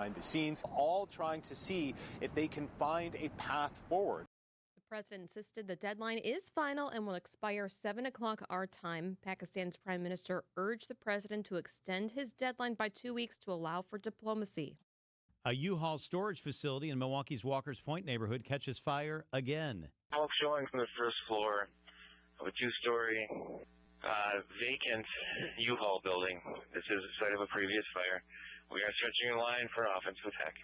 Behind the scenes, all trying to see if they can find a path forward. The president insisted the deadline is final and will expire 7 o'clock our time. Pakistan's prime minister urged the president to extend his deadline by 2 weeks to allow for diplomacy. A U-Haul storage facility in Milwaukee's Walker's Point neighborhood catches fire again. Smoke showing from the first floor of a two-story vacant U-Haul building. This is the site of a previous fire. We are stretching a line for offensive attack.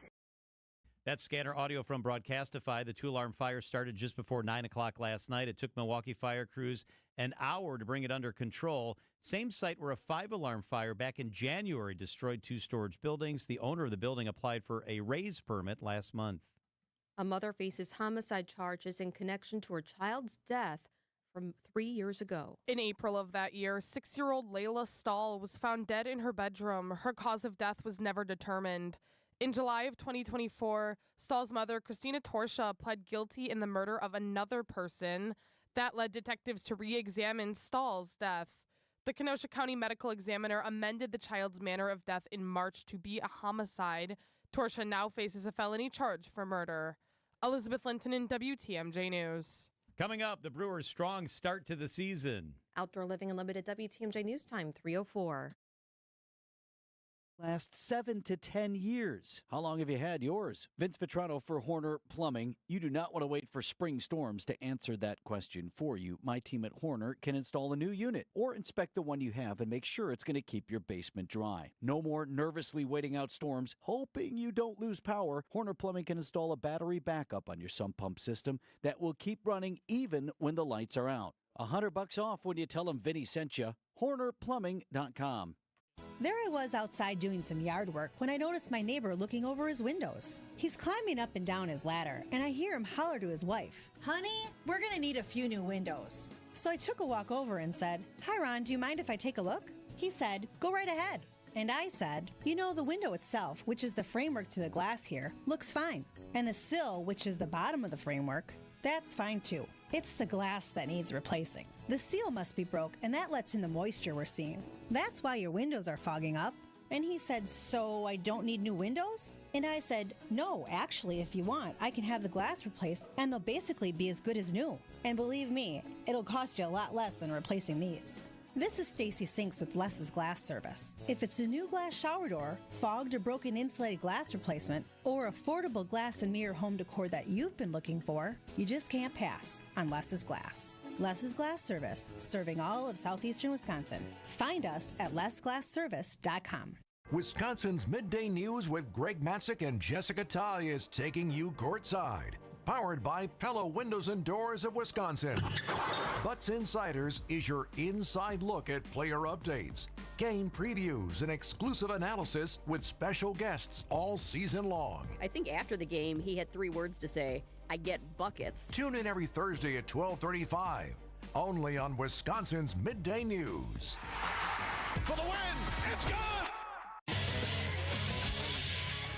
That's scanner audio from Broadcastify. The two-alarm fire started just before 9 o'clock last night. It took Milwaukee fire crews an hour to bring it under control. Same site where a 5-alarm fire back in January destroyed 2 storage buildings. The owner of the building applied for a raise permit last month. A mother faces homicide charges in connection to her child's death from 3 years ago. In April of that year, 6-year-old Layla Stahl was found dead in her bedroom. Her cause of death was never determined. In July of 2024, Stahl's mother, Christina Torsha, pled guilty in the murder of another person. That led detectives to re-examine Stahl's death. The Kenosha County Medical Examiner amended the child's manner of death in March to be a homicide. Torsha now faces a felony charge for murder. Elizabeth Linton in WTMJ News. Coming up, the Brewers' strong start to the season. Outdoor Living Unlimited WTMJ News Time 3:04. Last 7 to 10 years. How long have you had yours? Vince Vitrano for Horner Plumbing. You do not want to wait for spring storms to answer that question for you. My team at Horner can install a new unit or inspect the one you have and make sure it's going to keep your basement dry. No more nervously waiting out storms, hoping you don't lose power. Horner Plumbing can install a battery backup on your sump pump system that will keep running even when the lights are out. $100 off when you tell them Vinny sent you. HornerPlumbing.com. There I was outside doing some yard work when I noticed my neighbor looking over his windows. He's climbing up and down his ladder, and I hear him holler to his wife, "Honey, we're gonna need a few new windows." So I took a walk over and said, "Hi Ron, do you mind if I take a look?" He said, "Go right ahead." And I said, the window itself, which is the framework to the glass here, looks fine. And the sill, which is the bottom of the framework, that's fine too. It's the glass that needs replacing. The seal must be broke, and that lets in the moisture we're seeing. That's why your windows are fogging up. And he said, "So I don't need new windows?" And I said, "No, actually, if you want, I can have the glass replaced, and they'll basically be as good as new. And believe me, it'll cost you a lot less than replacing these." This is Stacy Sinks with Les's Glass Service. If it's a new glass shower door, fogged or broken insulated glass replacement, or affordable glass and mirror home decor that you've been looking for, you just can't pass on Les's Glass. Les's Glass Service, serving all of southeastern Wisconsin. Find us at lesglassservice.com. Wisconsin's Midday News with Greg Matzik and Jessica Ty is taking you courtside. Powered by Pella Windows and Doors of Wisconsin. Butts Insiders is your inside look at player updates, game previews, and exclusive analysis with special guests all season long. I think after the game, he had 3 words to say: "I get buckets." Tune in every Thursday at 12:35, only on Wisconsin's Midday News. For the win! It's good!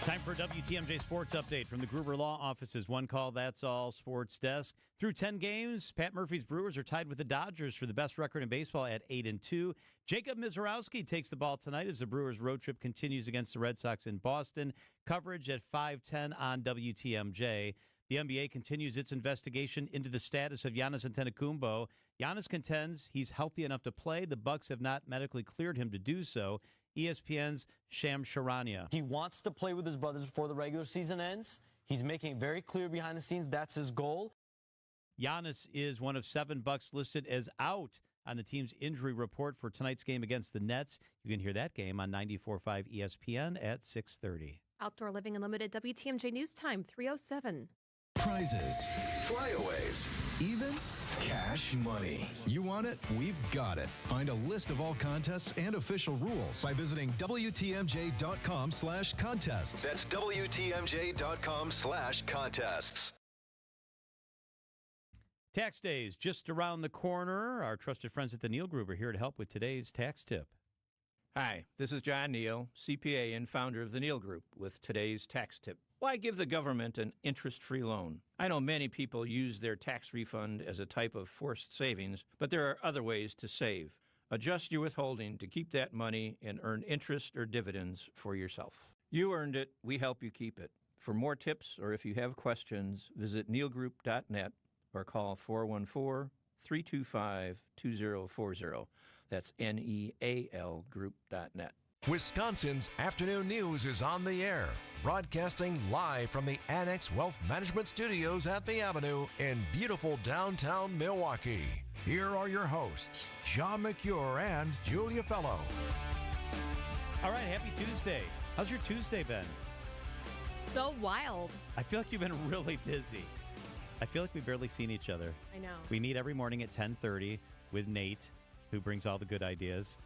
Time for a WTMJ Sports Update from the Gruber Law Office's One Call, That's All Sports Desk. Through 10 games, Pat Murphy's Brewers are tied with the Dodgers for the best record in baseball at 8-2. Jacob Mizorowski takes the ball tonight as the Brewers' road trip continues against the Red Sox in Boston. Coverage at 5:10 on WTMJ. The NBA continues its investigation into the status of Giannis Antetokounmpo. Giannis contends he's healthy enough to play. The Bucks have not medically cleared him to do so. ESPN's Sham Charania. He wants to play with his brothers before the regular season ends. He's making it very clear behind the scenes that's his goal. Giannis is one of 7 Bucks listed as out on the team's injury report for tonight's game against the Nets. You can hear that game on 94.5 ESPN at 6:30. Outdoor Living Unlimited WTMJ News Time 3:07. Prizes, flyaways, even cash money. You want it? We've got it. Find a list of all contests and official rules by visiting WTMJ.com/contests. That's WTMJ.com/contests. Tax day is just around the corner. Our trusted friends at the Neal Group are here to help with today's tax tip. Hi, this is John Neal, CPA and founder of the Neal Group, with today's tax tip. Why give the government an interest-free loan? I know many people use their tax refund as a type of forced savings, but there are other ways to save. Adjust your withholding to keep that money and earn interest or dividends for yourself. You earned it. We help you keep it. For more tips or if you have questions, visit neilgroup.net or call 414-325-2040. That's NEAL group.net. Wisconsin's Afternoon News is on the air, broadcasting live from the Annex Wealth Management Studios at the Avenue in beautiful downtown Milwaukee. Here are your hosts, John McCure and Julia Fellow. All right, happy Tuesday. How's your Tuesday been? So wild. I feel like you've been really busy. I feel like we've barely seen each other. I know. We meet every morning at 10:30 with Nate, who brings all the good ideas.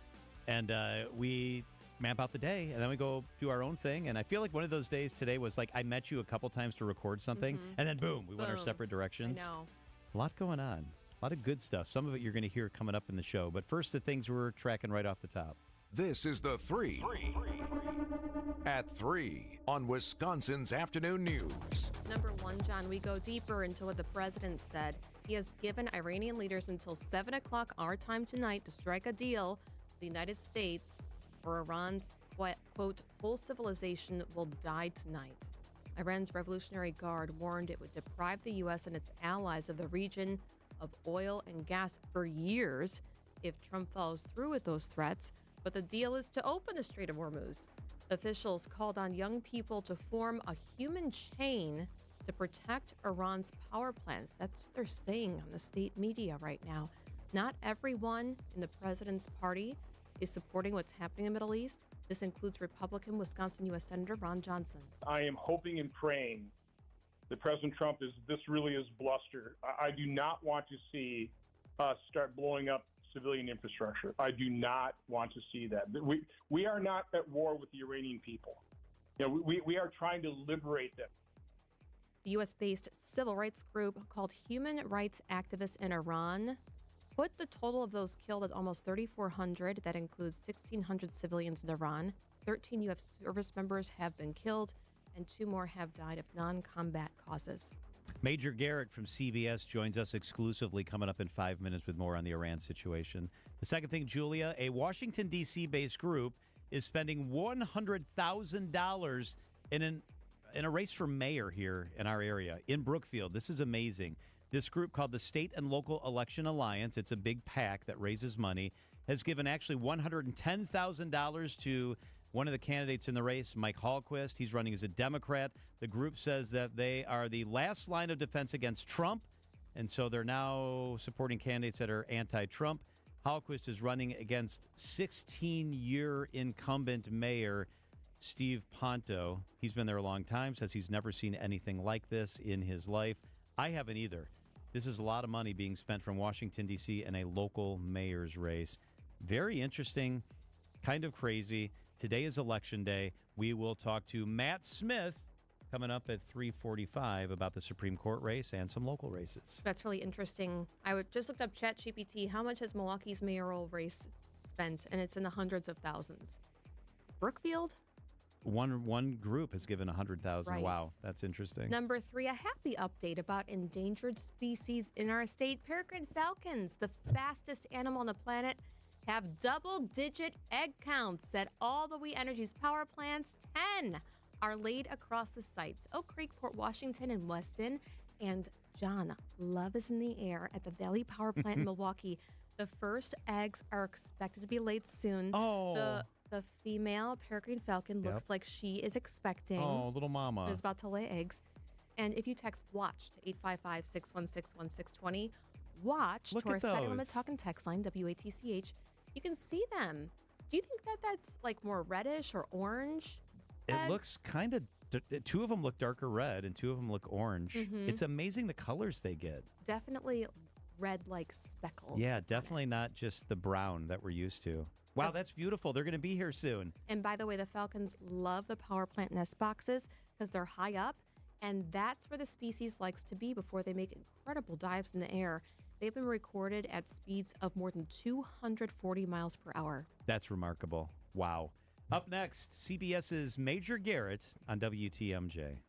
And we map out the day, and then we go do our own thing. And I feel like one of those days today was like I met you a couple times to record something, and then boom, we went our separate directions. I know. A lot going on. A lot of good stuff. Some of it you're going to hear coming up in the show. But first, the things we're tracking right off the top. This is the 3 at 3 on Wisconsin's Afternoon News. Number one, John, we go deeper into what the president said. He has given Iranian leaders until 7 o'clock our time tonight to strike a deal with the United States or Iran's, quote, whole civilization will die tonight. Iran's Revolutionary Guard warned it would deprive the U.S. and its allies of the region of oil and gas for years if Trump follows through with those threats. But the deal is to open the Strait of Hormuz. Officials called on young people to form a human chain to protect Iran's power plants. That's what they're saying on the state media right now. Not everyone in the president's party is supporting what's happening in the Middle East. This includes Republican Wisconsin U.S. Senator Ron Johnson. I am hoping and praying that President Trump this really is bluster. I do not want to see us start blowing up civilian infrastructure. I do not want to see that. We are not at war with the Iranian people. You know, we are trying to liberate them. The U.S.-based civil rights group called Human Rights Activists in Iran put the total of those killed at almost 3,400. That includes 1,600 civilians in Iran. 13 U.S. service members have been killed, and 2 more have died of non-combat causes. Major Garrett from CBS joins us exclusively coming up in 5 minutes with more on the Iran situation. The second thing, Julia, a Washington, D.C.-based group is spending $100,000 in a race for mayor here in our area, in Brookfield. This is amazing. This group called the State and Local Election Alliance, it's a big PAC that raises money, has given actually $110,000 to one of the candidates in the race, Mike Hallquist. He's running as a Democrat. The group says that they are the last line of defense against Trump, and so they're now supporting candidates that are anti-Trump. Hallquist is running against 16-year incumbent mayor Steve Ponto. He's been there a long time, says he's never seen anything like this in his life. I haven't either. This is a lot of money being spent from Washington, D.C. in a local mayor's race. Very interesting, kind of crazy. Today is Election Day. We will talk to Matt Smith coming up at 3:45 about the Supreme Court race and some local races. That's really interesting. I just looked up ChatGPT. How much has Milwaukee's mayoral race spent? And it's in the hundreds of thousands. Brookfield? One group has given $100,000. Right. Wow, that's interesting. Number 3, a happy update about endangered species in our state. Peregrine falcons, the fastest animal on the planet, have double-digit egg counts at all the We Energy's power plants. 10 are laid across the sites: Oak Creek, Port Washington, and Weston. And John, love is in the air at the Valley Power Plant in Milwaukee. The first eggs are expected to be laid soon. Oh. The female peregrine falcon looks like she is expecting. Oh, little mama. Is about to lay eggs. And if you text WATCH to 855-616-1620, WATCH Look to our at second limit those. talk and text line, WATCH, you can see them. Do you think that's like more reddish or orange? It eggs? looks kind of, 2 of them look darker red and 2 of them look orange. Mhm. It's amazing the colors they get. Definitely red like speckles. Yeah, definitely not just the brown that we're used to. Wow, that's beautiful. They're going to be here soon. And by the way, the falcons love the power plant nest boxes because they're high up, and that's where the species likes to be before they make incredible dives in the air. They've been recorded at speeds of more than 240 miles per hour. That's remarkable. Wow. Up next, CBS's Major Garrett on WTMJ.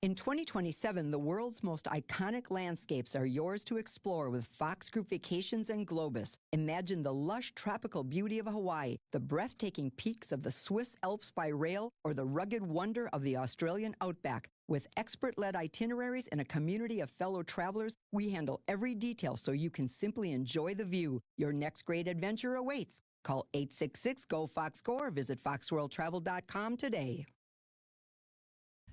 In 2027, the world's most iconic landscapes are yours to explore with Fox Group Vacations and Globus. Imagine the lush tropical beauty of Hawaii, the breathtaking peaks of the Swiss Alps by rail, or the rugged wonder of the Australian outback. With expert-led itineraries and a community of fellow travelers, we handle every detail so you can simply enjoy the view. Your next great adventure awaits. Call 866-GO-FOXGO or visit foxworldtravel.com today.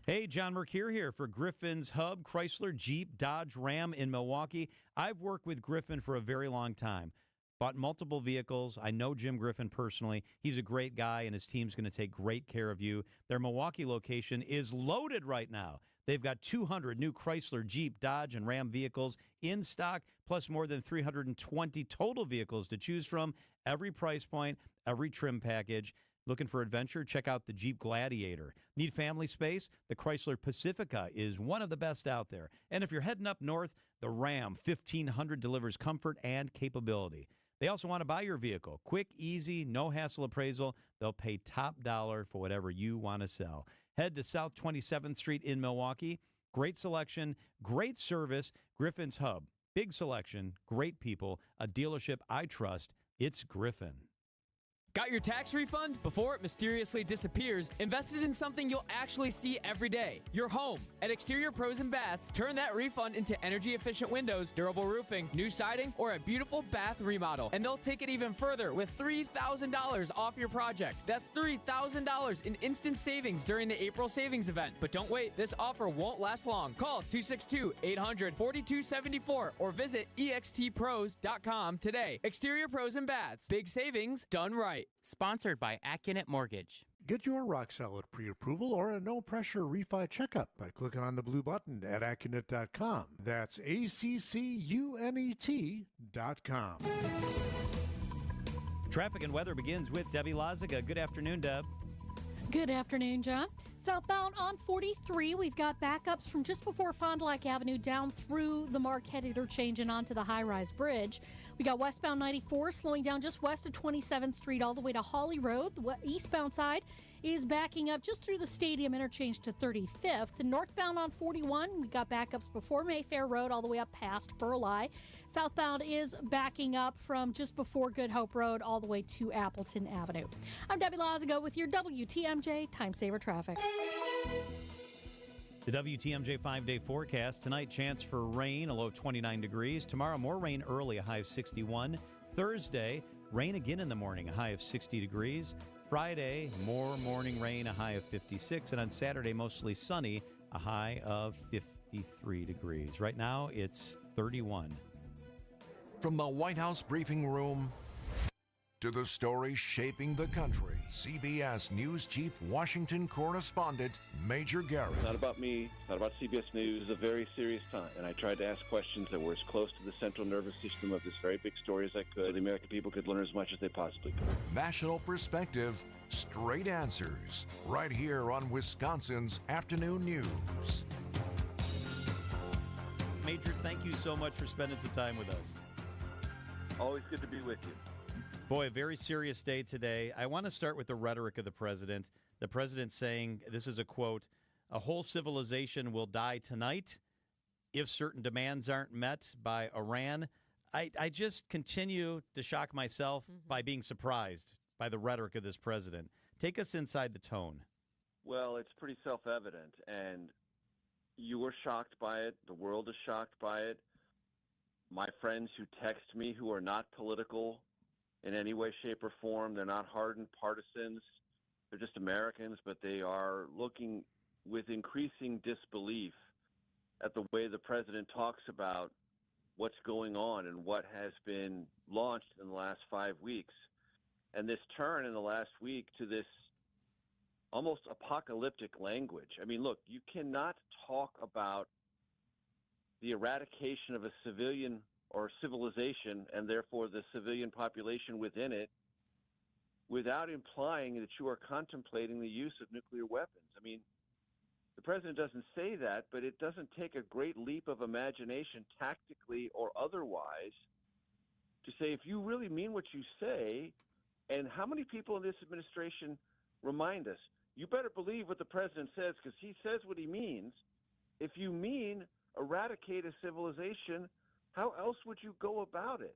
Hey, John Mercure here for Griffin's Hub, Chrysler, Jeep, Dodge, Ram in Milwaukee. I've worked with Griffin for a very long time. Bought multiple vehicles. I know Jim Griffin personally. He's a great guy, and his team's going to take great care of you. Their Milwaukee location is loaded right now. They've got 200 new Chrysler, Jeep, Dodge, and Ram vehicles in stock, plus more than 320 total vehicles to choose from. Every price point, every trim package. Looking for adventure? Check out the Jeep Gladiator. Need family space? The Chrysler Pacifica is one of the best out there. And if you're heading up north, the Ram 1500 delivers comfort and capability. They also want to buy your vehicle. Quick, easy, no hassle appraisal. They'll pay top dollar for whatever you want to sell. Head to South 27th Street in Milwaukee. Great selection, great service. Griffin's Hub. Big selection, great people, a dealership I trust. It's Griffin. Got your tax refund? Before it mysteriously disappears, invested in something you'll actually see every day. Your home. At Exterior Pros and Baths, turn that refund into energy-efficient windows, durable roofing, new siding, or a beautiful bath remodel. And they'll take it even further with $3,000 off your project. That's $3,000 in instant savings during the April savings event. But don't wait. This offer won't last long. Call 262-800-4274 or visit extpros.com today. Exterior Pros and Baths. Big savings done right. Sponsored by Accunet Mortgage. Get your rock solid pre-approval or a no-pressure refi checkup by clicking on the blue button at Accunet.com. That's ACCUNET.com. Traffic and weather begins with Debbie Lazaga. Good afternoon, Deb. Good afternoon, John. Southbound on 43, we've got backups from just before Fond du Lac Avenue down through the Marquette interchange and onto the high-rise bridge. We got westbound 94 slowing down just west of 27th Street all the way to Holly Road. The eastbound side is backing up just through the Stadium interchange to 35th. And northbound on 41, we got backups before Mayfair Road all the way up past Burleigh. Southbound is backing up from just before Good Hope Road all the way to Appleton Avenue. I'm Debbie Lazago with your WTMJ Time Saver Traffic. The WTMJ 5-day forecast. Tonight, chance for rain, a low of 29 degrees. Tomorrow, more rain early, a high of 61. Thursday, rain again in the morning, a high of 60 degrees. Friday, more morning rain, a high of 56. And on Saturday, mostly sunny, a high of 53 degrees. Right now, it's 31. From the White House briefing room to the stories shaping the country, CBS News Chief Washington correspondent Major Garrett. It's not about me. It's not about CBS News. It's a very serious time, and I tried to ask questions that were as close to the central nervous system of this very big story as I could, so the American people could learn as much as they possibly could. National perspective, straight answers, right here on Wisconsin's Afternoon News. Major, thank you so much for spending some time with us. Always good to be with you. Boy, a very serious day today. I want to start with the rhetoric of the president. The president saying, this is a quote, "A whole civilization will die tonight if certain demands aren't met by Iran." I just continue to shock myself by being surprised by the rhetoric of this president. Take us inside the tone. Well, it's pretty self-evident, and you were shocked by it. The world is shocked by it. My friends who text me who are not political in any way, shape, or form, they're not hardened partisans. They're just Americans, but they are looking with increasing disbelief at the way the president talks about what's going on and what has been launched in the last 5 weeks. And this turn in the last week to this almost apocalyptic language. I mean, look, you cannot talk about the eradication of a civilian or civilization and therefore the civilian population within it without implying that you are contemplating the use of nuclear weapons. I mean, the president doesn't say that, but it doesn't take a great leap of imagination, tactically or otherwise, to say, if you really mean what you say, and how many people in this administration remind us, you better believe what the president says because he says what he means. if you mean eradicate a civilization, how else would you go about it?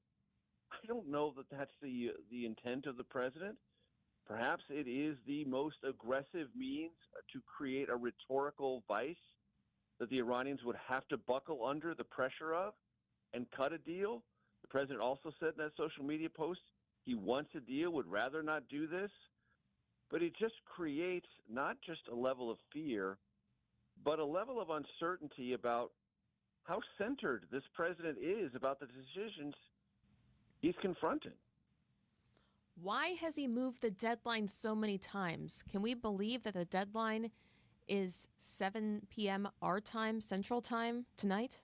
I don't know that that's the intent of the president. Perhaps it is the most aggressive means to create a rhetorical vice that the Iranians would have to buckle under the pressure of and cut a deal. The president also said in that social media post he wants a deal, would rather not do this. But it just creates not just a level of fear, but a level of uncertainty about how centered this president is about the decisions he's confronting. Why has he moved the deadline so many times? Can we believe that the deadline is 7 p.m. our time, Central Time, tonight?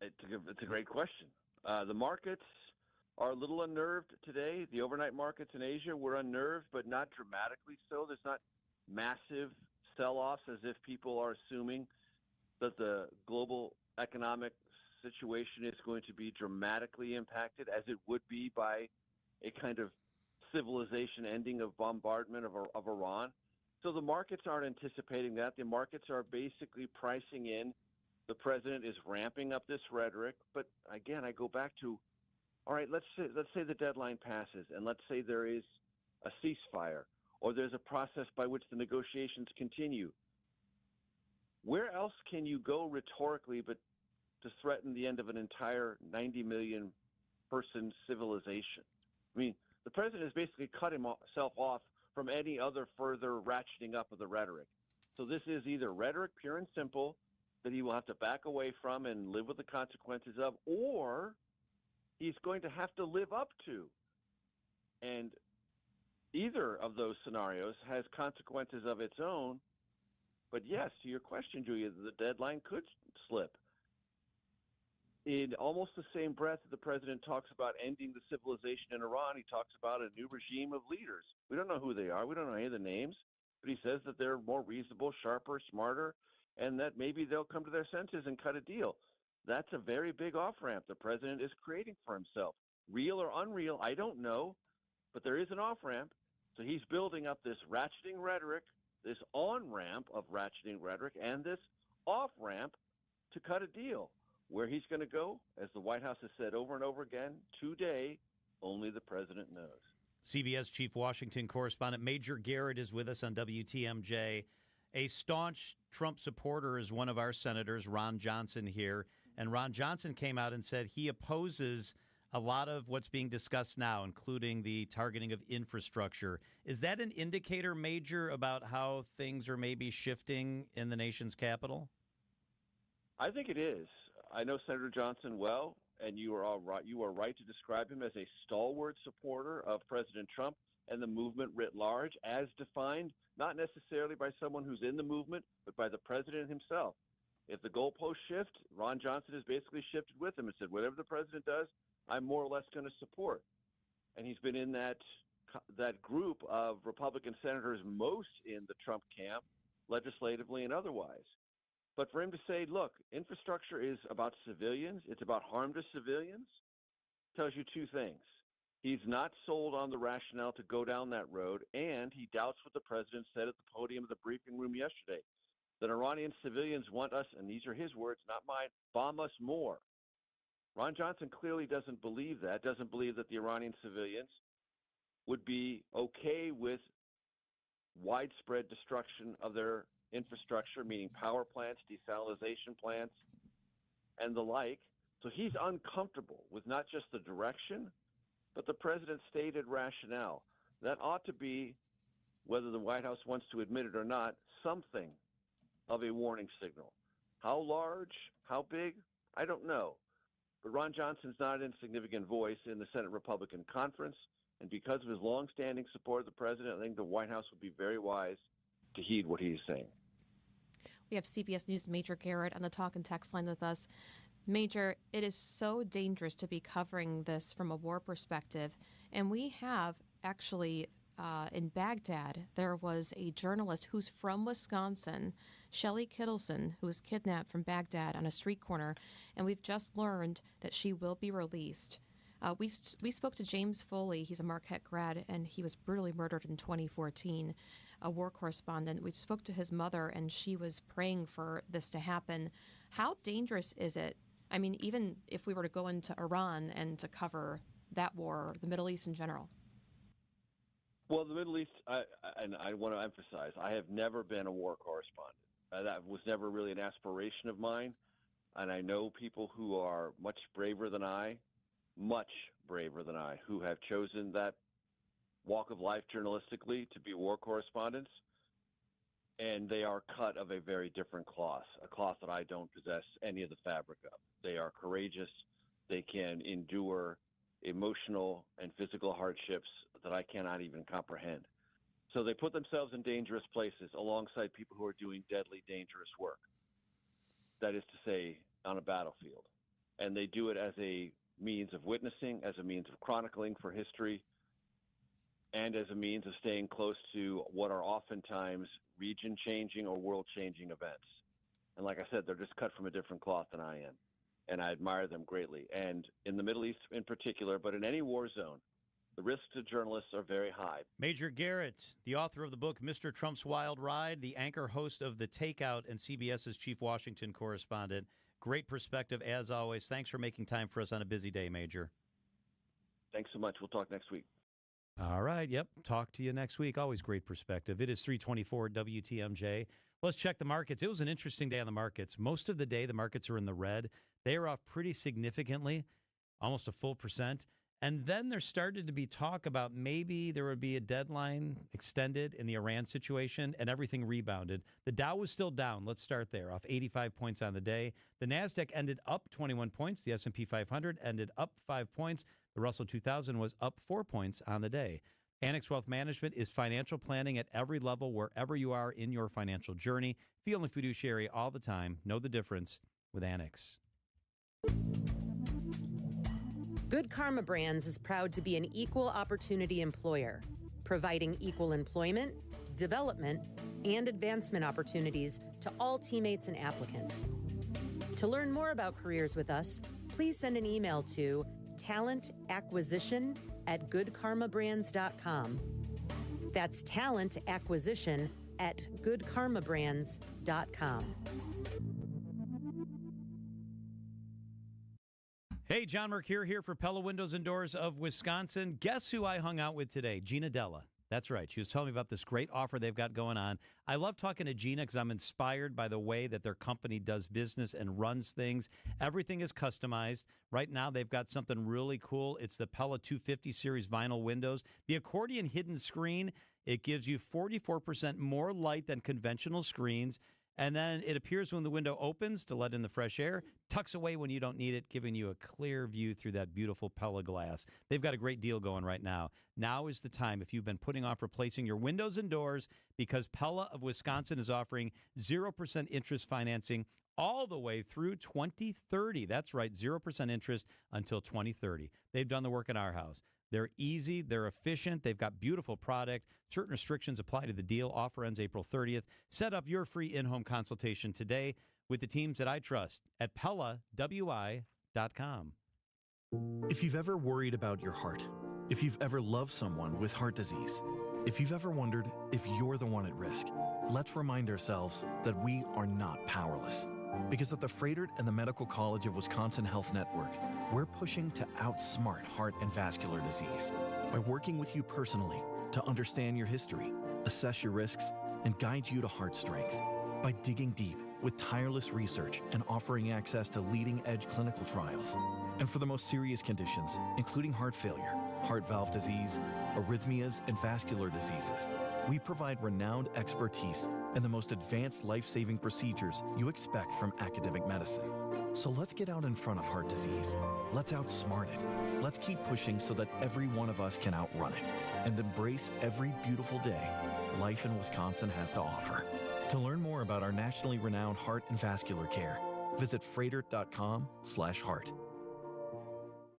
It's a great question. The markets are a little unnerved today. The overnight markets in Asia were unnerved, but not dramatically so. There's not massive sell-offs as if people are assuming that the global economic situation is going to be dramatically impacted, as it would be by a kind of civilization ending of bombardment of Iran. So the markets aren't anticipating that. The markets are basically pricing in the president is ramping up this rhetoric. But again, I go back to, all right, let's say the deadline passes, and let's say there is a ceasefire, or there's a process by which the negotiations continue. Where else can you go rhetorically but to threaten the end of an entire 90 million person civilization? I mean, the president has basically cut himself off from any other further ratcheting up of the rhetoric. So this is either rhetoric, pure and simple, that he will have to back away from and live with the consequences of, or he's going to have to live up to. And either of those scenarios has consequences of its own. But yes, to your question, Julia, the deadline could slip. In almost the same breath that the president talks about ending the civilization in Iran, he talks about a new regime of leaders. We don't know who they are. We don't know any of the names. But he says that they're more reasonable, sharper, smarter, and that maybe they'll come to their senses and cut a deal. That's a very big off-ramp the president is creating for himself. Real or unreal, I don't know, but there is an off-ramp. So he's building up this ratcheting rhetoric, this on-ramp of ratcheting rhetoric, and this off-ramp to cut a deal. Where he's going to go, as the White House has said over and over again, today, only the president knows. CBS Chief Washington Correspondent Major Garrett is with us on WTMJ. A staunch Trump supporter is one of our senators, Ron Johnson, here. And Ron Johnson came out and said he opposes a lot of what's being discussed now, including the targeting of infrastructure. Is that an indicator, Major, about how things are maybe shifting in the nation's capital? I think it is. I know Senator Johnson well, and you are all right. You are right to describe him as a stalwart supporter of President Trump and the movement writ large, as defined not necessarily by someone who's in the movement, but by the president himself. If the goalposts shift, Ron Johnson has basically shifted with him and said, whatever the president does, I'm more or less going to support. And he's been in that group of Republican senators most in the Trump camp, legislatively and otherwise. But for him to say, look, infrastructure is about civilians, it's about harm to civilians, tells you two things. He's not sold on the rationale to go down that road, and he doubts what the president said at the podium of the briefing room yesterday, that Iranian civilians want us, and these are his words, not mine, bomb us more. Ron Johnson clearly doesn't believe that, doesn't believe that the Iranian civilians would be okay with widespread destruction of their infrastructure, meaning power plants, desalination plants, and the like. So he's uncomfortable with not just the direction, but the president's stated rationale. That ought to be, whether the White House wants to admit it or not, something of a warning signal. How large, how big, I don't know. But Ron Johnson's not an insignificant voice in the Senate Republican Conference, and because of his longstanding support of the president, I think the White House would be very wise to heed what he's saying. We have CBS News Major Garrett on the talk and text line with us. Major, it is so dangerous to be covering this from a war perspective. And we have actually in Baghdad, there was a journalist who's from Wisconsin, Shelley Kittleson, who was kidnapped from Baghdad on a street corner. And we've just learned that she will be released. We spoke to James Foley. He's a Marquette grad, and he was brutally murdered in 2014. a war correspondent. We spoke to his mother, and she was praying for this to happen. How dangerous is it? I mean, even if we were to go into Iran and to cover that war, the Middle East in general. Well, the Middle East, and I want to emphasize, I have never been a war correspondent. That was never really an aspiration of mine. And I know people who are much braver than I, who have chosen that walk of life journalistically to be war correspondents. And they are cut of a very different cloth, a cloth that I don't possess any of the fabric of. They are courageous. They can endure emotional and physical hardships that I cannot even comprehend. So they put themselves in dangerous places alongside people who are doing deadly, dangerous work. That is to say, on a battlefield. And they do it as a means of witnessing, as a means of chronicling for history, and as a means of staying close to what are oftentimes region-changing or world-changing events. And like I said, they're just cut from a different cloth than I am. And I admire them greatly. And in the Middle East in particular, but in any war zone, the risks to journalists are very high. Major Garrett, the author of the book Mr. Trump's Wild Ride, the anchor host of The Takeout, and CBS's chief Washington correspondent. Great perspective, as always. Thanks for making time for us on a busy day, Major. Thanks so much. We'll talk next week. All right. Yep. Talk to you next week. Always great perspective. It is 324 WTMJ. Let's check the markets. It was an interesting day on the markets. Most of the day, the markets are in the red. They are off pretty significantly, almost a full percent. And then there started to be talk about maybe there would be a deadline extended in the Iran situation, and everything rebounded. The Dow was still down. Let's start there, off 85 points on the day. The NASDAQ ended up 21 points. The S&P 500 ended up 5 points. The Russell 2000 was up 4 points on the day. Annex Wealth Management is financial planning at every level, wherever you are in your financial journey. Feel a fiduciary all the time. Know the difference with Annex. Good Karma Brands is proud to be an equal opportunity employer, providing equal employment, development, and advancement opportunities to all teammates and applicants. To learn more about careers with us, please send an email to talentacquisition@goodkarmabrands.com. That's talentacquisition@goodkarmabrands.com. Hey, John Mercure here for Pella Windows and Doors of Wisconsin. Guess who I hung out with today? Gina Della. That's right. She was telling me about this great offer they've got going on. I love talking to Gina because I'm inspired by the way that their company does business and runs things. Everything is customized. Right now, they've got something really cool. It's the Pella 250 series vinyl windows. The accordion hidden screen, it gives you 44% more light than conventional screens. And then it appears when the window opens to let in the fresh air, tucks away when you don't need it, giving you a clear view through that beautiful Pella glass. They've got a great deal going right now. Now is the time if you've been putting off replacing your windows and doors, because Pella of Wisconsin is offering 0% interest financing all the way through 2030. That's right, 0% interest until 2030. They've done the work in our house. They're easy. They're efficient. They've got beautiful product. Certain restrictions apply to the deal. Offer ends April 30th. Set up your free in-home consultation today with the teams that I trust at PellaWI.com. If you've ever worried about your heart, if you've ever loved someone with heart disease, if you've ever wondered if you're the one at risk, let's remind ourselves that we are not powerless. Because at the Froedtert and the Medical College of Wisconsin Health Network, we're pushing to outsmart heart and vascular disease by working with you personally to understand your history, assess your risks, and guide you to heart strength. By digging deep with tireless research and offering access to leading-edge clinical trials. And for the most serious conditions, including heart failure, heart valve disease, arrhythmias, and vascular diseases, we provide renowned expertise and the most advanced life-saving procedures you expect from academic medicine. So let's get out in front of heart disease. Let's outsmart it. Let's keep pushing so that every one of us can outrun it and embrace every beautiful day life in Wisconsin has to offer. To learn more about our nationally renowned heart and vascular care, visit Froedtert.com/heart.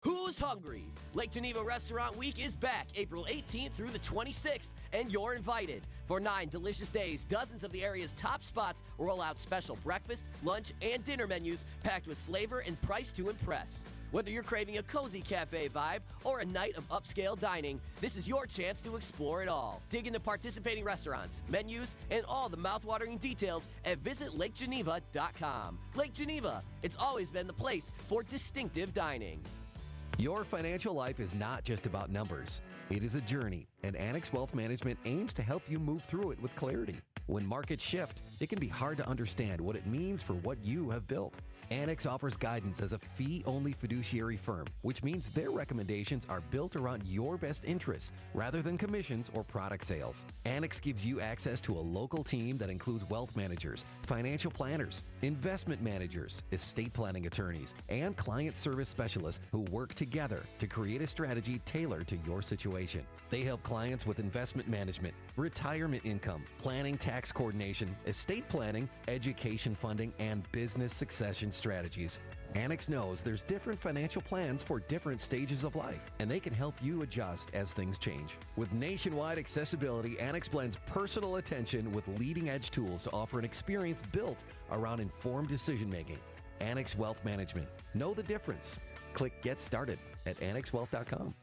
Who's hungry? Lake Geneva Restaurant Week is back April 18th through the 26th, and you're invited. For 9 delicious days, dozens of the area's top spots roll out special breakfast, lunch, and dinner menus packed with flavor and price to impress. Whether you're craving a cozy cafe vibe or a night of upscale dining, this is your chance to explore it all. Dig into participating restaurants, menus, and all the mouthwatering details at visitlakegeneva.com. Lake Geneva, it's always been the place for distinctive dining. Your financial life is not just about numbers. It is a journey, and Annex Wealth Management aims to help you move through it with clarity. When markets shift, it can be hard to understand what it means for what you have built. Annex offers guidance as a fee-only fiduciary firm, which means their recommendations are built around your best interests rather than commissions or product sales. Annex gives you access to a local team that includes wealth managers, financial planners, investment managers, estate planning attorneys, and client service specialists who work together to create a strategy tailored to your situation. They help clients with investment management, retirement income, planning, tax coordination, estate planning, education funding, and business succession strategies. Annex knows there's different financial plans for different stages of life, and they can help you adjust as things change. With nationwide accessibility, Annex blends personal attention with leading-edge tools to offer an experience built around informed decision-making. Annex Wealth Management. Know the difference. Click Get Started at annexwealth.com.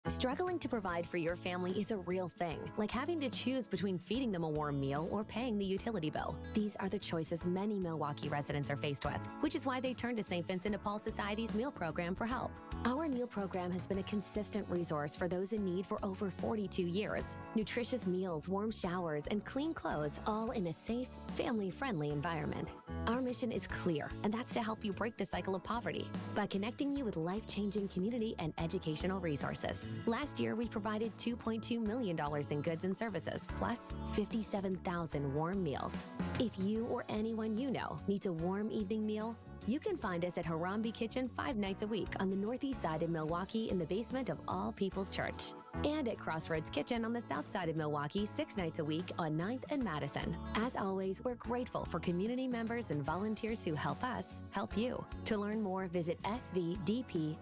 Struggling to provide for your family is a real thing, like having to choose between feeding them a warm meal or paying the utility bill. These are the choices many Milwaukee residents are faced with, which is why they turn to St. Vincent de Paul Society's meal program for help. Our meal program has been a consistent resource for those in need for over 42 years. Nutritious meals, warm showers, and clean clothes, all in a safe, family-friendly environment. Our mission is clear, and that's to help you break the cycle of poverty by connecting you with life-changing community and educational resources. Last year, we provided $2.2 million in goods and services, plus 57,000 warm meals. If you or anyone you know needs a warm evening meal, you can find us at Harambe Kitchen 5 nights a week on the northeast side of Milwaukee in the basement of All People's Church. And at Crossroads Kitchen on the south side of Milwaukee 6 nights a week on 9th and Madison. As always, we're grateful for community members and volunteers who help us help you. To learn more, visit svdpmilw.org.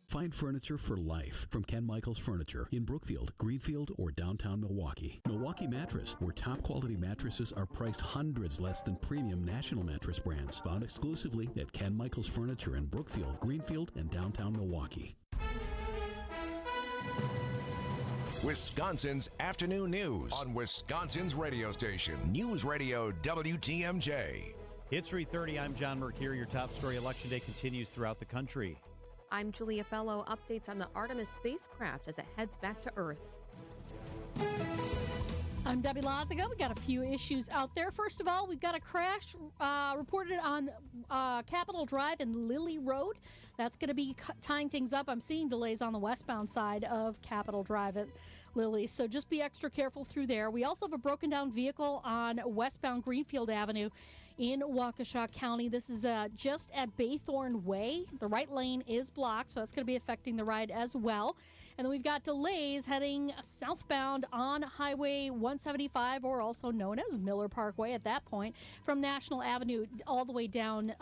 Find furniture for life from Ken Michaels Furniture in Brookfield, Greenfield, or downtown Milwaukee. Milwaukee Mattress, where top quality mattresses are priced hundreds less than premium national mattress brands. Found exclusively at Ken Michaels Furniture in Brookfield, Greenfield, and downtown Milwaukee. Wisconsin's afternoon news on Wisconsin's radio station, News Radio WTMJ. It's 3:30. I'm John Mercure. Your top story: Election Day continues throughout the country. I'm Julia Fellow. Updates on the Artemis spacecraft as it heads back to Earth. I'm Debbie Lazaga. We got a few issues out there. First of all, we've got a crash reported on Capitol Drive and Lilly Road. That's going to be tying things up. I'm seeing delays on the westbound side of Capitol Drive at Lilly, so just be extra careful through there. We also have a broken down vehicle on westbound Greenfield Avenue in Waukesha County. This is just at Baythorn Way. The right lane is blocked, so that's going to be affecting the ride as well. And then we've got delays heading southbound on Highway 175, or also known as Miller Parkway at that point, from National Avenue all the way down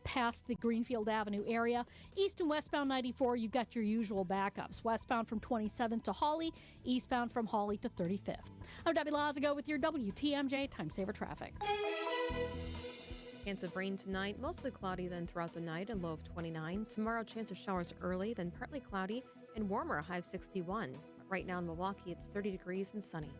past the Greenfield Avenue area. East and westbound 94, you've got your usual backups. Westbound from 27th to Hawley, eastbound from Hawley to 35th. I'm Debbie Lazago with your WTMJ Time Saver Traffic. Chance of rain tonight, mostly cloudy then throughout the night, and low of 29. Tomorrow, chance of showers early, then partly cloudy and warmer, a high of 61. Right now in Milwaukee, it's 30 degrees and sunny.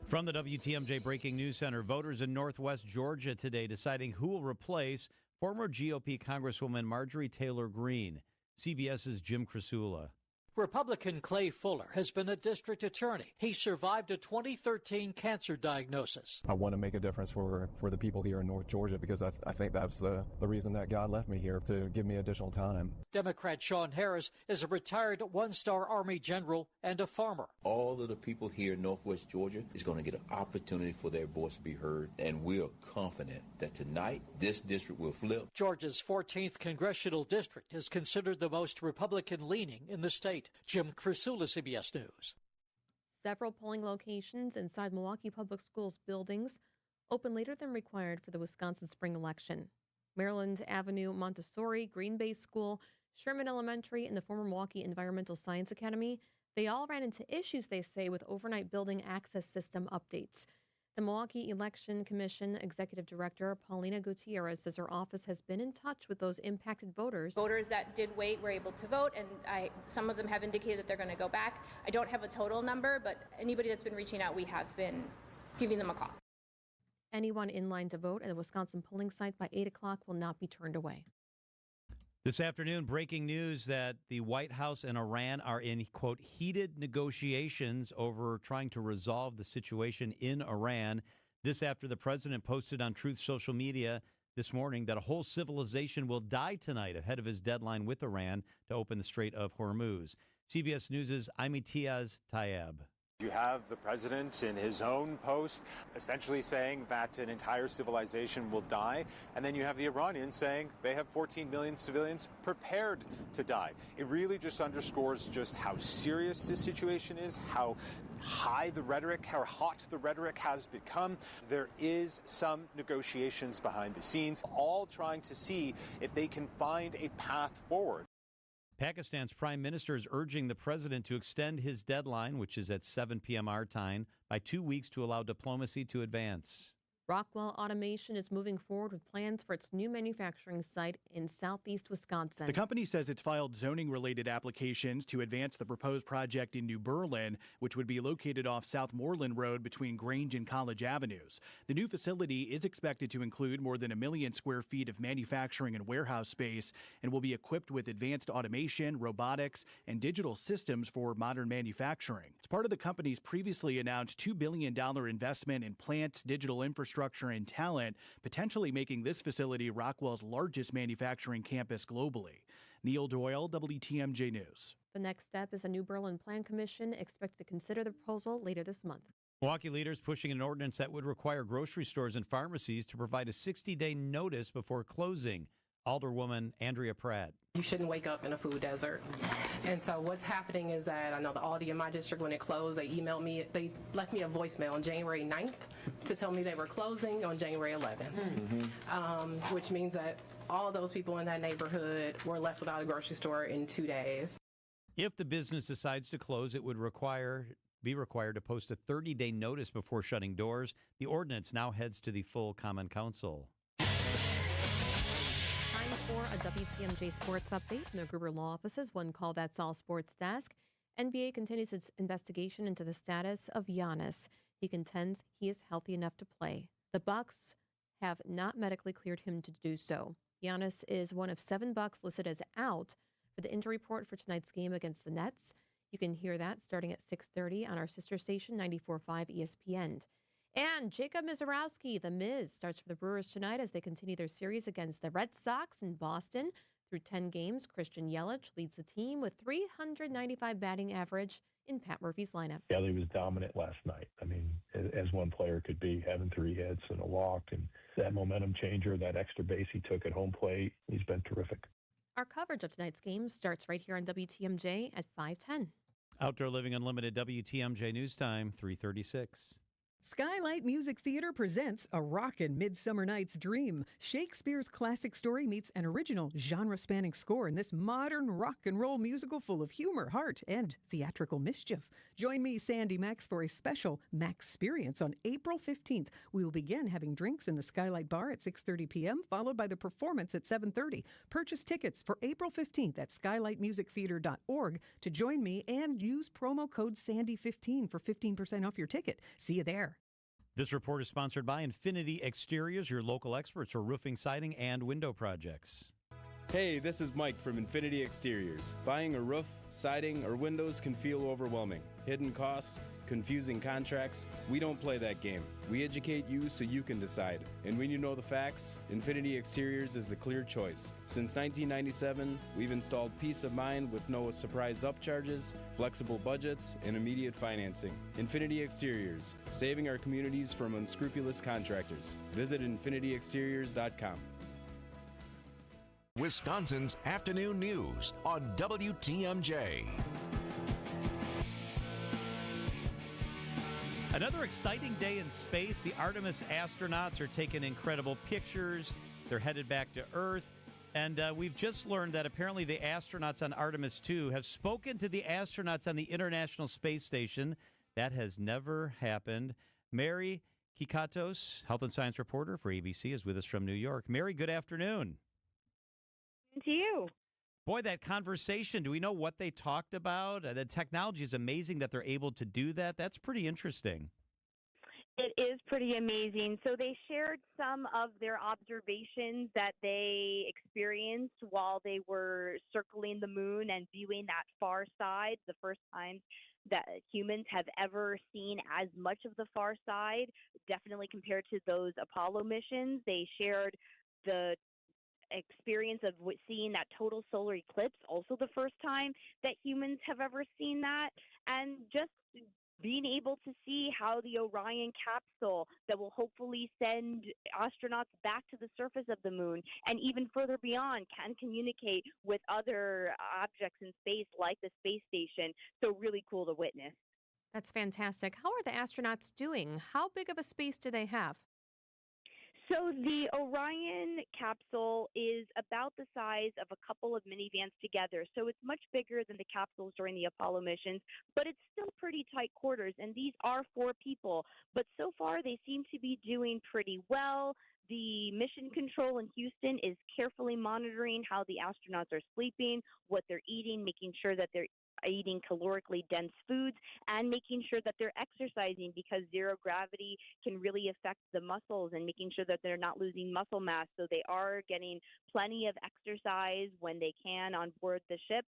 From the WTMJ Breaking News Center, voters in Northwest Georgia today deciding who will replace former GOP Congresswoman Marjorie Taylor Greene. CBS's Jim Krasula. Republican Clay Fuller has been a district attorney. He survived a 2013 cancer diagnosis. I want to make a difference for the people here in North Georgia because I think that's the reason that God left me here, to give me additional time. Democrat Sean Harris is a retired one-star Army general and a farmer. All of the people here in Northwest Georgia is going to get an opportunity for their voice to be heard, and we're confident that tonight this district will flip. Georgia's 14th congressional district is considered the most Republican-leaning in the state. Jim Krasula, CBS News. Several polling locations inside Milwaukee Public Schools buildings open later than required for the Wisconsin spring election. Maryland Avenue Montessori, Green Bay School, Sherman Elementary, and the former Milwaukee Environmental Science Academy, They all ran into issues, they say, with overnight building access system updates. The Milwaukee Election Commission Executive Director Paulina Gutierrez says her office has been in touch with those impacted voters. Voters that did wait were able to vote, and some of them have indicated that they're going to go back. I don't have a total number, but anybody that's been reaching out, we have been giving them a call. Anyone in line to vote at the Wisconsin polling site by 8 o'clock will not be turned away. This afternoon, breaking news that the White House and Iran are in, quote, heated negotiations over trying to resolve the situation in Iran. This after the president posted on Truth social media this morning that a whole civilization will die tonight ahead of his deadline with Iran to open the Strait of Hormuz. CBS News' Imtiaz Tayeb. You have the president in his own post essentially saying that an entire civilization will die. And then you have the Iranians saying they have 14 million civilians prepared to die. It really just underscores just how serious this situation is, how high the rhetoric, how hot the rhetoric has become. There is some negotiations behind the scenes, all trying to see if they can find a path forward. Pakistan's prime minister is urging the president to extend his deadline, which is at 7 p.m. our time, by 2 weeks to allow diplomacy to advance. Rockwell Automation is moving forward with plans for its new manufacturing site in southeast Wisconsin. The company says it's filed zoning-related applications to advance the proposed project in New Berlin, which would be located off South Moreland Road between Grange and College Avenues. The new facility is expected to include more than 1 million square feet of manufacturing and warehouse space and will be equipped with advanced automation, robotics, and digital systems for modern manufacturing. It's part of the company's previously announced $2 billion investment in plants, digital infrastructure, and talent, potentially making this facility Rockwell's largest manufacturing campus globally. Neil Doyle, WTMJ News. The next step is a New Berlin Plan Commission expected to consider the proposal later this month. Milwaukee leaders pushing an ordinance that would require grocery stores and pharmacies to provide a 60-day notice before closing. Alderwoman Andrea Pratt. You shouldn't wake up in a food desert. And so what's happening is that I know the Aldi in my district, when it closed, they emailed me, they left me a voicemail on January 9th to tell me they were closing on January 11th, which means that all those people in that neighborhood were left without a grocery store in 2 days. If the business decides to close, it would be required to post a 30-day notice before shutting doors. The ordinance now heads to the full Common Council. For a WTMJ sports update from the Gruber Law Office's One Call That's All Sports Desk. NBA continues its investigation into the status of Giannis. He contends he is healthy enough to play. The Bucks have not medically cleared him to do so. Giannis is one of 7 Bucks listed as out for the injury report for tonight's game against the Nets. You can hear that starting at 6:30 on our sister station, 94.5 ESPN. And Jacob Mizorowski, the Miz, starts for the Brewers tonight as they continue their series against the Red Sox in Boston. Through 10 games, Christian Yelich leads the team with .395 batting average in Pat Murphy's lineup. Kelly was dominant last night. I mean, as one player could be, having 3 hits and a walk, and that momentum changer, that extra base he took at home plate, he's been terrific. Our coverage of tonight's game starts right here on WTMJ at 5:10. Outdoor Living Unlimited WTMJ News Time, 3:36. Skylight Music Theater presents A Rockin' Midsummer Night's Dream. Shakespeare's classic story meets an original genre-spanning score in this modern rock and roll musical full of humor, heart, and theatrical mischief. Join me, Sandy Max, for a special Max-experience on April 15th. We will begin having drinks in the Skylight Bar at 6:30 p.m., followed by the performance at 7:30. Purchase tickets for April 15th at skylightmusictheater.org to join me and use promo code SANDY15 for 15% off your ticket. See you there. This report is sponsored by Infinity Exteriors, your local experts for roofing, siding, and window projects. Hey, this is Mike from Infinity Exteriors. Buying a roof, siding, or windows can feel overwhelming. Hidden costs, confusing contracts. We don't play that game. We educate you so you can decide. And when you know the facts, Infinity Exteriors is the clear choice. Since 1997, we've installed peace of mind with no surprise upcharges, flexible budgets, and immediate financing. Infinity Exteriors, saving our communities from unscrupulous contractors. Visit infinityexteriors.com. Wisconsin's afternoon news on WTMJ. Another exciting day in space. The Artemis astronauts are taking incredible pictures. They're headed back to Earth. And we've just learned that apparently the astronauts on Artemis 2 have spoken to the astronauts on the International Space Station. That has never happened. Mary Kikatos, health and science reporter for ABC, is with us from New York. Mary, good afternoon. To you. Boy, that conversation, do we know what they talked about? The technology is amazing that they're able to do that. That's pretty interesting. It is pretty amazing. So they shared some of their observations that they experienced while they were circling the moon and viewing that far side, the first time that humans have ever seen as much of the far side, definitely compared to those Apollo missions. They shared the experience of seeing that total solar eclipse, also the first time that humans have ever seen that, and just being able to see how the Orion capsule that will hopefully send astronauts back to the surface of the moon and even further beyond can communicate with other objects in space like the space station. So really cool to witness. That's fantastic. How are the astronauts doing? How big of a space do they have? So the Orion capsule is about the size of a couple of minivans together. So it's much bigger than the capsules during the Apollo missions, but it's still pretty tight quarters. And these are 4 people. But so far, they seem to be doing pretty well. The mission control in Houston is carefully monitoring how the astronauts are sleeping, what they're eating, making sure that they're eating calorically dense foods, and making sure that they're exercising, because zero gravity can really affect the muscles, and making sure that they're not losing muscle mass. So they are getting plenty of exercise when they can on board the ship.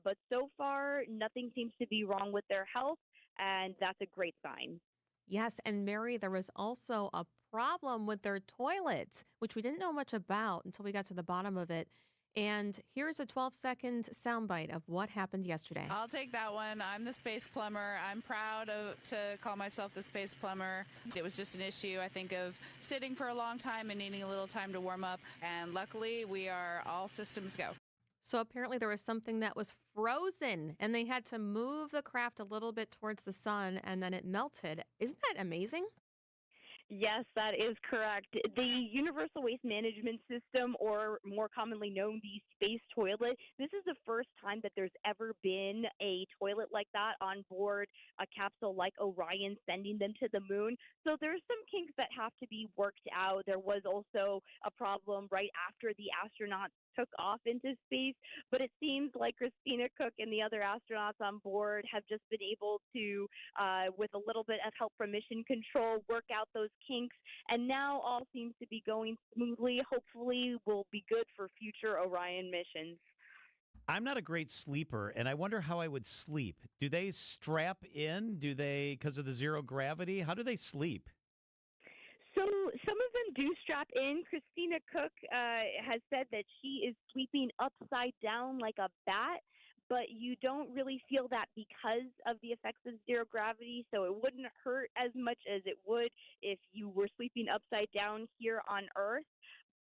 But so far, nothing seems to be wrong with their health, and that's a great sign. Yes, and Mary, there was also a problem with their toilets, which we didn't know much about until we got to the bottom of it. And here's a 12-second soundbite of what happened yesterday. I'll take that one. I'm the space plumber. I'm proud to call myself the space plumber. It was just an issue, I think, of sitting for a long time and needing a little time to warm up. And luckily, we are all systems go. So apparently there was something that was frozen, and they had to move the craft a little bit towards the sun, and then it melted. Isn't that amazing? Yes, that is correct. The Universal Waste Management System, or more commonly known, the space toilet, this is the first time that there's ever been a toilet like that on board a capsule like Orion, sending them to the moon. So there's some kinks that have to be worked out. There was also a problem right after the astronauts took off into space, but it seems like Christina Cook and the other astronauts on board have just been able to, with a little bit of help from mission control, work out those kinks, and now all seems to be going smoothly. Hopefully will be good for future Orion missions. I'm not a great sleeper, and I wonder how I would sleep. Do they strap in? Do they, because of the zero gravity? How do they sleep? So some of them do strap in. Christina Cook has said that she is sleeping upside down like a bat, but you don't really feel that because of the effects of zero gravity, so it wouldn't hurt as much as it would if you were sleeping upside down here on Earth.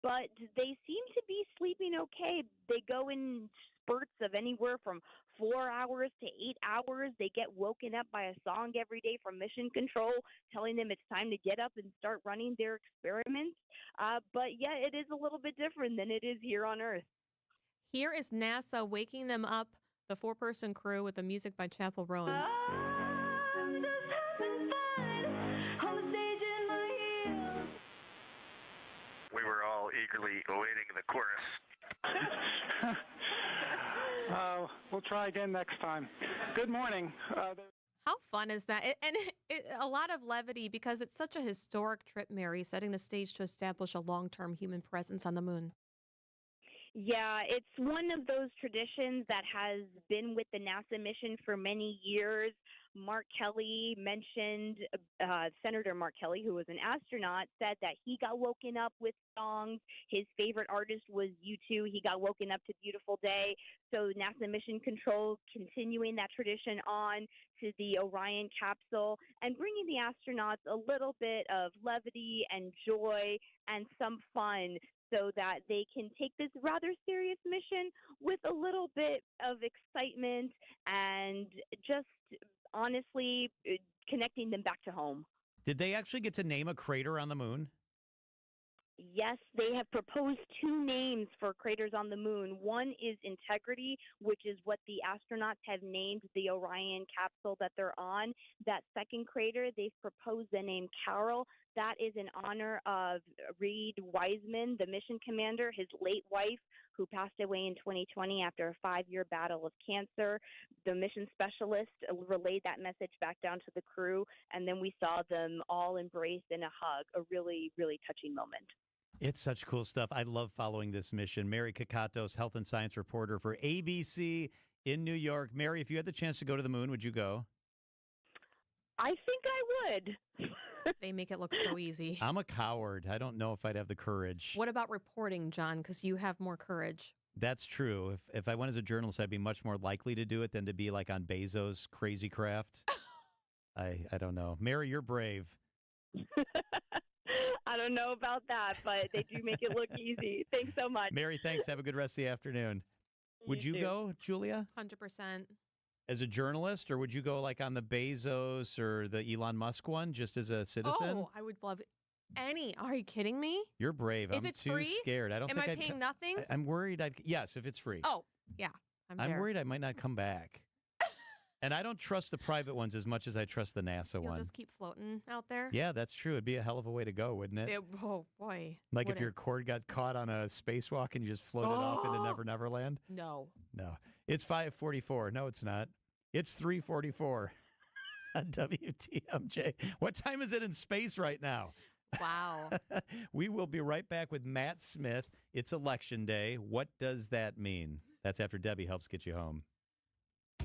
But they seem to be sleeping okay. They go in spurts of anywhere from 4 hours to 8 hours. They get woken up by a song every day from mission control telling them it's time to get up and start running their experiments. But yeah, it is a little bit different than it is here on Earth. Here is NASA waking them up, the 4-person crew, with the music by Chappell Roan. We were all eagerly awaiting the chorus. We'll try again next time. Good morning. How fun is that? And a lot of levity, because it's such a historic trip, Mary, setting the stage to establish a long-term human presence on the moon. Yeah, it's one of those traditions that has been with the NASA mission for many years. Mark Kelly mentioned, Senator Mark Kelly, who was an astronaut, said that he got woken up with songs. His favorite artist was U2. He got woken up to Beautiful Day. So NASA Mission Control continuing that tradition on to the Orion capsule and bringing the astronauts a little bit of levity and joy and some fun, so that they can take this rather serious mission with a little bit of excitement and just honestly connecting them back to home. Did they actually get to name a crater on the moon? yes, they have proposed two names for craters on the moon. One is Integrity, which is what the astronauts have named the Orion capsule that they're on. That second crater, they've proposed the name Carol. That is in honor of Reed Wiseman, the mission commander, his late wife, who passed away in 2020 after a 5-year battle of cancer. The mission specialist relayed that message back down to the crew, and then we saw them all embrace in a hug, a really, really touching moment. It's such cool stuff. I love following this mission. Mary Kakatos, health and science reporter for ABC in New York. Mary, if you had the chance to go to the moon, would you go? I think I would. They make it look so easy. I'm a coward. I don't know if I'd have the courage. What about reporting, John? Because you have more courage. That's true. If I went as a journalist, I'd be much more likely to do it than to be like on Bezos' crazy craft. I don't know. Mary, you're brave. I don't know about that, but they do make it look easy. Thanks so much. Mary, thanks. Have a good rest of the afternoon. Would you go, Julia? 100%. As a journalist, or would you go like on the Bezos or the Elon Musk one just as a citizen? Oh, I would love any. Are you kidding me? You're brave. If I'm it's too free, scared. I don't am think I I'd paying nothing? I'm worried yes, if it's free. Oh, yeah. I'm there. worried I might not come back. And I don't trust the private ones as much as I trust the NASA You'll one. just keep floating out there? Yeah, that's true. It'd be a hell of a way to go, wouldn't it? Oh, boy. Like Would if your cord got caught on a spacewalk and you just floated off into Never Never Land? No. No. It's 5:44. No, it's not. It's 3:44 on WTMJ. What time is it in space right now? Wow. We will be right back with Matt Smith. It's Election Day. What does that mean? That's after Debbie helps get you home.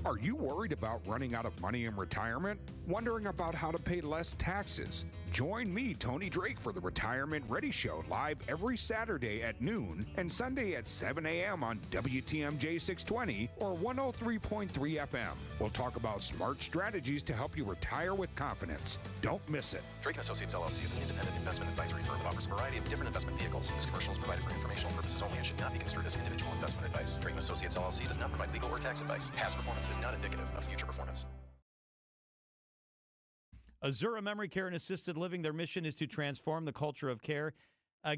Are you worried about running out of money in retirement? Wondering about how to pay less taxes? Join me, Tony Drake, for the Retirement Ready Show live every Saturday at noon and Sunday at 7 a.m. on WTMJ 620 or 103.3 FM. We'll talk about smart strategies to help you retire with confidence. Don't miss it. Drake & Associates LLC is an independent investment advisory firm that offers a variety of different investment vehicles. This commercial is provided for informational purposes only and should not be construed as individual investment advice. Drake & Associates LLC does not provide legal or tax advice. Past performance is not indicative of future performance. Azura Memory Care and Assisted Living, their mission is to transform the culture of care.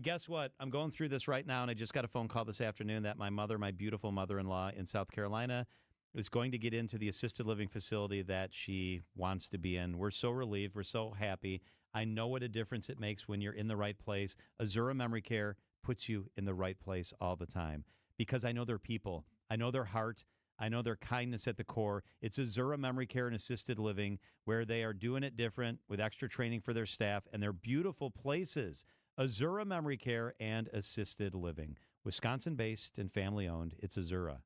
Guess what? I'm going through this right now, and I just got a phone call this afternoon that my beautiful mother-in-law in South Carolina, is going to get into the assisted living facility that she wants to be in. We're so relieved. We're so happy. I know what a difference it makes when you're in the right place. Azura Memory Care puts you in the right place all the time because I know their people. I know their heart. I know their kindness at the core. It's Azura Memory Care and Assisted Living, where they are doing it different with extra training for their staff, and they're beautiful places. Azura Memory Care and Assisted Living. Wisconsin-based and family-owned, it's Azura.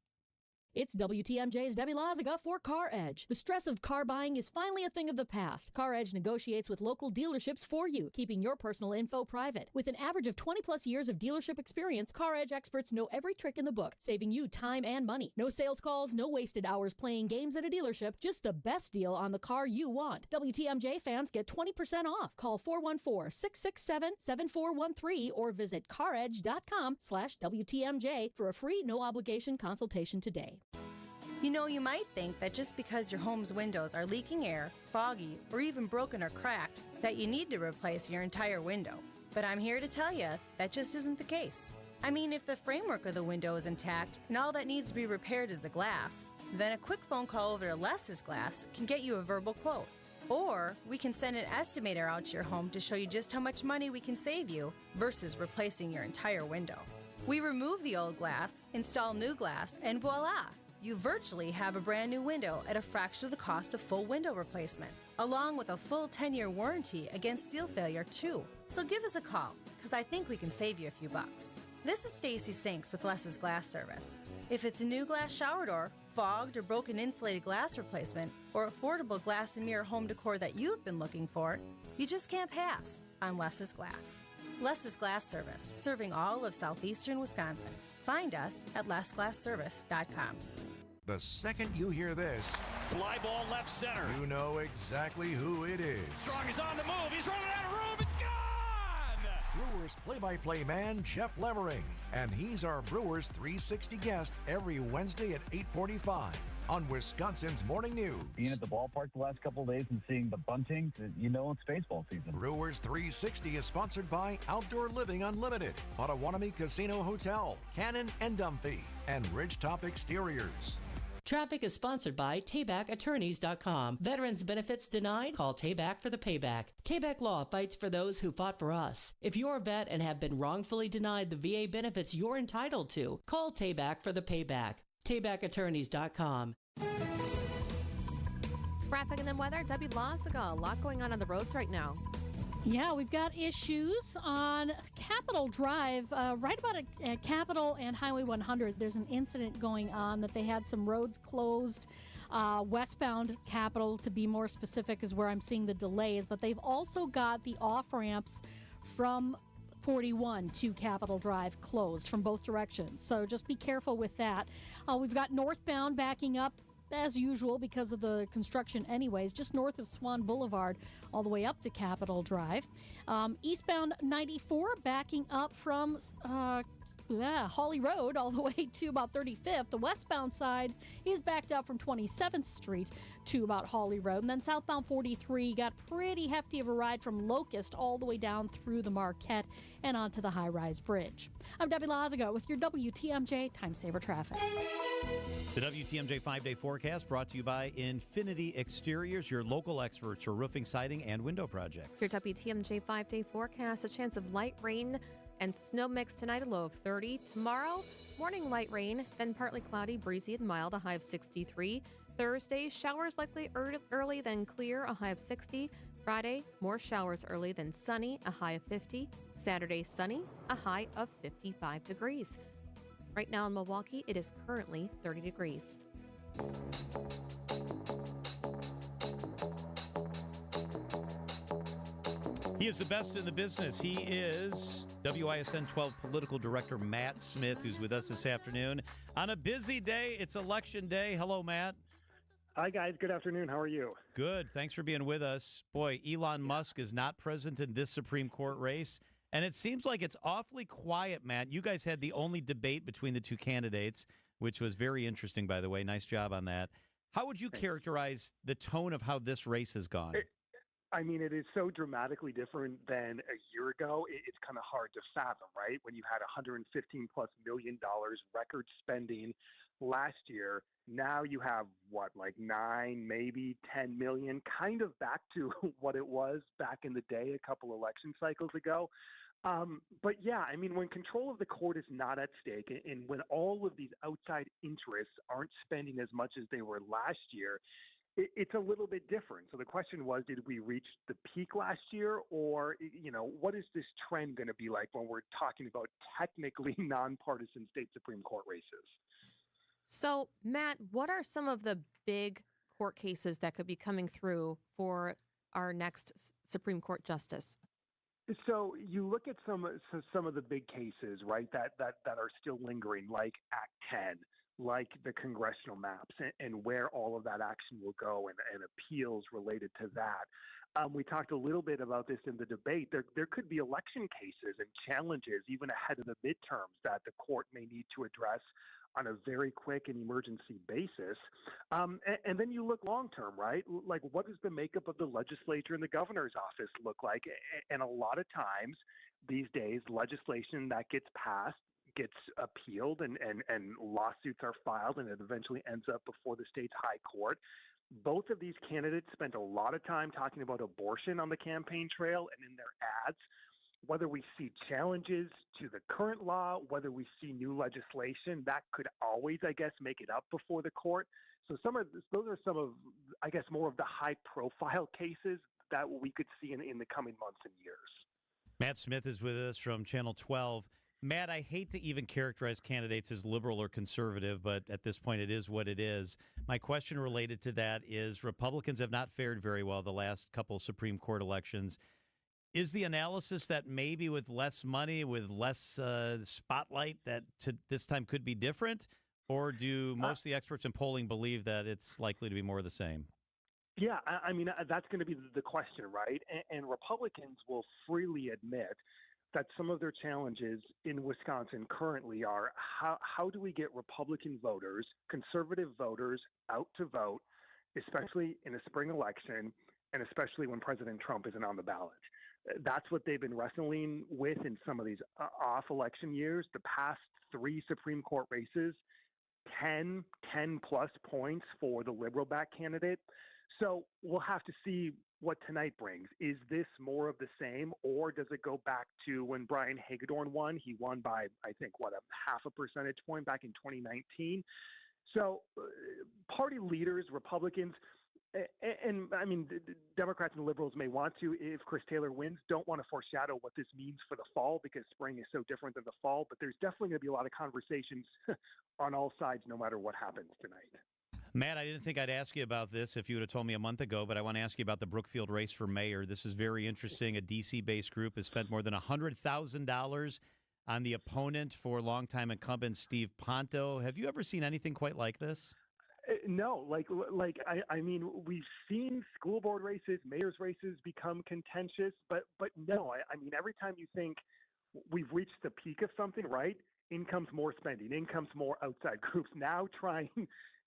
It's WTMJ's Debbie Loziga for Car Edge. The stress of car buying is finally a thing of the past. Car Edge negotiates with local dealerships for you, keeping your personal info private. With an average of 20-plus years of dealership experience, Car Edge experts know every trick in the book, saving you time and money. No sales calls, no wasted hours playing games at a dealership, just the best deal on the car you want. WTMJ fans get 20% off. Call 414-667-7413 or visit caredge.com/WTMJ for a free no-obligation consultation today. You know, you might think that just because your home's windows are leaking air, foggy, or even broken or cracked, that you need to replace your entire window. But I'm here to tell you that just isn't the case. I mean, if the framework of the window is intact and all that needs to be repaired is the glass, then a quick phone call over to Les's Glass can get you a verbal quote. Or we can send an estimator out to your home to show you just how much money we can save you versus replacing your entire window. We remove the old glass, install new glass, and voila! You virtually have a brand new window at a fraction of the cost of full window replacement, along with a full 10-year warranty against seal failure too. So give us a call, because I think we can save you a few bucks. This is Stacy Sinks with Les's Glass Service. If it's a new glass shower door, fogged or broken insulated glass replacement, or affordable glass and mirror home decor that you've been looking for, you just can't pass on Les's Glass. Les's Glass Service, serving all of southeastern Wisconsin. Find us at lesglassservice.com. The second you hear this, fly ball left center. You know exactly who it is. Strong is on the move. He's running out of room. It's gone! Brewers play-by-play man Jeff Levering, and he's our Brewers 360 guest every Wednesday at 8:45. on Wisconsin's Morning News. Being at the ballpark the last couple of days and seeing the bunting, it's baseball season. Brewers 360 is sponsored by Outdoor Living Unlimited, Potawatomi Casino Hotel, Cannon and Dumphy, and Ridgetop Exteriors. Traffic is sponsored by TaybackAttorneys.com. Veterans benefits denied? Call Tayback for the payback. Tayback Law fights for those who fought for us. If you're a vet and have been wrongfully denied the VA benefits you're entitled to, call Tayback for the payback. TaybackAttorneys.com. Traffic and then weather. Debbie Lazaga. A lot going on the roads right now. Yeah, we've got issues on Capitol Drive, right about at Capitol and Highway 100. There's an incident going on that they had some roads closed. Westbound Capitol, to be more specific, is where I'm seeing the delays. But they've also got the off-ramps from 41 to Capitol Drive closed from both directions. So just be careful with that. We've got northbound backing up as usual because of the construction anyways, just north of Swan Boulevard all the way up to Capitol Drive. Eastbound 94 backing up from Hawley Road all the way to about 35th. The westbound side is backed up from 27th Street to about Hawley Road. And then southbound 43 got pretty hefty of a ride from Locust all the way down through the Marquette and onto the high-rise bridge. I'm Debbie Lazaga with your WTMJ Time Saver Traffic. The WTMJ 5-day forecast brought to you by Infinity Exteriors, your local experts for roofing, siding, and window projects. Your WTMJ 5-day forecast, a chance of light rain and snow mix tonight, a low of 30. Tomorrow, morning light rain, then partly cloudy, breezy and mild, a high of 63. Thursday, showers likely early, then clear, a high of 60. Friday, more showers early, then sunny, a high of 50. Saturday, sunny, a high of 55 degrees. Right now in Milwaukee, it is currently 30 degrees. He is the best in the business. He is WISN 12 Political Director Matt Smith, who's with us this afternoon. On a busy day, it's Election Day. Hello, Matt. Hi, guys. Good afternoon. How are you? Good. Thanks for being with us. Boy, Elon Musk is not present in this Supreme Court race. And it seems like it's awfully quiet, Matt. You guys had the only debate between the two candidates, which was very interesting, by the way. Nice job on that. How would you characterize the tone of how this race has gone? It is so dramatically different than a year ago. It's kind of hard to fathom, right? When you had $115+ million record spending last year, now you have like 9, maybe 10 million, kind of back to what it was back in the day, a couple election cycles ago. But yeah, when control of the court is not at stake and when all of these outside interests aren't spending as much as they were last year, it's a little bit different. So the question was, did we reach the peak last year, or, what is this trend going to be like when we're talking about technically nonpartisan state Supreme Court races? So, Matt, what are some of the big court cases that could be coming through for our next Supreme Court justice? So you look at some of the big cases, right, that are still lingering, like Act 10, like the congressional maps and where all of that action will go and appeals related to that. We talked a little bit about this in the debate. There could be election cases and challenges even ahead of the midterms that the court may need to address on a very quick and emergency basis. And then you look long term, right? Like, what does the makeup of the legislature and the governor's office look like? And a lot of times these days, legislation that gets passed gets appealed and lawsuits are filed, and it eventually ends up before the state's high court. Both of these candidates spent a lot of time talking about abortion on the campaign trail and in their ads. Whether we see challenges to the current law, whether we see new legislation, that could always, I guess, make it up before the court. So those are some of, I guess, more of the high-profile cases that we could see in the coming months and years. Matt Smith is with us from Channel 12. Matt, I hate to even characterize candidates as liberal or conservative, but at this point it is what it is. My question related to that is Republicans have not fared very well the last couple Supreme Court elections. Is the analysis that maybe with less money, with less spotlight, that this time could be different? Or do most of the experts in polling believe that it's likely to be more of the same? Yeah, that's going to be the question, right? And Republicans will freely admit that some of their challenges in Wisconsin currently are how do we get Republican voters, conservative voters out to vote, especially in a spring election and especially when President Trump isn't on the ballot. That's what they've been wrestling with in some of these off election years. The past 3 Supreme Court races, 10 plus points for the liberal back candidate. So we'll have to see what tonight brings. Is this more of the same, or does it go back to when Brian Hagedorn won? He won by, I think, a half a percentage point back in 2019. So party leaders, Republicans, and I mean, Democrats and liberals may want to, if Chris Taylor wins, don't want to foreshadow what this means for the fall because spring is so different than the fall. But there's definitely going to be a lot of conversations on all sides, no matter what happens tonight. Matt, I didn't think I'd ask you about this if you would have told me a month ago, but I want to ask you about the Brookfield race for mayor. This is very interesting. A D.C.-based group has spent more than $100,000 on the opponent for longtime incumbent Steve Ponto. Have you ever seen anything quite like this? No, I mean, we've seen school board races, mayor's races become contentious, but no, I mean, every time you think we've reached the peak of something, right? In comes more spending, in comes more outside groups now trying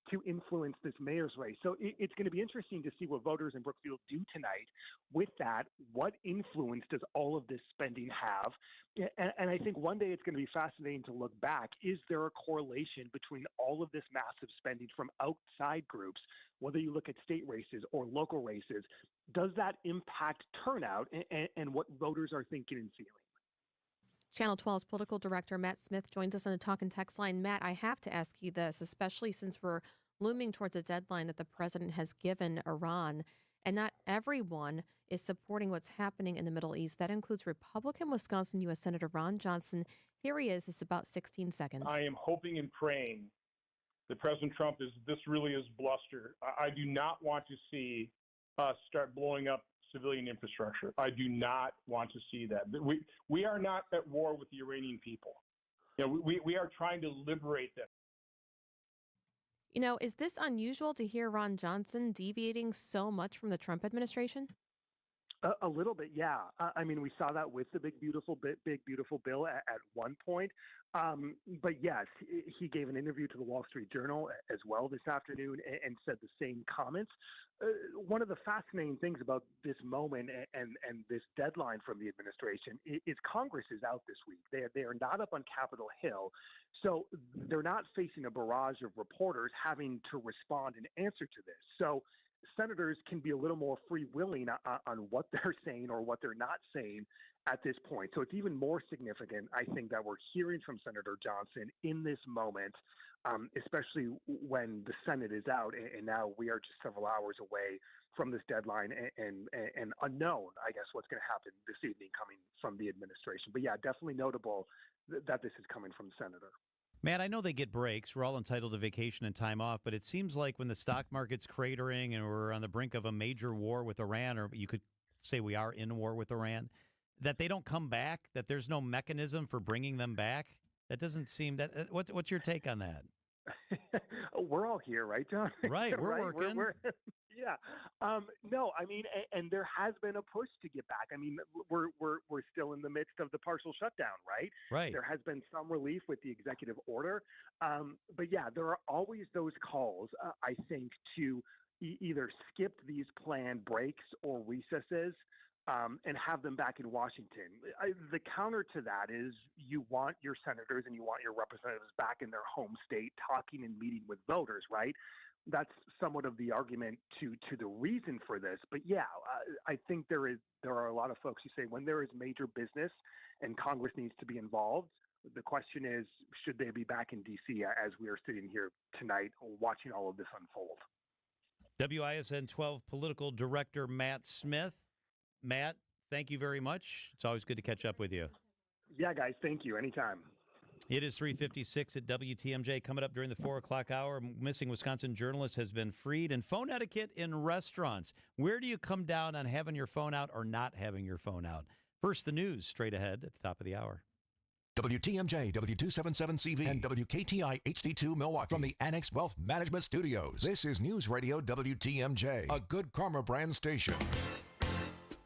to influence this mayor's race. So it's going to be interesting to see what voters in Brookfield do tonight with that. What influence does all of this spending have? And I think one day it's going to be fascinating to look back. Is there a correlation between all of this massive spending from outside groups, whether you look at state races or local races? Does that impact turnout and what voters are thinking and feeling? Channel 12's political director Matt Smith joins us on the Talk and Text line. Matt, I have to ask you this, especially since we're looming towards a deadline that the president has given Iran, and not everyone is supporting what's happening in the Middle East. That includes Republican Wisconsin U.S. Senator Ron Johnson. Here he is. It's about 16 seconds. I am hoping and praying that President Trump this really is bluster. I do not want to see us start blowing up civilian infrastructure. I do not want to see that. We are not at war with the Iranian people. You know, we are trying to liberate them. You know, is this unusual to hear Ron Johnson deviating so much from the Trump administration? A little bit, yeah. I mean, we saw that with the Big Beautiful Bill at one point. But yes, he gave an interview to the Wall Street Journal as well this afternoon and said the same comments. One of the fascinating things about this moment and this deadline from the administration is Congress is out this week. They are not up on Capitol Hill, so they're not facing a barrage of reporters having to respond and answer to this. So senators can be a little more free-willing on what they're saying or what they're not saying at this point. So it's even more significant, I think, that we're hearing from Senator Johnson in this moment, especially when the Senate is out, and now we are just several hours away from this deadline and unknown, I guess, what's going to happen this evening coming from the administration. But yeah, definitely notable that this is coming from the senator. Matt, I know they get breaks. We're all entitled to vacation and time off, but it seems like when the stock market's cratering and we're on the brink of a major war with Iran, or you could say we are in war with Iran, that they don't come back, that there's no mechanism for bringing them back. That doesn't seem that. What's your take on that? We're all here, right, John? Right, we're right? working. Yeah. No, I mean, and there has been a push to get back. I mean, we're still in the midst of the partial shutdown, right? Right. There has been some relief with the executive order. But yeah, there are always those calls, I think, to either skip these planned breaks or recesses and have them back in Washington. The counter to that is you want your senators and you want your representatives back in their home state talking and meeting with voters, right? That's somewhat of the argument to the reason for this. But yeah, I think there are a lot of folks who say when there is major business and Congress needs to be involved, the question is, should they be back in D.C. as we are sitting here tonight watching all of this unfold? WISN 12 political director Matt Smith. Matt, thank you very much. It's always good to catch up with you. Yeah, guys, thank you. Anytime. It is 3:56 at WTMJ. Coming up during the 4 o'clock hour, missing Wisconsin journalist has been freed. And phone etiquette in restaurants. Where do you come down on having your phone out or not having your phone out? First, the news straight ahead at the top of the hour. WTMJ, W277CV, and WKTI HD2 Milwaukee from the Annex Wealth Management Studios. This is News Radio WTMJ, a Good Karma brand station.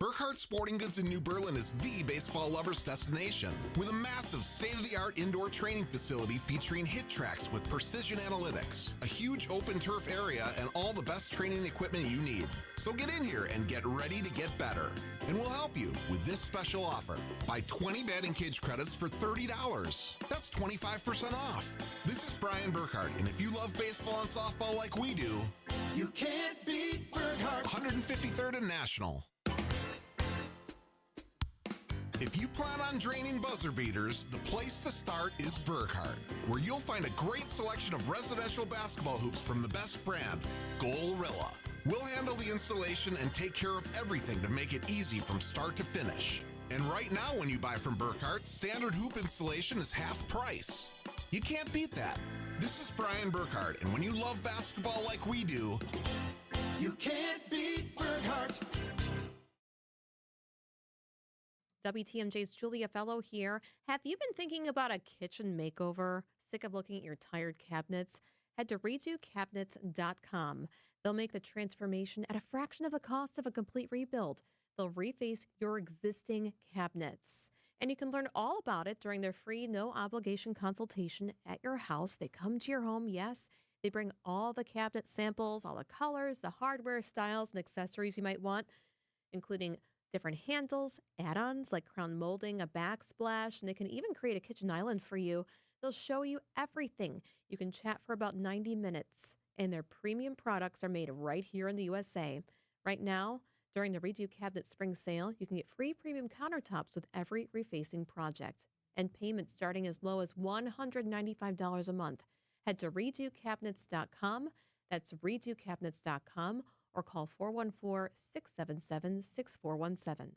Burkhardt Sporting Goods in New Berlin is the baseball lover's destination. With a massive state-of-the-art indoor training facility featuring hit tracks with precision analytics, a huge open turf area, and all the best training equipment you need. So get in here and get ready to get better. And we'll help you with this special offer. Buy 20 batting cage credits for $30. That's 25% off. This is Brian Burkhardt, and if you love baseball and softball like we do, you can't beat Burkhardt. 153rd and National. If you plan on draining buzzer beaters, the place to start is Burkhardt, where you'll find a great selection of residential basketball hoops from the best brand, Goalrilla. We'll handle the installation and take care of everything to make it easy from start to finish. And right now, when you buy from Burkhardt, standard hoop installation is half price. You can't beat that. This is Brian Burkhardt, and when you love basketball like we do, you can't beat Burkhardt. WTMJ's Julia Fellow here. Have you been thinking about a kitchen makeover? Sick of looking at your tired cabinets? Head to redocabinets.com. They'll make the transformation at a fraction of the cost of a complete rebuild. They'll reface your existing cabinets. And you can learn all about it during their free, no-obligation consultation at your house. They come to your home, yes. They bring all the cabinet samples, all the colors, the hardware, styles, and accessories you might want, including different handles, add-ons like crown molding, a backsplash, and they can even create a kitchen island for you. They'll show you everything. You can chat for about 90 minutes, and their premium products are made right here in the USA. Right now, during the Redo Cabinet Spring Sale, you can get free premium countertops with every refacing project, and payments starting as low as $195 a month. Head to redocabinets.com. That's redocabinets.com. or call 414-677-6417.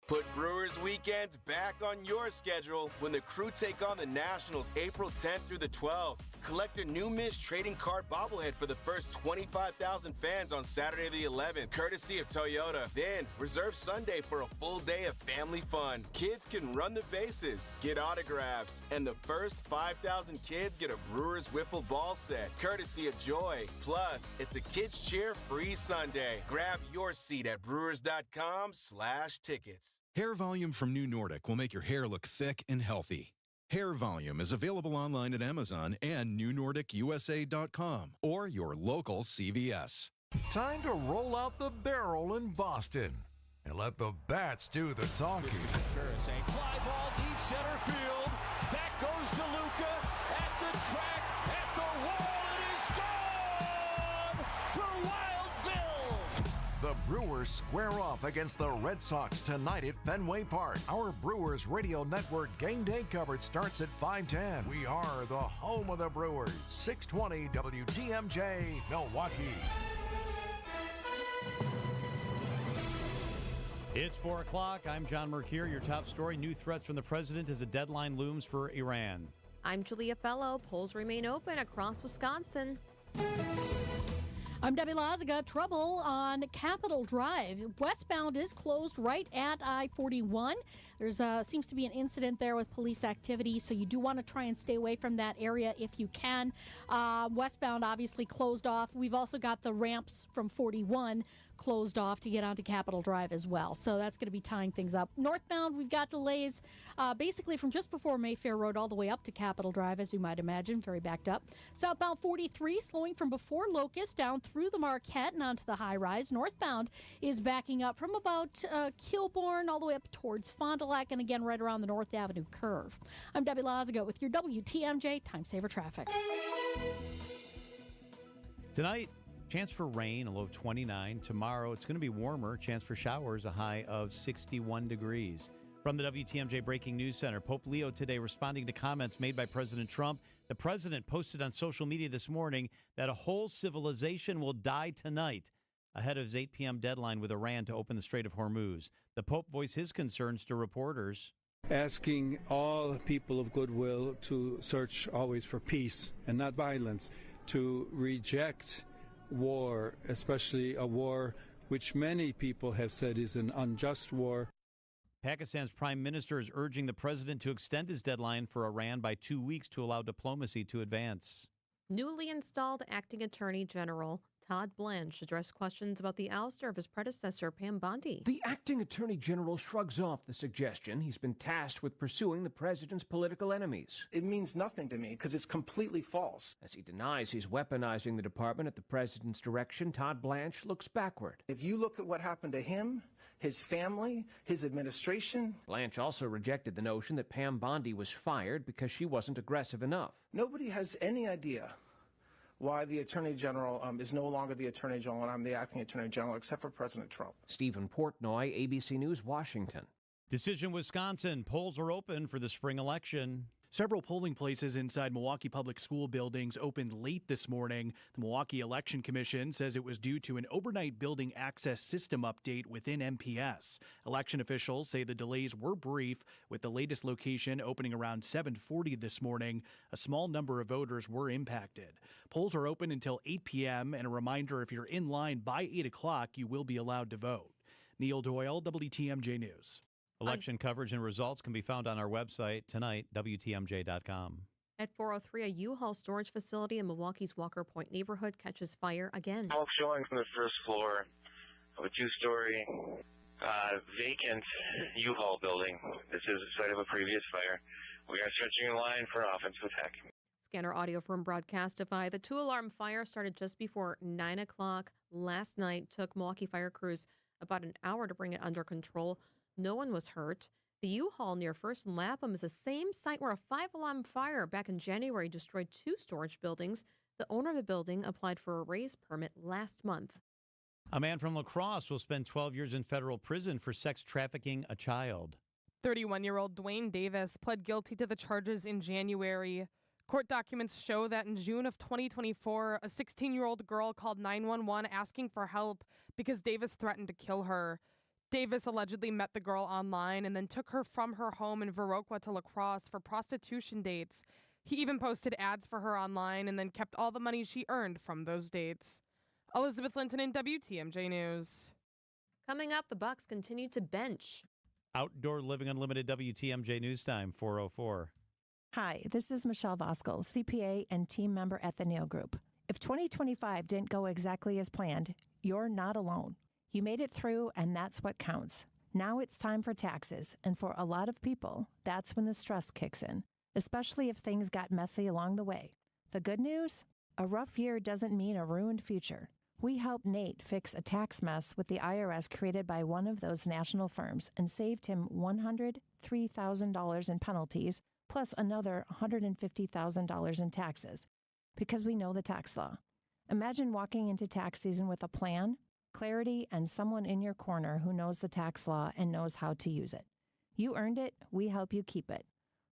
Put Brewers weekends back on your schedule when the Crew take on the Nationals April 10th through the 12th. Collect a new Mish trading card bobblehead for the first 25,000 fans on Saturday the 11th, courtesy of Toyota. Then reserve Sunday for a full day of family fun. Kids can run the bases, get autographs, and the first 5,000 kids get a Brewers wiffle ball set, courtesy of Joy. Plus, it's a kids cheer free Sunday. Grab your seat at brewers.com/tickets. Hair Volume from New Nordic will make your hair look thick and healthy. Hair Volume is available online at Amazon and newnordicusa.com or your local CVS. Time to roll out the barrel in Boston and let the bats do the talking. Sure, a fly ball deep center field. Back goes to Luca at the track, at the wall. It is gone for Wild Bill. The Brewers square off against the Red Sox tonight at Fenway Park. Our Brewers Radio Network game day coverage starts at 5:10. We are the home of the Brewers. 620 WTMJ, Milwaukee. It's 4 o'clock. I'm John Mercure. Your top story, new threats from the president as a deadline looms for Iran. I'm Julia Fellow. Polls remain open across Wisconsin. I'm Debbie Lazaga. Trouble on Capitol Drive. Westbound is closed right at I-41. There's seems to be an incident there with police activity, so you do want to try and stay away from that area if you can. Westbound obviously closed off. We've also got the ramps from 41 closed off to get onto Capitol Drive as well. So that's going to be tying things up. Northbound, we've got delays basically from just before Mayfair Road all the way up to Capitol Drive, as you might imagine, very backed up. Southbound 43 slowing from before Locust down through the Marquette and onto the high rise. Northbound is backing up from about Kilbourne all the way up towards Fond du Lac and again right around the North Avenue curve. I'm Debbie Lazaga with your WTMJ Time Saver Traffic. Tonight, chance for rain, a low of 29. Tomorrow, it's going to be warmer. Chance for showers, a high of 61 degrees. From the WTMJ Breaking News Center, Pope Leo today responding to comments made by President Trump. The president posted on social media this morning that a whole civilization will die tonight ahead of his 8 p.m. deadline with Iran to open the Strait of Hormuz. The Pope voiced his concerns to reporters. Asking all people of goodwill to search always for peace and not violence, to reject war, especially a war which many people have said is an unjust war. Pakistan's prime minister is urging the president to extend his deadline for Iran by 2 weeks to allow diplomacy to advance. Newly installed acting attorney general Todd Blanche addressed questions about the ouster of his predecessor, Pam Bondi. The acting attorney general shrugs off the suggestion he's been tasked with pursuing the president's political enemies. It means nothing to me because it's completely false. As he denies he's weaponizing the department at the president's direction, Todd Blanche looks backward. If you look at what happened to him, his family, his administration. Blanche also rejected the notion that Pam Bondi was fired because she wasn't aggressive enough. Nobody has any idea why the Attorney General is no longer the Attorney General and I'm the acting Attorney General, except for President Trump. Stephen Portnoy, ABC News, Washington. Decision Wisconsin. Polls are open for the spring election. Several polling places inside Milwaukee Public School buildings opened late this morning. The Milwaukee Election Commission says it was due to an overnight building access system update within MPS. Election officials say the delays were brief, with the latest location opening around 7:40 this morning. A small number of voters were impacted. Polls are open until 8 p.m., and a reminder, if you're in line by 8 o'clock, you will be allowed to vote. Neil Doyle, WTMJ News. Election coverage and results can be found on our website tonight, WTMJ.com. At 403, a U-Haul storage facility in Milwaukee's Walker Point neighborhood catches fire again. Smoke showing from the first floor of a two-story vacant U-Haul building. This is the site of a previous fire. We are stretching a line for an offensive attack. Scanner audio from Broadcastify. The two-alarm fire started just before 9 o'clock last night. Took Milwaukee fire crews about an hour to bring it under control. No one was hurt. The U-Haul near First and Lapham is the same site where a 5-alarm fire back in January destroyed 2 storage buildings. The owner of the building applied for a raise permit last month. A man from La Crosse will spend 12 years in federal prison for sex trafficking a child. 31-year-old Dwayne Davis pled guilty to the charges in January. Court documents show that in June of 2024, a 16-year-old girl called 911 asking for help because Davis threatened to kill her. Davis allegedly met the girl online and then took her from her home in Viroqua to La Crosse for prostitution dates. He even posted ads for her online and then kept all the money she earned from those dates. Elizabeth Linton in WTMJ News. Coming up, the Bucks continue to bench. Outdoor Living Unlimited WTMJ News Time, 4:04. Hi, this is Michelle Voskel, CPA and team member at the Neal Group. If 2025 didn't go exactly as planned, you're not alone. You made it through, and that's what counts. Now it's time for taxes, and for a lot of people, that's when the stress kicks in, especially if things got messy along the way. The good news? A rough year doesn't mean a ruined future. We helped Nate fix a tax mess with the IRS created by one of those national firms and saved him $103,000 in penalties, plus another $150,000 in taxes, because we know the tax law. Imagine walking into tax season with a plan, clarity, and someone in your corner who knows the tax law and knows how to use it. You earned it. We help you keep it.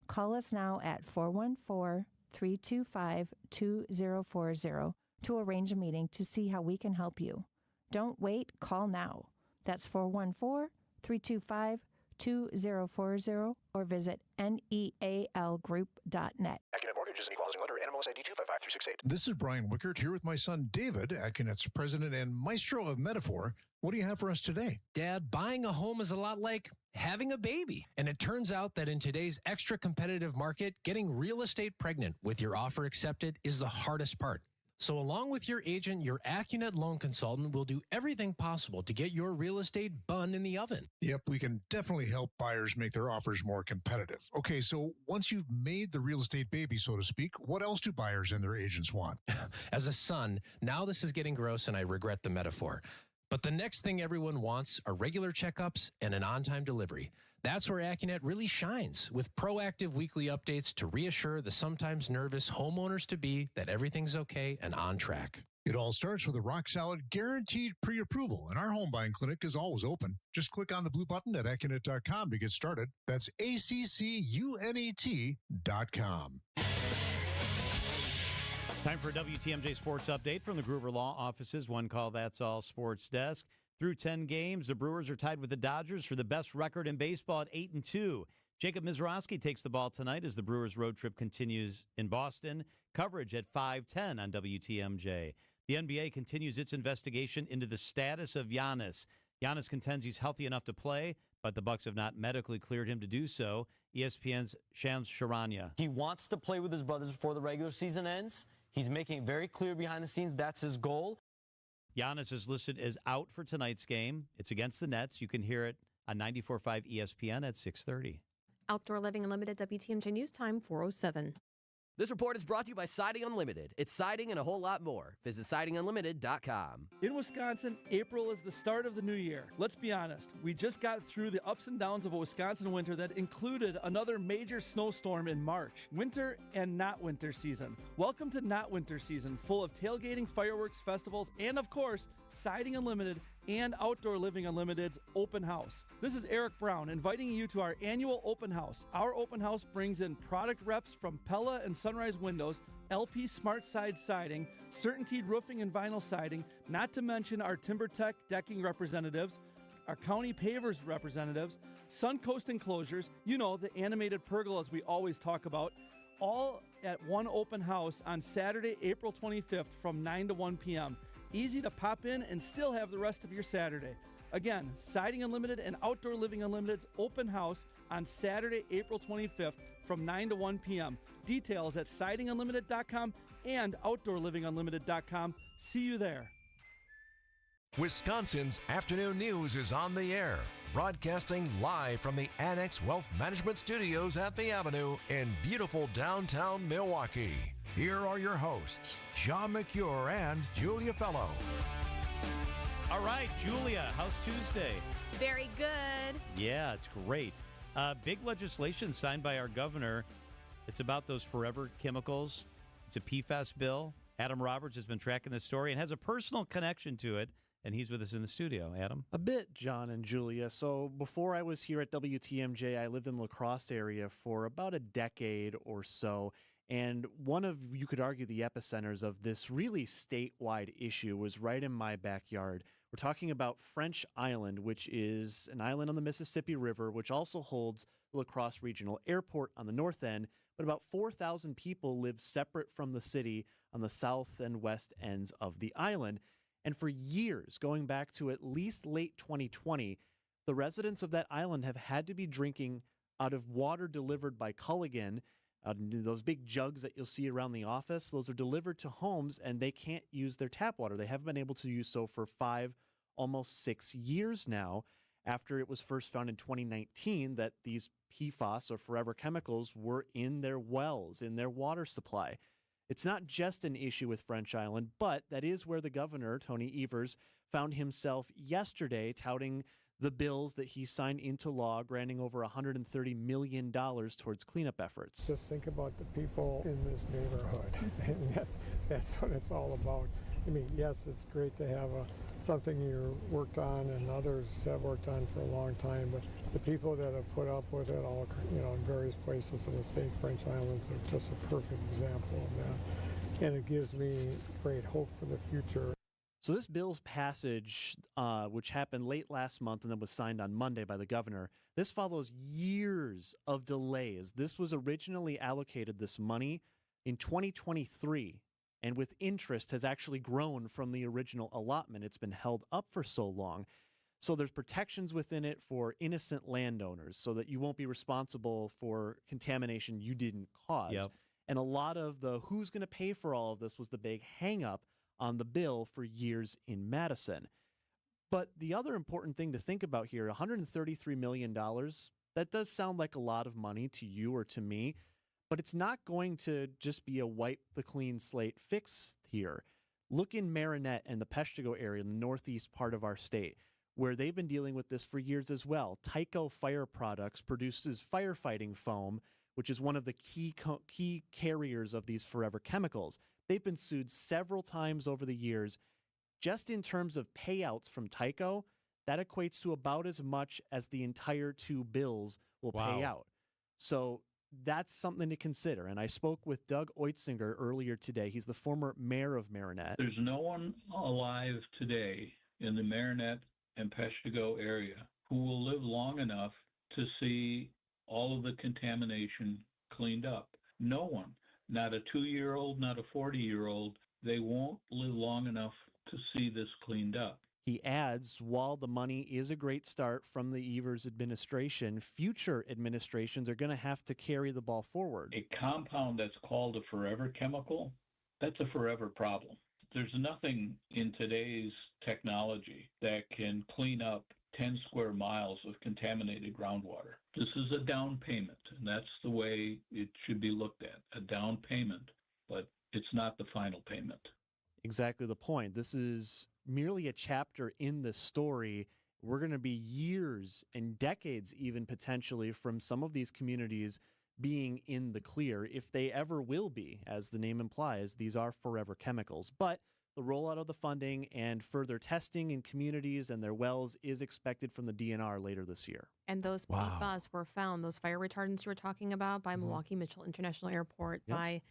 Call us now at 414-325-2040 to arrange a meeting to see how we can help you. Don't wait. Call now. That's 414-325-2040 or visit nealgroup.net. Accunet Mortgage is an equal housing lender. NMLS ID 255368. This is Brian Wickert here with my son David, Accunet's president and maestro of metaphor. What do you have for us today? Dad, buying a home is a lot like having a baby. And it turns out that in today's extra competitive market, getting real estate pregnant with your offer accepted is the hardest part. So along with your agent, your Accunet loan consultant will do everything possible to get your real estate bun in the oven. Yep, we can definitely help buyers make their offers more competitive. Okay, so once you've made the real estate baby, so to speak, what else do buyers and their agents want? As a son, now this is getting gross and I regret the metaphor. But the next thing everyone wants are regular checkups and an on-time delivery. That's where Accunet really shines, with proactive weekly updates to reassure the sometimes nervous homeowners-to-be that everything's okay and on track. It all starts with a rock-solid, guaranteed pre-approval, and our home buying clinic is always open. Just click on the blue button at Accunet.com to get started. That's ACCUNET.com. Time for a WTMJ Sports Update from the Gruber Law Offices. One call, that's all, Sports Desk. Through 10 games, the Brewers are tied with the Dodgers for the best record in baseball at 8-2. Jacob Mizrahi takes the ball tonight as the Brewers road trip continues in Boston. Coverage at 5:10 on WTMJ. The NBA continues its investigation into the status of Giannis. Giannis contends he's healthy enough to play, but the Bucks have not medically cleared him to do so. ESPN's Shams Charania. He wants to play with his brothers before the regular season ends. He's making it very clear behind the scenes that's his goal. Giannis is listed as out for tonight's game. It's against the Nets. You can hear it on 94.5 ESPN at 6:30. Outdoor Living Unlimited WTMJ News Time 4:07. This report is brought to you by Siding Unlimited. It's siding and a whole lot more. Visit sidingunlimited.com. In Wisconsin, April is the start of the new year. Let's be honest, we just got through the ups and downs of a Wisconsin winter that included another major snowstorm in March. Winter and not winter season. Welcome to not winter season, full of tailgating, fireworks, festivals, and of course, Siding Unlimited and Outdoor Living Unlimited's open house. This is Eric Brown inviting you to our annual open house. Our open house brings in product reps from Pella and Sunrise Windows, LP Smart Side Siding, Certainty Roofing and Vinyl Siding, not to mention our TimberTech decking representatives, our county pavers representatives, Suncoast Enclosures, you know, the animated pergolas we always talk about, all at one open house on Saturday, April 25th from 9 to 1 p.m. Easy to pop in and still have the rest of your Saturday. Again, Siding Unlimited and Outdoor Living Unlimited's open house on Saturday, April 25th from 9 to 1 p.m. Details at sidingunlimited.com and outdoorlivingunlimited.com. See you there. Wisconsin's afternoon news is on the air, broadcasting live from the Annex Wealth Management Studios at the Avenue in beautiful downtown Milwaukee. Here are your hosts, John McCure and Julia Fellow. All right, Julia, how's Tuesday? Very good. Yeah, it's great. Big legislation signed by our governor. It's about those forever chemicals. It's a PFAS bill. Adam Roberts has been tracking this story and has a personal connection to it, and he's with us in the studio. Adam? A bit, John and Julia. So before I was here at WTMJ, I lived in the La Crosse area for about a decade or so. And one of, you could argue, the epicenters of this really statewide issue was right in my backyard. We're talking about French Island, which is an island on the Mississippi River, which also holds the La Crosse Regional Airport on the north end. But about 4,000 people live separate from the city on the south and west ends of the island. And for years, going back to at least late 2020, the residents of that island have had to be drinking out of water delivered by Culligan. Those big jugs that you'll see around the office, those are delivered to homes, and they can't use their tap water. They haven't been able to use so for 5, almost 6 years now, after it was first found in 2019 that these PFAS, or forever chemicals, were in their wells, in their water supply. It's not just an issue with French Island, but that is where the governor, Tony Evers, found himself yesterday touting the bills that he signed into law, granting over $130 million towards cleanup efforts. Just think about the people in this neighborhood, and that's what it's all about. I mean, yes, it's great to have something you worked on and others have worked on for a long time, but the people that have put up with it all, in various places in the state, French Islands, are just a perfect example of that. And it gives me great hope for the future. So this bill's passage, which happened late last month and then was signed on Monday by the governor, this follows years of delays. This was originally allocated, this money, in 2023, and with interest has actually grown from the original allotment. It's been held up for so long. So there's protections within it for innocent landowners so that you won't be responsible for contamination you didn't cause. Yep. And a lot of the who's going to pay for all of this was the big hang-up on the bill for years in Madison. But the other important thing to think about here, $133 million, that does sound like a lot of money to you or to me, but it's not going to just be a wipe the clean slate fix here. Look in Marinette and the Peshtigo area in the northeast part of our state, where they've been dealing with this for years as well. Tyco Fire Products produces firefighting foam, which is one of the key carriers of these forever chemicals. They've been sued several times over the years. Just in terms of payouts from Tyco, that equates to about as much as the entire two bills will pay out. So that's something to consider. And I spoke with Doug Oitzinger earlier today. He's the former mayor of Marinette. There's no one alive today in the Marinette and Peshtigo area who will live long enough to see all of the contamination cleaned up. No one. Not a 2-year-old, not a 40-year-old. They won't live long enough to see this cleaned up. He adds, while the money is a great start from the Evers administration, future administrations are going to have to carry the ball forward. A compound that's called a forever chemical, that's a forever problem. There's nothing in today's technology that can clean up 10 square miles of contaminated groundwater. This is a down payment, and that's the way it should be looked at, a down payment, but it's not the final payment. Exactly the point. This is merely a chapter in the story. We're going to be years and decades even potentially from some of these communities being in the clear, if they ever will be. As the name implies, these are forever chemicals. But the rollout of the funding and further testing in communities and their wells is expected from the DNR later this year. And those PFAS were found, those fire retardants you were talking about, by Milwaukee Mitchell International Airport, by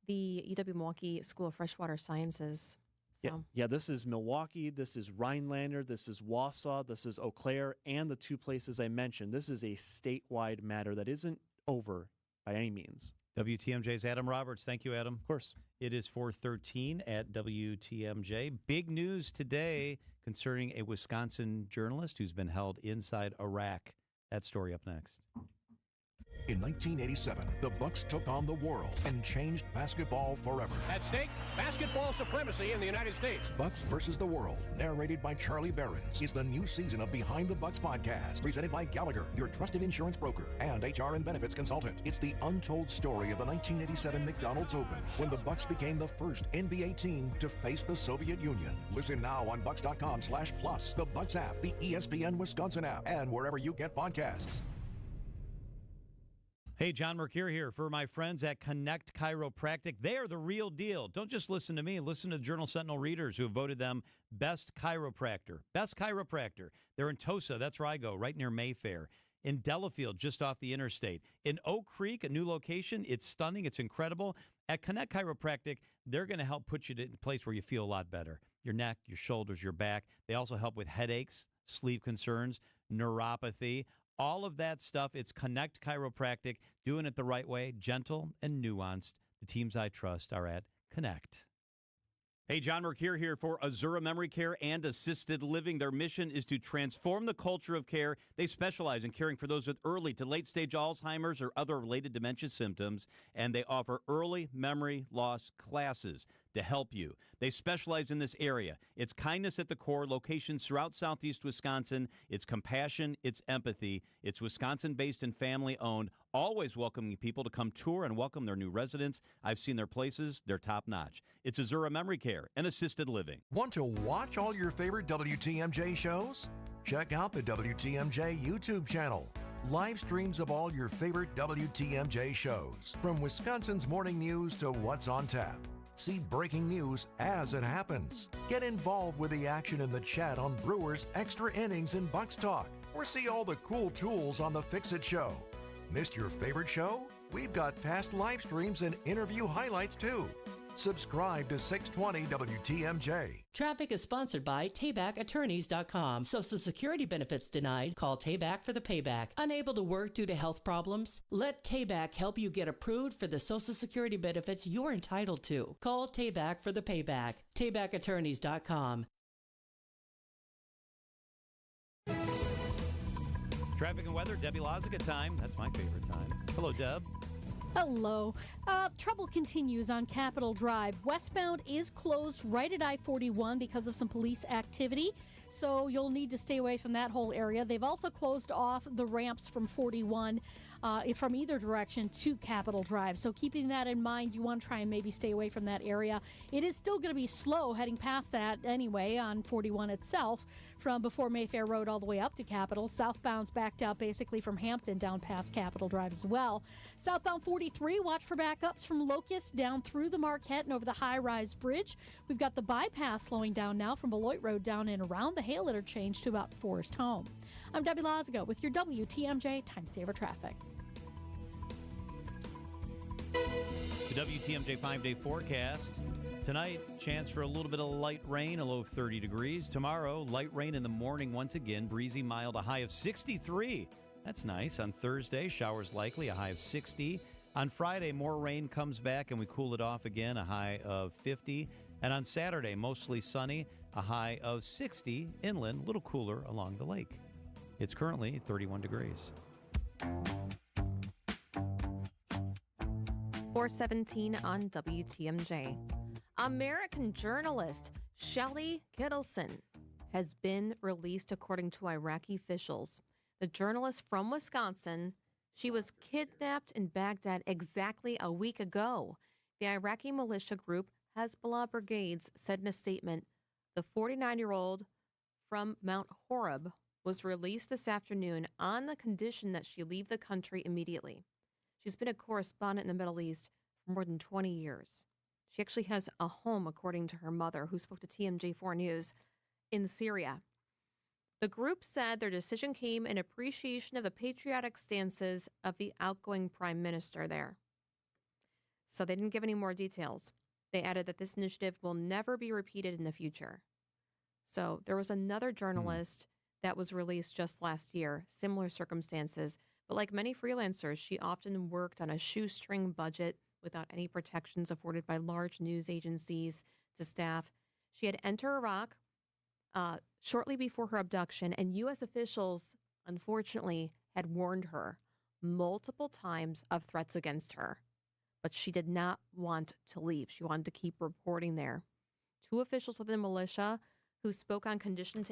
the UW Milwaukee School of Freshwater Sciences. So. Yeah, this is Milwaukee, this is Rhinelander, this is Wausau, this is Eau Claire, and the two places I mentioned. This is a statewide matter that isn't over by any means. WTMJ's Adam Roberts. Thank you, Adam. Of course. It is 4:13 at WTMJ. Big news today concerning a Wisconsin journalist who's been held inside Iraq. That story up next. In 1987, the Bucks took on the world and changed basketball forever. At stake, basketball supremacy in the United States. Bucks versus the World, narrated by Charlie Behrens, is the new season of Behind the Bucks podcast, presented by Gallagher, your trusted insurance broker and HR and benefits consultant. It's the untold story of the 1987 McDonald's Open, when the Bucks became the first NBA team to face the Soviet Union. Listen now on Bucks.com/plus, the Bucks app, the ESPN Wisconsin app, and wherever you get podcasts. Hey, John Mercure here for my friends at Connect Chiropractic. They are the real deal. Don't just listen to me. Listen to the Journal Sentinel readers who have voted them Best Chiropractor. Best Chiropractor. They're in Tosa. That's where I go, right near Mayfair. In Delafield, just off the interstate. In Oak Creek, a new location. It's stunning. It's incredible. At Connect Chiropractic, they're going to help put you in a place where you feel a lot better. Your neck, your shoulders, your back. They also help with headaches, sleep concerns, neuropathy. All of that stuff, it's Connect Chiropractic, doing it the right way, gentle and nuanced. The teams I trust are at Connect. Hey, John Mercure here for Azura Memory Care and Assisted Living. Their mission is to transform the culture of care. They specialize in caring for those with early to late-stage Alzheimer's or other related dementia symptoms, and they offer early memory loss classes to help you. They specialize in this area. It's kindness at the core, locations throughout southeast Wisconsin. It's compassion, it's empathy. It's Wisconsin-based and family-owned, always welcoming people to come tour and welcome their new residents. I've seen their places. They're top-notch. It's Azura Memory Care and Assisted Living. Want to watch all your favorite WTMJ shows? Check out the WTMJ YouTube channel. Live streams of all your favorite WTMJ shows, from Wisconsin's morning news to what's on tap. See breaking news as it happens. Get involved with the action in the chat on Brewers' Extra Innings and Bucks Talk, or see all the cool tools on the Fix-It Show. Missed your favorite show? We've got past live streams and interview highlights too. Subscribe to 620 WTMJ. Traffic is sponsored by TaybackAttorneys.com. Social Security benefits denied? Call Tayback for the payback. Unable to work due to health problems? Let Tayback help you get approved for the Social Security benefits you're entitled to. Call Tayback for the payback. TaybackAttorneys.com. Traffic and weather, Debbie Lozica time. That's my favorite time. Hello, Deb. Hello. Trouble continues on Capitol Drive. Westbound is closed right at I-41 because of some police activity, so you'll need to stay away from that whole area. They've also closed off the ramps from 41 from either direction to Capitol Drive. So keeping that in mind, you want to try and maybe stay away from that area. It is still going to be slow heading past that anyway on 41 itself, from before Mayfair Road all the way up to Capitol. Southbound's backed out basically from Hampton down past Capitol Drive as well. Southbound 43, watch for backups from Locust down through the Marquette and over the high-rise bridge. We've got the bypass slowing down now from Beloit Road down and around the Hale interchange to about Forest Home. I'm Debbie Lozica with your WTMJ Time Saver Traffic. The WTMJ 5-day forecast. Tonight, chance for a little bit of light rain, a low of 30 degrees. Tomorrow, light rain in the morning once again. Breezy, mild, a high of 63. That's nice. On Thursday, showers likely, a high of 60. On Friday, more rain comes back and we cool it off again, a high of 50. And on Saturday, mostly sunny, a high of 60. Inland, a little cooler along the lake. It's currently 31 degrees. 417 on WTMJ. American journalist Shelley Kittleson has been released according to Iraqi officials. The journalist from Wisconsin, she was kidnapped in Baghdad exactly a week ago. The Iraqi militia group Hezbollah Brigades said in a statement, the 49-year-old from Mount Horeb was released this afternoon on the condition that she leave the country immediately. She's been a correspondent in the Middle East for more than 20 years. She actually has a home, according to her mother, who spoke to TMJ4 News, in Syria. The group said their decision came in appreciation of the patriotic stances of the outgoing prime minister there. So they didn't give any more details. They added that this initiative will never be repeated in the future. So there was another journalist that was released just last year, similar circumstances. But like many freelancers, she often worked on a shoestring budget without any protections afforded by large news agencies to staff. She had entered Iraq shortly before her abduction, and U.S. officials, unfortunately, had warned her multiple times of threats against her. But she did not want to leave. She wanted to keep reporting there. 2 officials within the militia who spoke on condition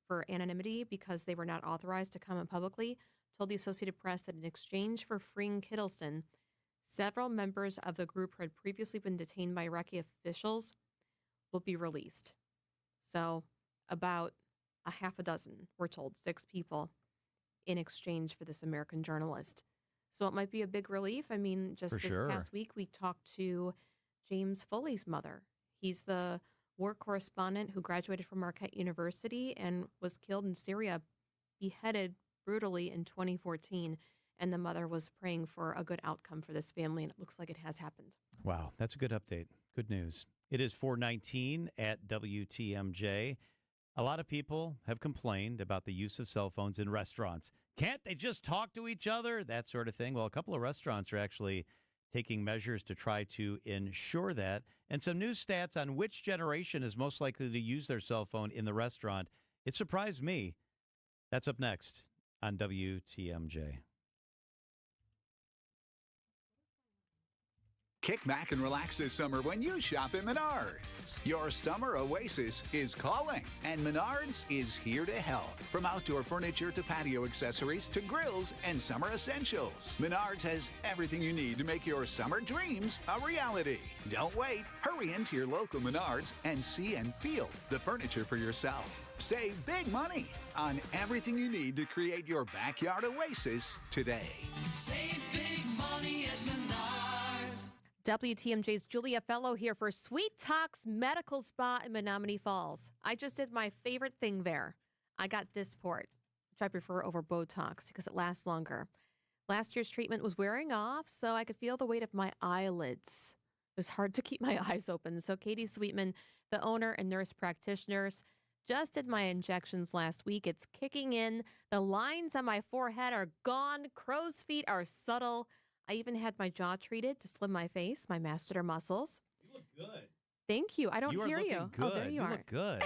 for anonymity because they were not authorized to comment publicly told the Associated Press that in exchange for freeing Kittleson, several members of the group who had previously been detained by Iraqi officials will be released. So about a half a dozen, we're told, 6 people in exchange for this American journalist. So it might be a big relief. I mean, just this past week, we talked to James Foley's mother. He's the war correspondent who graduated from Marquette University and was killed in Syria, beheaded brutally in 2014. And the mother was praying for a good outcome for this family, and it looks like it has happened. Wow, that's a good update. Good news. It is 4:19 at WTMJ. A lot of people have complained about the use of cell phones in restaurants. Can't they just talk to each other? That sort of thing. Well, a couple of restaurants are actually taking measures to try to ensure that. And some new stats on which generation is most likely to use their cell phone in the restaurant. It surprised me. That's up next on WTMJ. Kick back and relax this summer when you shop at Menards. Your summer oasis is calling, and Menards is here to help. From outdoor furniture to patio accessories to grills and summer essentials, Menards has everything you need to make your summer dreams a reality. Don't wait. Hurry into your local Menards and see and feel the furniture for yourself. Save big money on everything you need to create your backyard oasis today. Save big money at Menards. WTMJ's Julia Fellow here for Sweet Talks Medical Spa in Menominee Falls. I just did my favorite thing there. I got Dysport, which I prefer over Botox because it lasts longer. Last year's treatment was wearing off, so I could feel the weight of my eyelids. It was hard to keep my eyes open. So Katie Sweetman, the owner and nurse practitioners, just did my injections last week. It's kicking in. The lines on my forehead are gone. Crow's feet are subtle. I even had my jaw treated to slim my face, my masseter muscles. You look good. Thank you. I don't hear you. Good. Oh, there you are. Look good.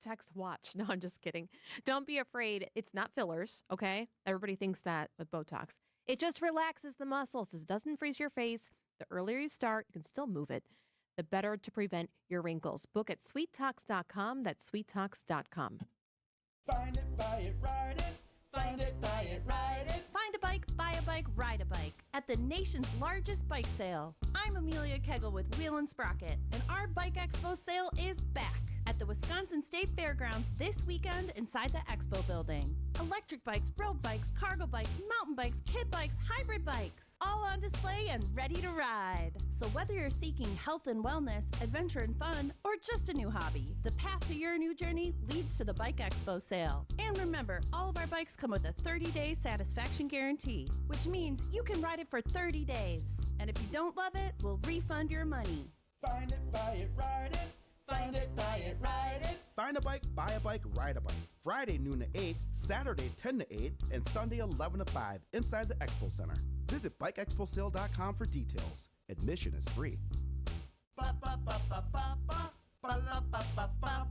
Text watch. No, I'm just kidding. Don't be afraid. It's not fillers, okay? Everybody thinks that with Botox. It just relaxes the muscles. It doesn't freeze your face. The earlier you start, you can still move it. The better to prevent your wrinkles. Book at sweettalks.com. That's sweettalks.com. Find it, buy it, ride it. Find it, buy it, ride it. Find a bike, buy a bike, ride a bike at the nation's largest bike sale. I'm Amelia Kegel with Wheel and Sprocket, and our Bike Expo sale is back at the Wisconsin State Fairgrounds this weekend inside the Expo building. Electric bikes, road bikes, cargo bikes, mountain bikes, kid bikes, hybrid bikes, all on display and ready to ride. So whether you're seeking health and wellness, adventure and fun, or just a new hobby, the path to your new journey leads to the Bike Expo sale. And remember, all of our bikes come with a 30-day satisfaction guarantee, which means you can ride it for 30 days. And if you don't love it, we'll refund your money. Find it, buy it, ride it. Find it, buy it, ride it. Find a bike, buy a bike, ride a bike. Friday noon to 8, Saturday 10 to 8, and Sunday 11 to 5 inside the Expo Center. Visit bikeexposale.com for details. Admission is free. Ba, ba, ba, ba, ba, ba.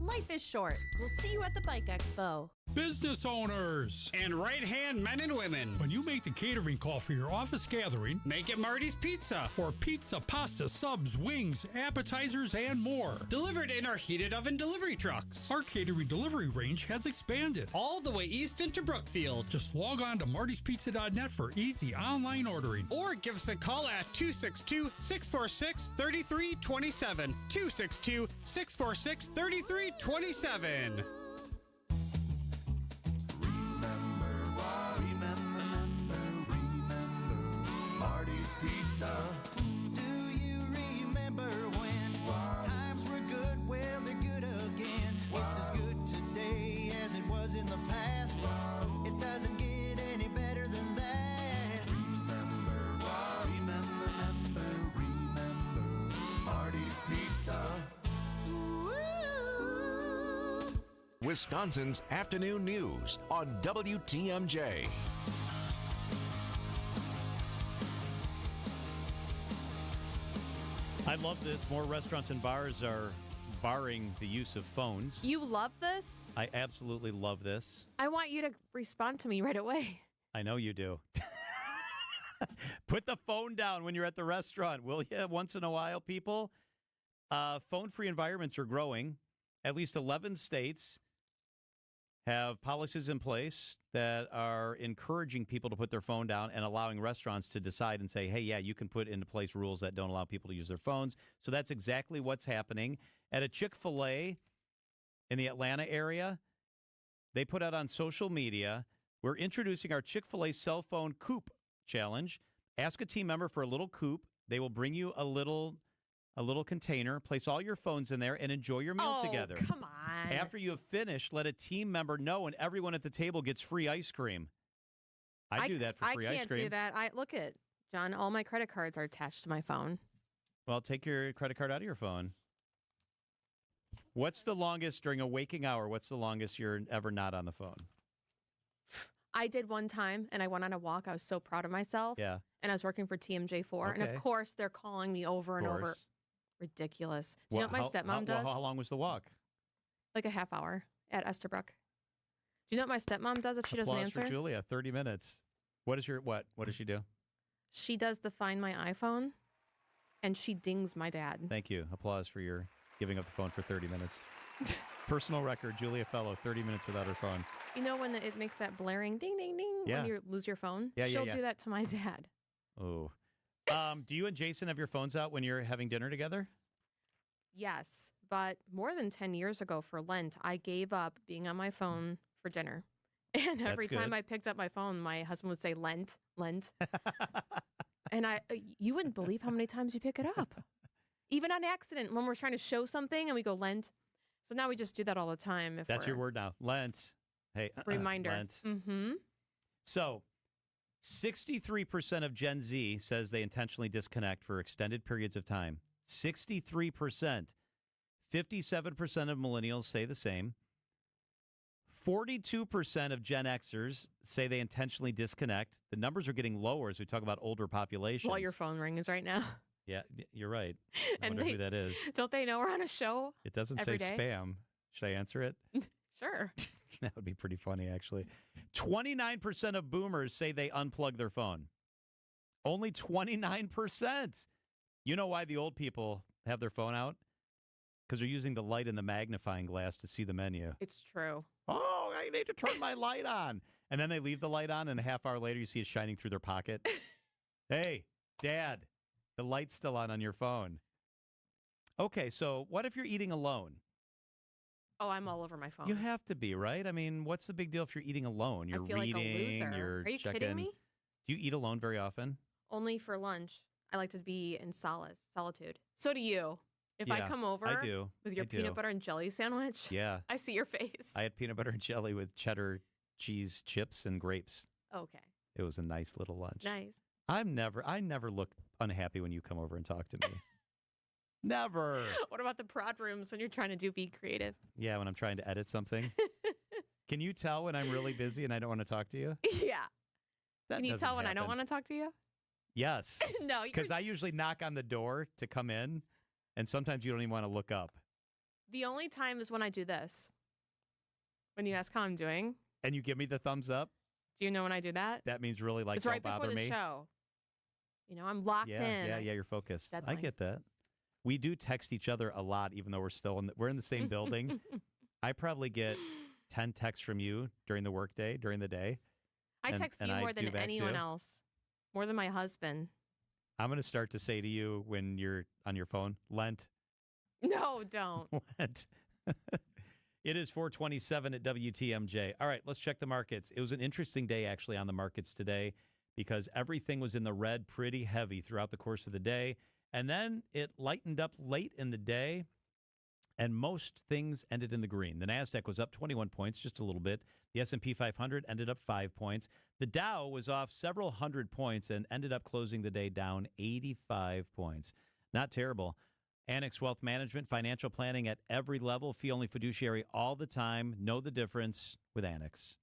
Life is short. We'll see you at the Bike Expo. Business owners and right-hand men and women. When you make the catering call for your office gathering, make it Marty's Pizza. For pizza, pasta, subs, wings, appetizers, and more. Delivered in our heated oven delivery trucks. Our catering delivery range has expanded. All the way east into Brookfield. Just log on to martyspizza.net for easy online ordering. Or give us a call at 262-646-3327. 262-646-3327. Marty's Pizza. Do you remember when times were good? Well, they're good again. It's as good today as it was in the past. It doesn't get any better than that. Remember Marty's Pizza. Wisconsin's afternoon news on WTMJ. I love this. More restaurants and bars are barring the use of phones. You love this? I absolutely love this. I want you to respond to me right away. I know you do. Put the phone down when you're at the restaurant, will you? Once in a while, people. Phone-free environments are growing. At least 11 states have policies in place that are encouraging people to put their phone down and allowing restaurants to decide and say, hey, yeah, you can put into place rules that don't allow people to use their phones. So that's exactly what's happening. At a Chick-fil-A in the Atlanta area, they put out on social media, we're introducing our Chick-fil-A cell phone coupe challenge. Ask a team member for a little coupe. They will bring you a little container, place all your phones in there, and enjoy your meal together. Come on. After you have finished, let a team member know, and everyone at the table gets free ice cream. I do that for free ice cream. I can't do that. Look at John. All my credit cards are attached to my phone. Well, take your credit card out of your phone. What's the longest during a waking hour? What's the longest you're ever not on the phone? I did one time, and I went on a walk. I was so proud of myself. Yeah. And I was working for TMJ4, and of course, they're calling me over and over. Ridiculous. Do you know what my stepmom does? How long was the walk? Like a half hour at Estabrook. Do you know what my stepmom does if she doesn't answer? For Julia, 30 minutes. What does she do? She does the Find My iPhone, and she dings my dad. Thank you. Applause for your giving up the phone for 30 minutes. Personal record, Julia Fellow, 30 minutes without her phone. You know when it makes that blaring ding, ding, ding when you lose your phone? She'll do that to my dad. Oh. Do you and Jason have your phones out when you're having dinner together? Yes, but more than 10 years ago for Lent, I gave up being on my phone for dinner. And every time I picked up my phone, my husband would say, Lent. And you wouldn't believe how many times you pick it up. Even on accident, when we're trying to show something and we go Lent. So now we just do that all the time. That's your word now, Lent. Hey, reminder. Lent. Mm-hmm. So 63% of Gen Z says they intentionally disconnect for extended periods of time. 63%. 57% of millennials say the same. 42% of Gen Xers say they intentionally disconnect. The numbers are getting lower as we talk about older populations. While your phone rings right now. Yeah, you're right. I wonder who that is. Don't they know we're on a show? It doesn't say spam. Should I answer it? Sure. That would be pretty funny, actually. 29% of boomers say they unplug their phone. Only 29%. You know why the old people have their phone out? Because they're using the light and the magnifying glass to see the menu. It's true. Oh, I need to turn my light on. And then they leave the light on, and a half hour later, you see it shining through their pocket. Hey, Dad, the light's still on your phone. Okay, so what if you're eating alone? Oh, I'm all over my phone. You have to be, right? I mean, what's the big deal if you're eating alone? You're I feel reading, like a loser. You're Are you checking. kidding me? Do you eat alone very often? Only for lunch. I like to be in solitude. So do you. If I come over with your peanut butter and jelly sandwich, I see your face. I had peanut butter and jelly with cheddar cheese chips and grapes. Okay. It was a nice little lunch. Nice. I never look unhappy when you come over and talk to me. Never. What about the prod rooms when you're trying to be creative? Yeah, when I'm trying to edit something. Can you tell when I'm really busy and I don't want to talk to you? Yeah. That Can you tell when happen. I don't want to talk to you? Yes. No. Because I usually knock on the door to come in, and sometimes you don't even want to look up. The only time is when I do this. When you ask how I'm doing. And you give me the thumbs up? Do you know when I do that? That means really like, it's don't right before bother the me. show. You know, I'm locked in. Yeah, you're focused. Deadline. I get that. We do text each other a lot, even though we're in the same building. I probably get 10 texts from you during the workday, during the day. I text you more than anyone else. More than my husband. I'm going to start to say to you when you're on your phone, Lent. No, don't. Lent. It is 4:27 at WTMJ. All right, let's check the markets. It was an interesting day, actually, on the markets today because everything was in the red pretty heavy throughout the course of the day. And then it lightened up late in the day, and most things ended in the green. The NASDAQ was up 21 points, just a little bit. The S&P 500 ended up 5 points. The Dow was off several hundred points and ended up closing the day down 85 points. Not terrible. Annex Wealth Management, financial planning at every level, fee only fiduciary all the time. Know the difference with Annex.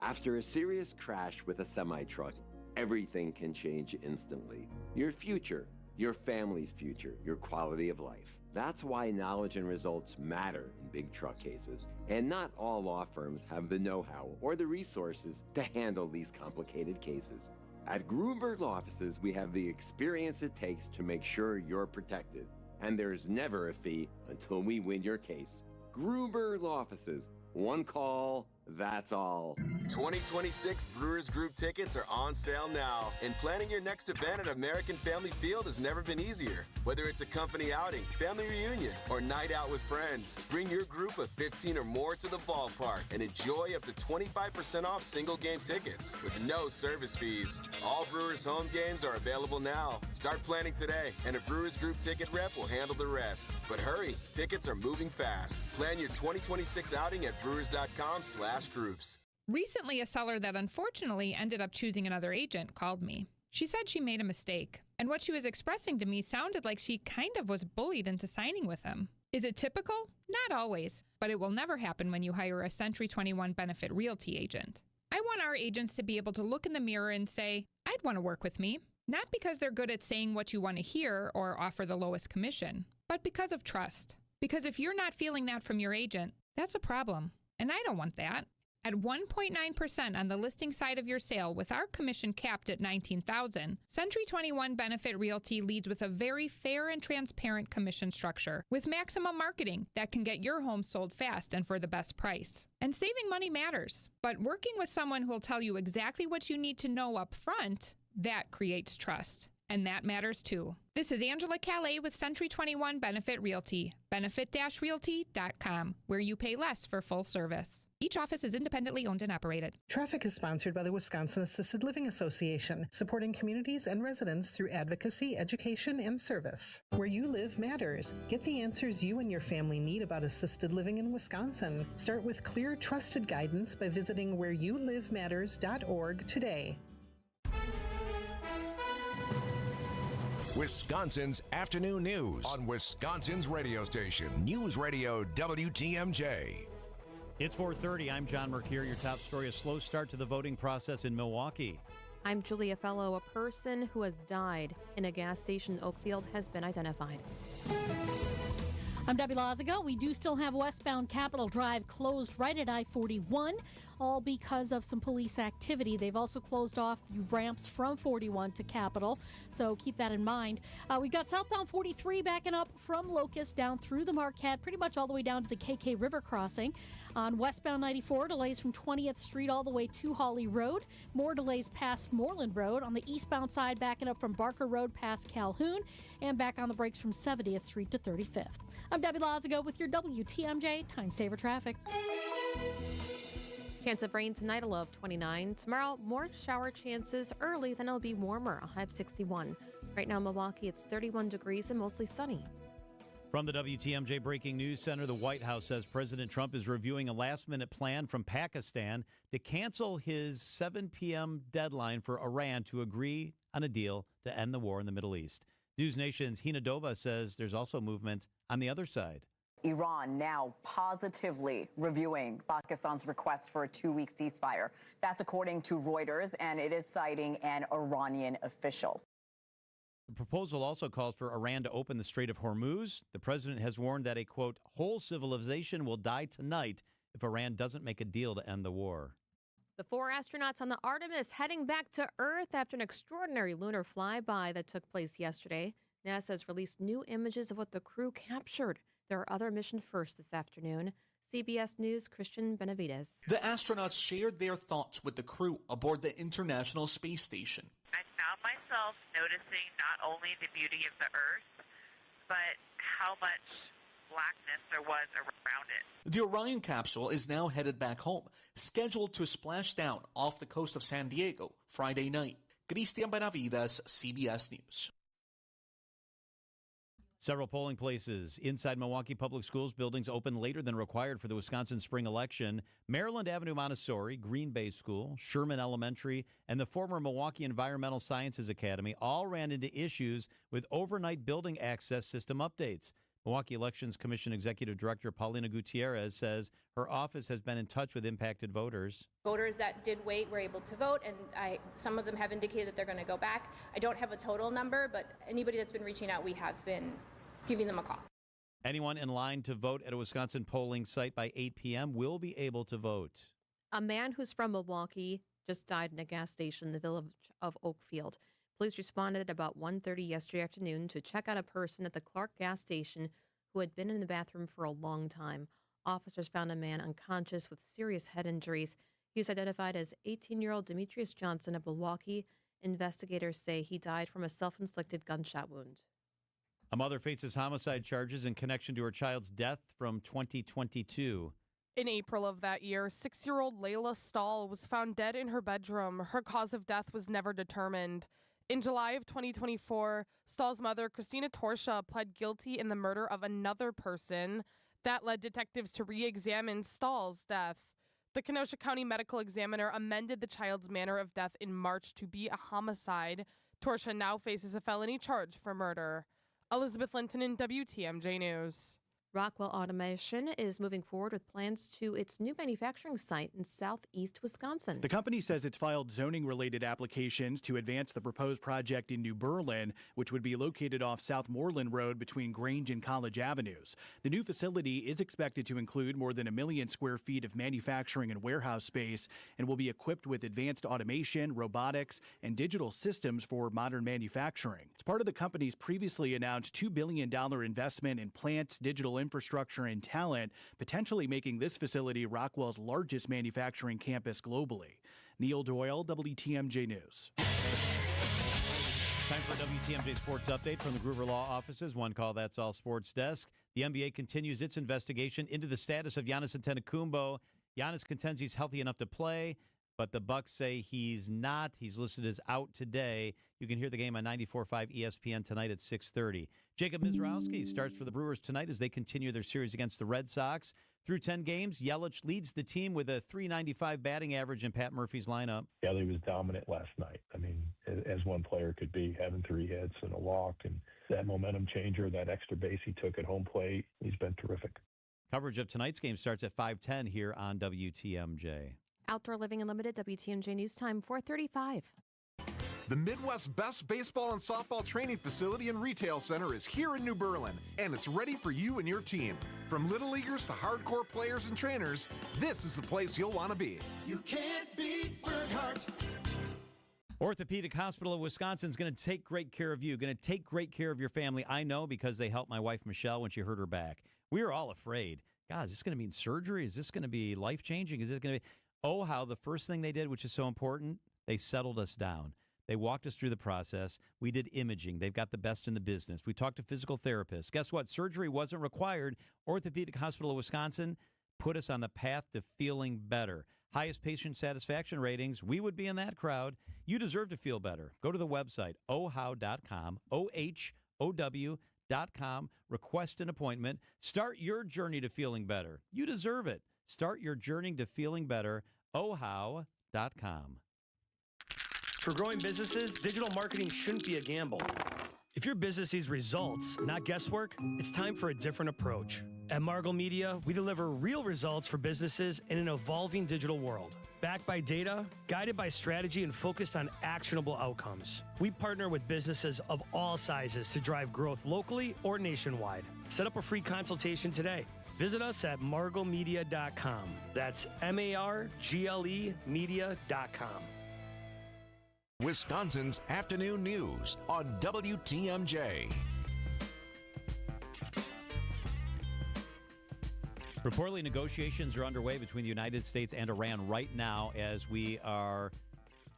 After a serious crash with a semi-truck, everything can change instantly. Your future, your family's future, your quality of life. That's why knowledge and results matter in big truck cases. And not all law firms have the know-how or the resources to handle these complicated cases. At Gruber Law Offices, we have the experience it takes to make sure you're protected. And there's never a fee until we win your case. Gruber Law Offices. One call, that's all. 2026 Brewers Group tickets are on sale now, and planning your next event at American Family Field has never been easier. Whether it's a company outing, family reunion, or night out with friends, bring your group of 15 or more to the ballpark and enjoy up to 25% off single game tickets with no service fees. All Brewers home games are available now. Start planning today, and a Brewers Group ticket rep will handle the rest. But hurry, tickets are moving fast. Plan your 2026 outing at brewers.com/groups. Recently, a seller that unfortunately ended up choosing another agent called me. She said she made a mistake, and what she was expressing to me sounded like she kind of was bullied into signing with him. Is it typical? Not always, but it will never happen when you hire a Century 21 Benefit Realty agent. I want our agents to be able to look in the mirror and say, I'd want to work with me, not because they're good at saying what you want to hear or offer the lowest commission, but because of trust. Because if you're not feeling that from your agent, that's a problem, and I don't want that. At 1.9% on the listing side of your sale with our commission capped at $19,000, Century 21 Benefit Realty leads with a very fair and transparent commission structure with maximum marketing that can get your home sold fast and for the best price. And saving money matters, but working with someone who will tell you exactly what you need to know up front, that creates trust. And that matters too. This is Angela Calais with Century 21 Benefit Realty, benefit-realty.com, where you pay less for full service. Each office is independently owned and operated. Traffic is sponsored by the Wisconsin Assisted Living Association, supporting communities and residents through advocacy, education, and service. Where you live matters. Get the answers you and your family need about assisted living in Wisconsin. Start with clear, trusted guidance by visiting whereyouLiveMatters.org today. Wisconsin's afternoon news on Wisconsin's radio station, News Radio WTMJ. It's 4:30. I'm John Mercure. Your top story: a slow start to the voting process in Milwaukee. I'm Julia Fellow. A person who has died in a gas station in Oakfield has been identified. I'm Debbie Lazago. We do still have westbound Capitol Drive closed right at I-41, all because of some police activity. They've also closed off the ramps from 41 to Capitol, so keep that in mind. We've got southbound 43 backing up from Locust down through the Marquette, pretty much all the way down to the KK River crossing. On westbound 94, delays from 20th Street all the way to Hawley Road. More delays past Moreland Road. On the eastbound side, backing up from Barker Road past Calhoun, and back on the brakes from 70th Street to 35th. I'm Debbie Lazago with your WTMJ Time Saver Traffic. Chance of rain tonight, a low of 29. Tomorrow, more shower chances early, then it'll be warmer, a high of 61. Right now in Milwaukee, it's 31 degrees and mostly sunny. From the WTMJ Breaking News Center, the White House says President Trump is reviewing a last-minute plan from Pakistan to cancel his 7 p.m. deadline for Iran to agree on a deal to end the war in the Middle East. News Nation's Hina Doba says there's also movement on the other side. Iran now positively reviewing Pakistan's request for a 2-week ceasefire. That's according to Reuters, and it is citing an Iranian official. The proposal also calls for Iran to open the Strait of Hormuz. The president has warned that a, quote, whole civilization will die tonight if Iran doesn't make a deal to end the war. The 4 astronauts on the Artemis heading back to Earth after an extraordinary lunar flyby that took place yesterday. NASA has released new images of what the crew captured. There are other mission firsts this afternoon. CBS News' Christian Benavides. The astronauts shared their thoughts with the crew aboard the International Space Station. I found myself noticing not only the beauty of the Earth, but how much blackness there was around it. The Orion capsule is now headed back home, scheduled to splash down off the coast of San Diego Friday night. Christian Benavides, CBS News. Several polling places inside Milwaukee Public Schools buildings open later than required for the Wisconsin spring election. Maryland Avenue Montessori, Green Bay School, Sherman Elementary, and the former Milwaukee Environmental Sciences Academy all ran into issues with overnight building access system updates. Milwaukee Elections Commission Executive Director Paulina Gutierrez says her office has been in touch with impacted voters. Voters that did wait were able to vote, and some of them have indicated that they're going to go back. I don't have a total number, but anybody that's been reaching out, we have been giving them a call. Anyone in line to vote at a Wisconsin polling site by 8 p.m. will be able to vote. A man who's from Milwaukee just died in a gas station in the village of Oakfield. Police responded at about 1:30 yesterday afternoon to check out a person at the Clark gas station who had been in the bathroom for a long time. Officers found a man unconscious with serious head injuries. He was identified as 18-year-old Demetrius Johnson of Milwaukee. Investigators say he died from a self-inflicted gunshot wound. A mother faces homicide charges in connection to her child's death from 2022. In April of that year, 6-year-old Layla Stahl was found dead in her bedroom. Her cause of death was never determined. In July of 2024, Stahl's mother, Christina Torsha, pled guilty in the murder of another person. That led detectives to re-examine Stahl's death. The Kenosha County Medical Examiner amended the child's manner of death in March to be a homicide. Torsha now faces a felony charge for murder. Elizabeth Linton in WTMJ News. Rockwell Automation is moving forward with plans to its new manufacturing site in southeast Wisconsin. The company says it's filed zoning-related applications to advance the proposed project in New Berlin, which would be located off South Moreland Road between Grange and College Avenues. The new facility is expected to include more than 1 million square feet of manufacturing and warehouse space and will be equipped with advanced automation, robotics, and digital systems for modern manufacturing. It's part of the company's previously announced $2 billion investment in plants, digital infrastructure, and talent, potentially making this facility Rockwell's largest manufacturing campus globally. Neil Doyle, WTMJ News. Time for a WTMJ Sports Update from the Gruber Law Offices. One call, that's all sports desk. The NBA continues its investigation into the status of Giannis Antetokounmpo. Giannis contends he's healthy enough to play, but the Bucks say he's not. He's listed as out today. You can hear the game on 94.5 ESPN tonight at 6:30. Jacob Mizrowski starts for the Brewers tonight as they continue their series against the Red Sox. Through 10 games, Yelich leads the team with a .395 batting average in Pat Murphy's lineup. Yelich was dominant last night. I mean, as one player could be, having 3 hits and a walk, and that momentum changer, that extra base he took at home plate, he's been terrific. Coverage of tonight's game starts at 5:10 here on WTMJ. Outdoor Living Unlimited, WTMJ News Time, 4:35. The Midwest's best baseball and softball training facility and retail center is here in New Berlin, and it's ready for you and your team. From little leaguers to hardcore players and trainers, this is the place you'll want to be. You can't beat Burkhart. Orthopedic Hospital of Wisconsin is going to take great care of you, going to take great care of your family. I know because they helped my wife, Michelle, when she hurt her back. We were all afraid. God, is this going to mean surgery? Is this going to be life-changing? Is it going to be... Oh, how the first thing they did, which is so important, they settled us down. They walked us through the process. We did imaging. They've got the best in the business. We talked to physical therapists. Guess what? Surgery wasn't required. Orthopedic Hospital of Wisconsin put us on the path to feeling better. Highest patient satisfaction ratings. We would be in that crowd. You deserve to feel better. Go to the website, ohow.com, OHOW.com. Request an appointment. Start your journey to feeling better. You deserve it. Start your journey to feeling better, ohow.com. For growing businesses, digital marketing shouldn't be a gamble. If your business needs results, not guesswork, it's time for a different approach. At Margot Media, we deliver real results for businesses in an evolving digital world. Backed by data, guided by strategy, and focused on actionable outcomes. We partner with businesses of all sizes to drive growth locally or nationwide. Set up a free consultation today. Visit us at marglemedia.com. That's MARGLE media.com. Wisconsin's afternoon news on WTMJ. Reportedly, negotiations are underway between the United States and Iran right now as we are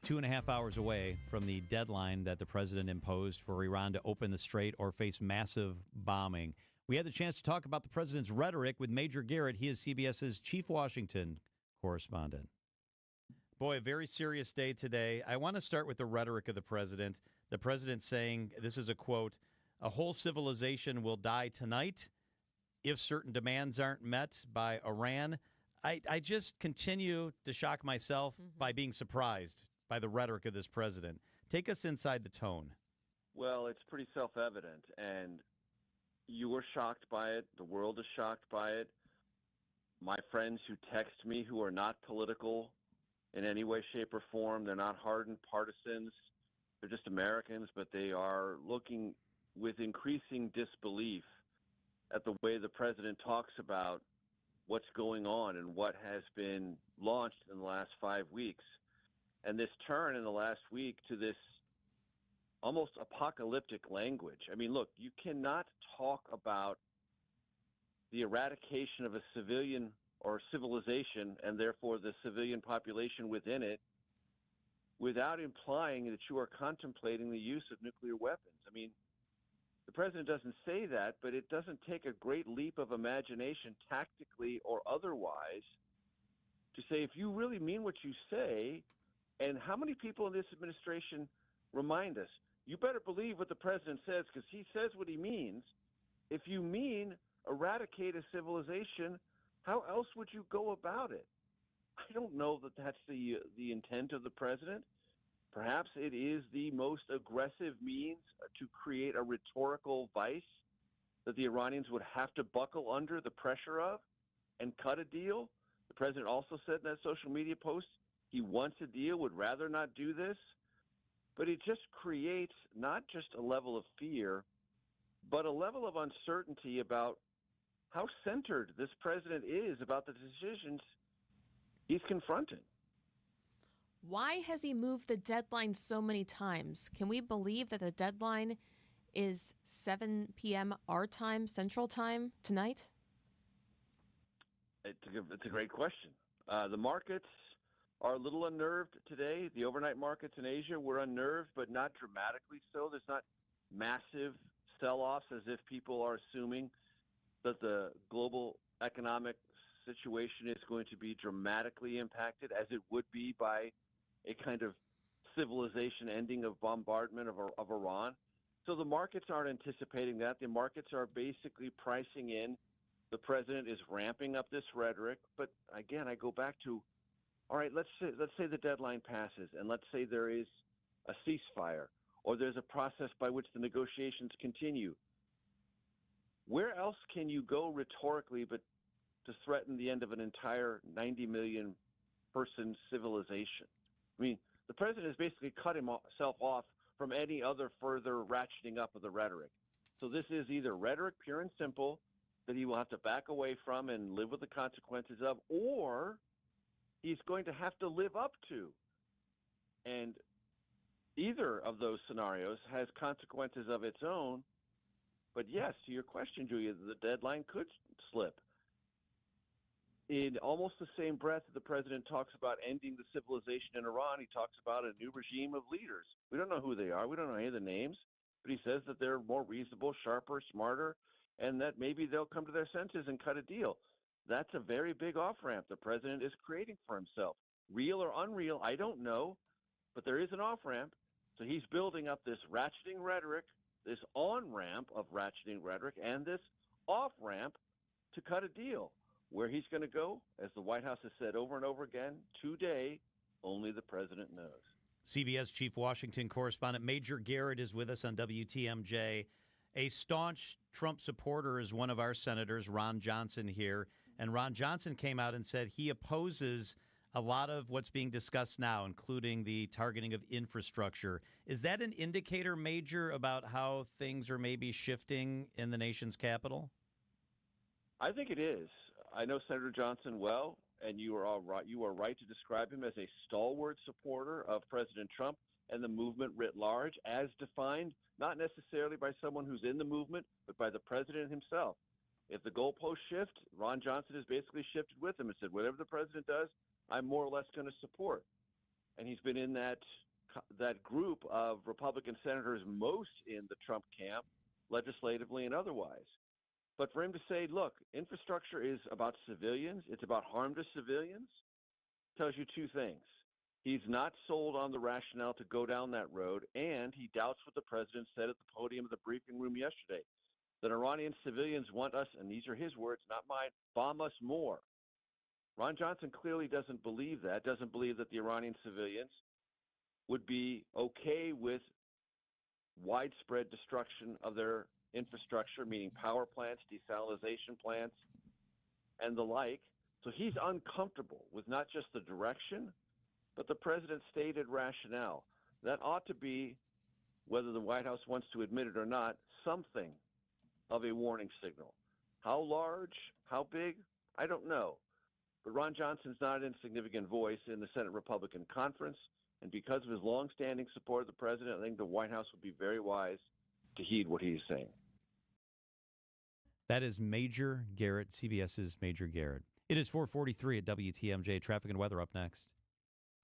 2.5 hours away from the deadline that the president imposed for Iran to open the strait or face massive bombing. We had the chance to talk about the president's rhetoric with Major Garrett. He is CBS's chief Washington correspondent. Boy, a very serious day today. I want to start with the rhetoric of the president. The president saying, this is a quote, "A whole civilization will die tonight if certain demands aren't met by Iran." I just continue to shock myself by being surprised by the rhetoric of this president. Take us inside the tone. Well, it's pretty self-evident, and you were shocked by it. The world is shocked by it. My friends who text me who are not political in any way, shape, or form, they're not hardened partisans. They're just Americans, but they are looking with increasing disbelief at the way the president talks about what's going on and what has been launched in the last 5 weeks. And this turn in the last week to this almost apocalyptic language. I mean, look, you cannot talk about the eradication of a civilian or civilization and therefore the civilian population within it without implying that you are contemplating the use of nuclear weapons. I mean, the president doesn't say that, but it doesn't take a great leap of imagination, tactically or otherwise, to say, if you really mean what you say, and how many people in this administration remind us, you better believe what the president says because he says what he means. If you mean eradicate a civilization, how else would you go about it? I don't know that that's the intent of the president. Perhaps it is the most aggressive means to create a rhetorical vice that the Iranians would have to buckle under the pressure of and cut a deal. The president also said in that social media post he wants a deal, would rather not do this. But it just creates not just a level of fear, but a level of uncertainty about how centered this president is about the decisions he's confronting. Why has he moved the deadline so many times? Can we believe that the deadline is 7 p.m. our time, Central Time, tonight? It's a great question. The markets are a little unnerved today. The overnight markets in Asia were unnerved, but not dramatically so. There's not massive sell-offs as if people are assuming that the global economic situation is going to be dramatically impacted, as it would be by a kind of civilization ending of bombardment of Iran. So the markets aren't anticipating that. The markets are basically pricing in. The president is ramping up this rhetoric. But again, I go back to, all right, let's say the deadline passes, and let's say there is a ceasefire, or there's a process by which the negotiations continue. Where else can you go rhetorically but to threaten the end of an entire 90 million person civilization? I mean, the president has basically cut himself off from any other further ratcheting up of the rhetoric. So this is either rhetoric pure and simple that he will have to back away from and live with the consequences of, or he's going to have to live up to. And either of those scenarios has consequences of its own. But yes, to your question, Julia, the deadline could slip. In almost the same breath that the president talks about ending the civilization in Iran, he talks about a new regime of leaders. We don't know who they are. We don't know any of the names. But he says that they're more reasonable, sharper, smarter, and that maybe they'll come to their senses and cut a deal. That's a very big off-ramp the president is creating for himself. Real or unreal, I don't know, but there is an off-ramp. So he's building up this ratcheting rhetoric, this on-ramp of ratcheting rhetoric, and this off-ramp to cut a deal. Where he's going to go, as the White House has said over and over again, today, only the president knows. CBS Chief Washington Correspondent Major Garrett is with us on WTMJ. A staunch Trump supporter is one of our senators, Ron Johnson, here. And Ron Johnson came out and said he opposes a lot of what's being discussed now, including the targeting of infrastructure, is that an indicator, Major, about how things are maybe shifting in the nation's capital? I think it is. I know Senator Johnson well, and you are all right. You are right to describe him as a stalwart supporter of President Trump and the movement writ large, as defined not necessarily by someone who's in the movement, but by the president himself. If the goalposts shift, Ron Johnson has basically shifted with him and said, whatever the president does, I'm more or less going to support. And he's been in that group of Republican senators most in the Trump camp, legislatively and otherwise. But for him to say, look, infrastructure is about civilians, it's about harm to civilians, tells you two things. He's not sold on the rationale to go down that road, and he doubts what the president said at the podium of the briefing room yesterday, that Iranian civilians want us, and these are his words, not mine, bomb us more. Ron Johnson clearly doesn't believe that, doesn't believe that the Iranian civilians would be okay with widespread destruction of their infrastructure, meaning power plants, desalination plants, and the like. So he's uncomfortable with not just the direction, but the president's stated rationale. That ought to be, whether the White House wants to admit it or not, something of a warning signal. How large, how big, I don't know. But Ron Johnson's not an insignificant voice in the Senate Republican Conference, and because of his longstanding support of the president, I think the White House would be very wise to heed what he's saying. That is Major Garrett, CBS's Major Garrett. It is 4:43 at WTMJ. Traffic and weather up next.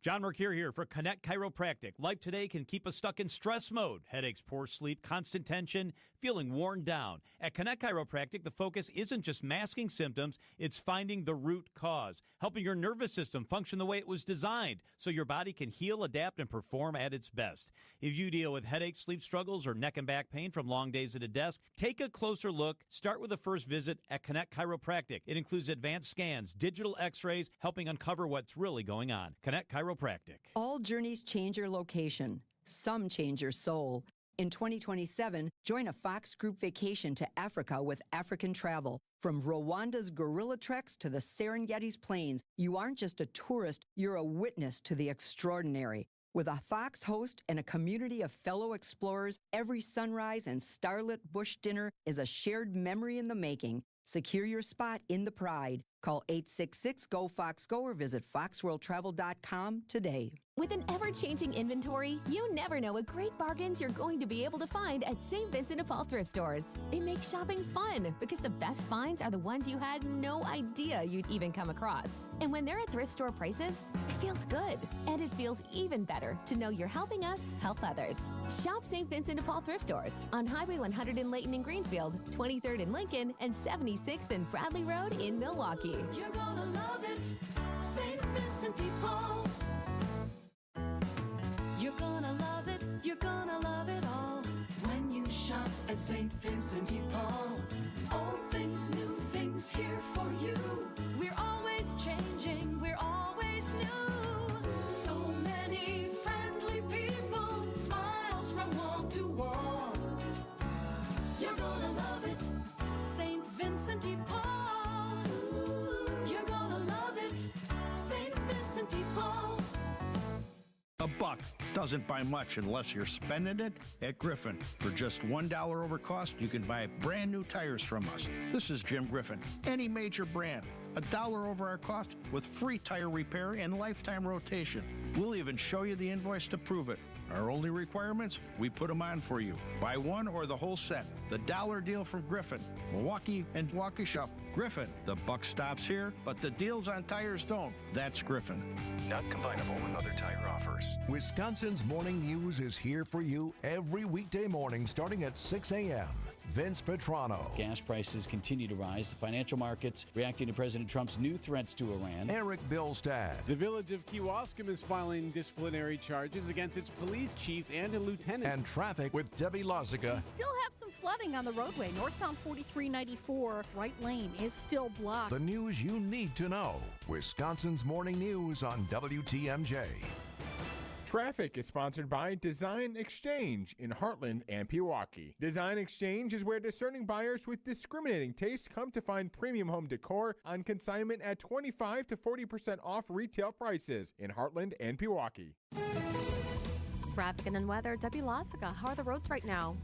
John Mercure here for Connect Chiropractic. Life today can keep us stuck in stress mode. Headaches, poor sleep, constant tension, feeling worn down. At Connect Chiropractic, the focus isn't just masking symptoms, it's finding the root cause, helping your nervous system function the way it was designed so your body can heal, adapt, and perform at its best. If you deal with headaches, sleep struggles, or neck and back pain from long days at a desk, take a closer look. Start with a first visit at Connect Chiropractic. It includes advanced scans, digital x-rays, helping uncover what's really going on. Connect Chiropractic. All journeys change your location. Some change your soul. In 2027, join a Fox Group vacation to Africa with African Travel. From Rwanda's gorilla treks to the Serengeti's plains, you aren't just a tourist, you're a witness to the extraordinary. With a Fox host and a community of fellow explorers, every sunrise and starlit bush dinner is a shared memory in the making. Secure your spot in the pride. Call 866-GO-FOX-GO or visit foxworldtravel.com today. With an ever-changing inventory, you never know what great bargains you're going to be able to find at St. Vincent de Paul thrift stores. It makes shopping fun because the best finds are the ones you had no idea you'd even come across. And when they're at thrift store prices, it feels good. And it feels even better to know you're helping us help others. Shop St. Vincent de Paul thrift stores on Highway 100 in Layton and Greenfield, 23rd in Lincoln, and 76th and Bradley Road in Milwaukee. You're gonna love it, St. Vincent de Paul. You're gonna love it all when you shop at St. Vincent de Paul. Old things, new things here for you. We're always changing, we're always new. So many friendly people, smiles from wall to wall. You're gonna love it, St. Vincent de Paul. You're gonna love it, St. Vincent de Paul. A buck doesn't buy much unless you're spending it at Griffin. For just $1 over cost, you can buy brand new tires from us. This is Jim Griffin. Any major brand, $1 over our cost with free tire repair and lifetime rotation. We'll even show you the invoice to prove it. Our only requirements, we put them on for you. Buy one or the whole set. The dollar deal from Griffin. Milwaukee and Waukesha. Griffin. The buck stops here, but the deals on tires don't. That's Griffin. Not combinable with other tire offers. Wisconsin's Morning News is here for you every weekday morning starting at 6 a.m. Vince Petrano. Gas prices continue to rise. The financial markets reacting to President Trump's new threats to Iran. Eric Bilstad. The village of Kewaskum is filing disciplinary charges against its police chief and a lieutenant. And traffic with Debbie Lozica. We still have some flooding on the roadway. Northbound 4394, right lane is still blocked. The news you need to know. Wisconsin's Morning News on WTMJ. Traffic is sponsored by Design Exchange in Heartland and Pewaukee. Design Exchange is where discerning buyers with discriminating tastes come to find premium home decor on consignment at 25 to 40% off retail prices in Heartland and Pewaukee. Traffic and then weather. Debbie Lassica, how are the roads right now?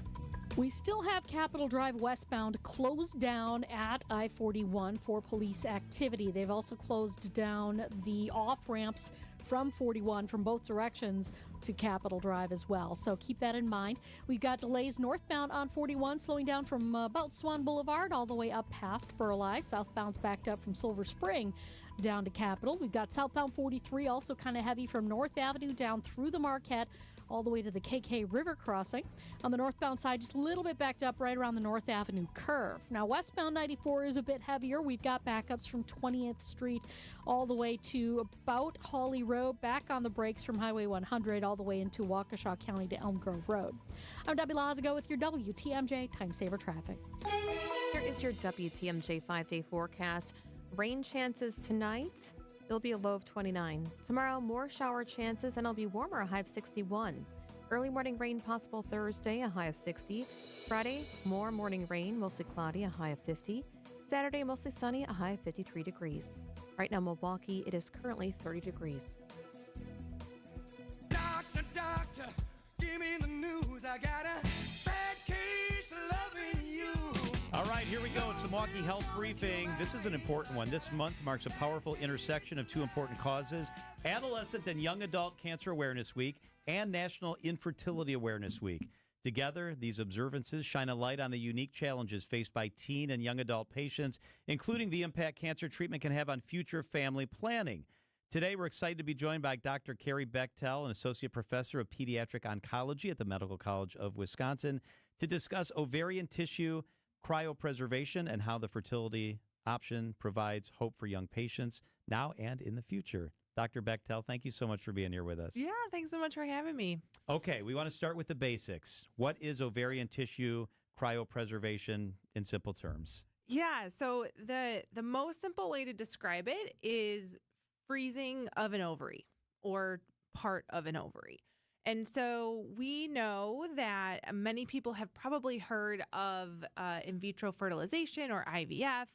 We still have Capitol Drive westbound closed down at I-41 for police activity. They've also closed down the off-ramps from 41 from both directions to Capitol Drive as well. So keep that in mind. We've got delays northbound on 41, slowing down from about Swan Boulevard all the way up past Burleigh. Southbound's backed up from Silver Spring down to Capitol. We've got southbound 43 also kind of heavy from North Avenue down through the Marquette all the way to the KK River crossing. On the northbound side, just a little bit backed up right around the North Avenue curve. Now, westbound 94 is a bit heavier. We've got backups from 20th Street all the way to about Hawley Road, back on the brakes from Highway 100 all the way into Waukesha County to Elm Grove Road. I'm Debbie Lazigo with your WTMJ Time Saver Traffic. Here is your WTMJ 5-day forecast. Rain chances tonight. There'll be a low of 29. Tomorrow, more shower chances, and it'll be warmer, a high of 61. Early morning rain possible Thursday, a high of 60. Friday, more morning rain, mostly cloudy, a high of 50. Saturday, mostly sunny, a high of 53 degrees. Right now, Milwaukee, it is currently 30 degrees. Doctor, doctor, give me the news. I got a bad case of loving you. All right, here we go. It's the Milwaukee Health Briefing. This is an important one. This month marks a powerful intersection of two important causes: Adolescent and Young Adult Cancer Awareness Week and National Infertility Awareness Week. Together, these observances shine a light on the unique challenges faced by teen and young adult patients, including the impact cancer treatment can have on future family planning. Today, we're excited to be joined by Dr. Carrie Bechtel, an associate professor of pediatric oncology at the Medical College of Wisconsin, to discuss ovarian tissue cryopreservation and how the fertility option provides hope for young patients now and in the future. Dr. Bechtel, thank you so much for being here with us. Yeah, thanks so much for having me. Okay, we want to start with the basics. What is ovarian tissue cryopreservation in simple terms? Yeah, so the most simple way to describe it is freezing of an ovary or part of an ovary. And so we know that many people have probably heard of in vitro fertilization or IVF.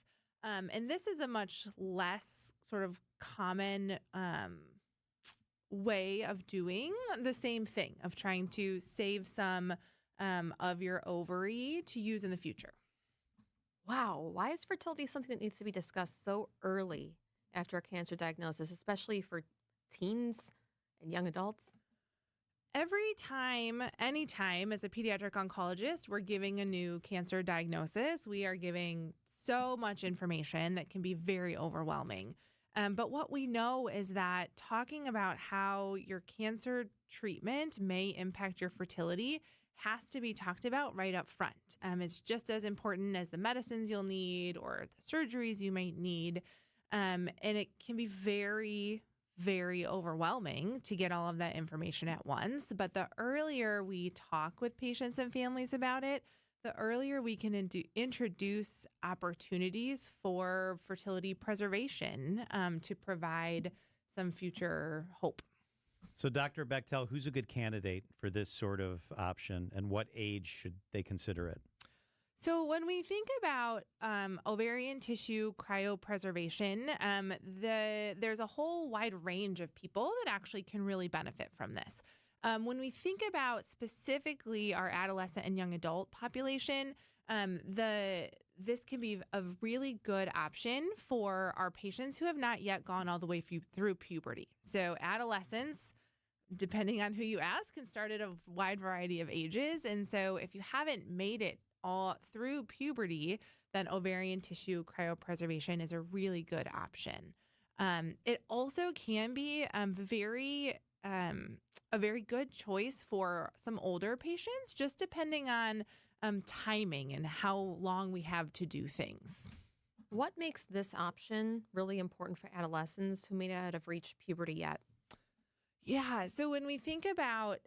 And this is a much less sort of common way of doing the same thing, of trying to save some of your ovary to use in the future. Wow. Why is fertility something that needs to be discussed so early after a cancer diagnosis, especially for teens and young adults? Anytime as a pediatric oncologist, we're giving a new cancer diagnosis, we are giving so much information that can be very overwhelming. But what we know is that talking about how your cancer treatment may impact your fertility has to be talked about right up front. It's just as important as the medicines you'll need or the surgeries you might need. And it can be very, very overwhelming to get all of that information at once. But the earlier we talk with patients and families about it, the earlier we can introduce opportunities for fertility preservation to provide some future hope. So, Dr. Bechtel, who's a good candidate for this sort of option, and what age should they consider it? So when we think about ovarian tissue cryopreservation, there's a whole wide range of people that actually can really benefit from this. When we think about specifically our adolescent and young adult population, this can be a really good option for our patients who have not yet gone all the way through puberty. So adolescents, depending on who you ask, can start at a wide variety of ages. And so if you haven't made it all through puberty, then ovarian tissue cryopreservation is a really good option. It also can be a very good choice for some older patients, just depending on timing and how long we have to do things. What makes this option really important for adolescents who may not have reached puberty yet? Yeah, so when we think about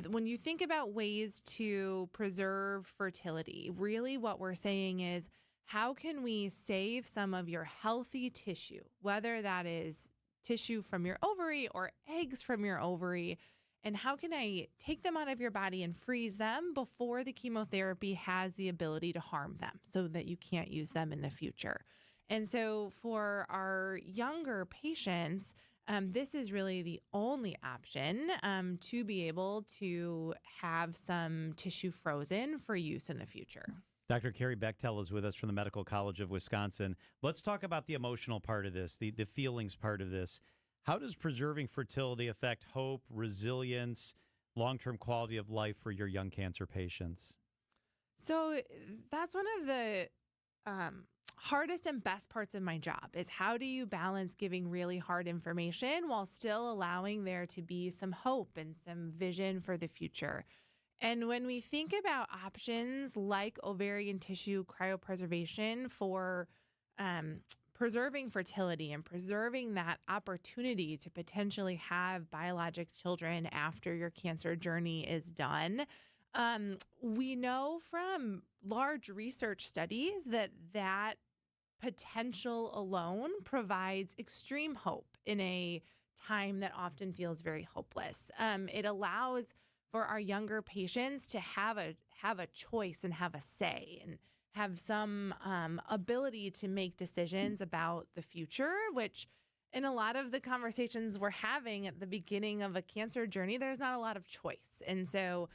when you think about ways to preserve fertility, really what we're saying is, how can we save some of your healthy tissue, whether that is tissue from your ovary or eggs from your ovary? And how can I take them out of your body and freeze them before the chemotherapy has the ability to harm them so that you can't use them in the future? And so for our younger patients, this is really the only option to be able to have some tissue frozen for use in the future. Dr. Carrie Bechtel is with us from the Medical College of Wisconsin. Let's talk about the emotional part of this, the feelings part of this. How does preserving fertility affect hope, resilience, long-term quality of life for your young cancer patients? So that's one of the hardest and best parts of my job is how do you balance giving really hard information while still allowing there to be some hope and some vision for the future. And when we think about options like ovarian tissue cryopreservation for preserving fertility and preserving that opportunity to potentially have biologic children after your cancer journey is done, we know from large research studies that potential alone provides extreme hope in a time that often feels very hopeless. It allows for our younger patients to have a choice and have a say and have some ability to make decisions about the future, which in a lot of the conversations we're having at the beginning of a cancer journey, there's not a lot of choice. And so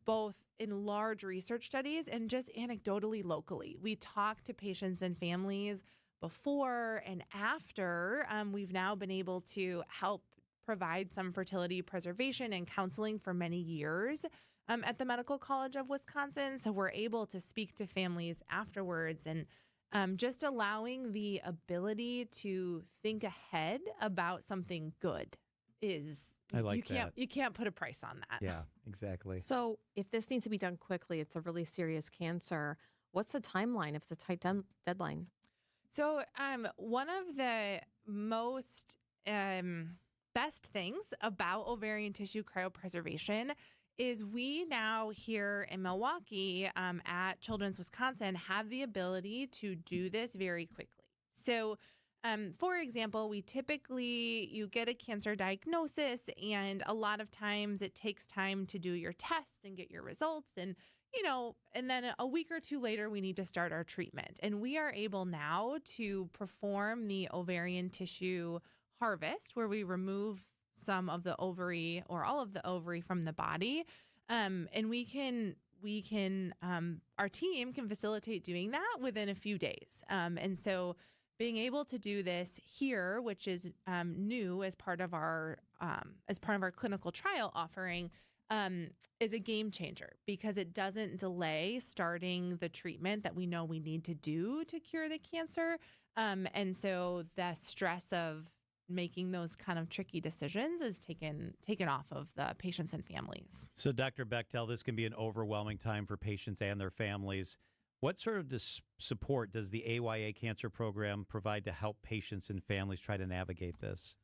both in large research studies and just anecdotally locally, we talk to patients and families before and after. We've now been able to help provide some fertility preservation and counseling for many years at the Medical College of Wisconsin. So we're able to speak to families afterwards and just allowing the ability to think ahead about something good is, I like that. You can't put a price on that. Yeah, exactly. So if this needs to be done quickly, it's a really serious cancer. What's the timeline if it's a tight deadline? So one of the most best things about ovarian tissue cryopreservation is we now here in Milwaukee at Children's Wisconsin have the ability to do this very quickly. So for example, you get a cancer diagnosis, and a lot of times it takes time to do your tests and get your results. And, and then a week or two later, we need to start our treatment. And we are able now to perform the ovarian tissue harvest, where we remove some of the ovary or all of the ovary from the body. And our team can facilitate doing that within a few days. And so being able to do this here, which is new as part of our clinical trial offering, is a game changer because it doesn't delay starting the treatment that we know we need to do to cure the cancer. And so the stress of making those kind of tricky decisions is taken off of the patients and families. So, Dr. Bechtel, this can be an overwhelming time for patients and their families. What sort of support does the AYA Cancer Program provide to help patients and families try to navigate this?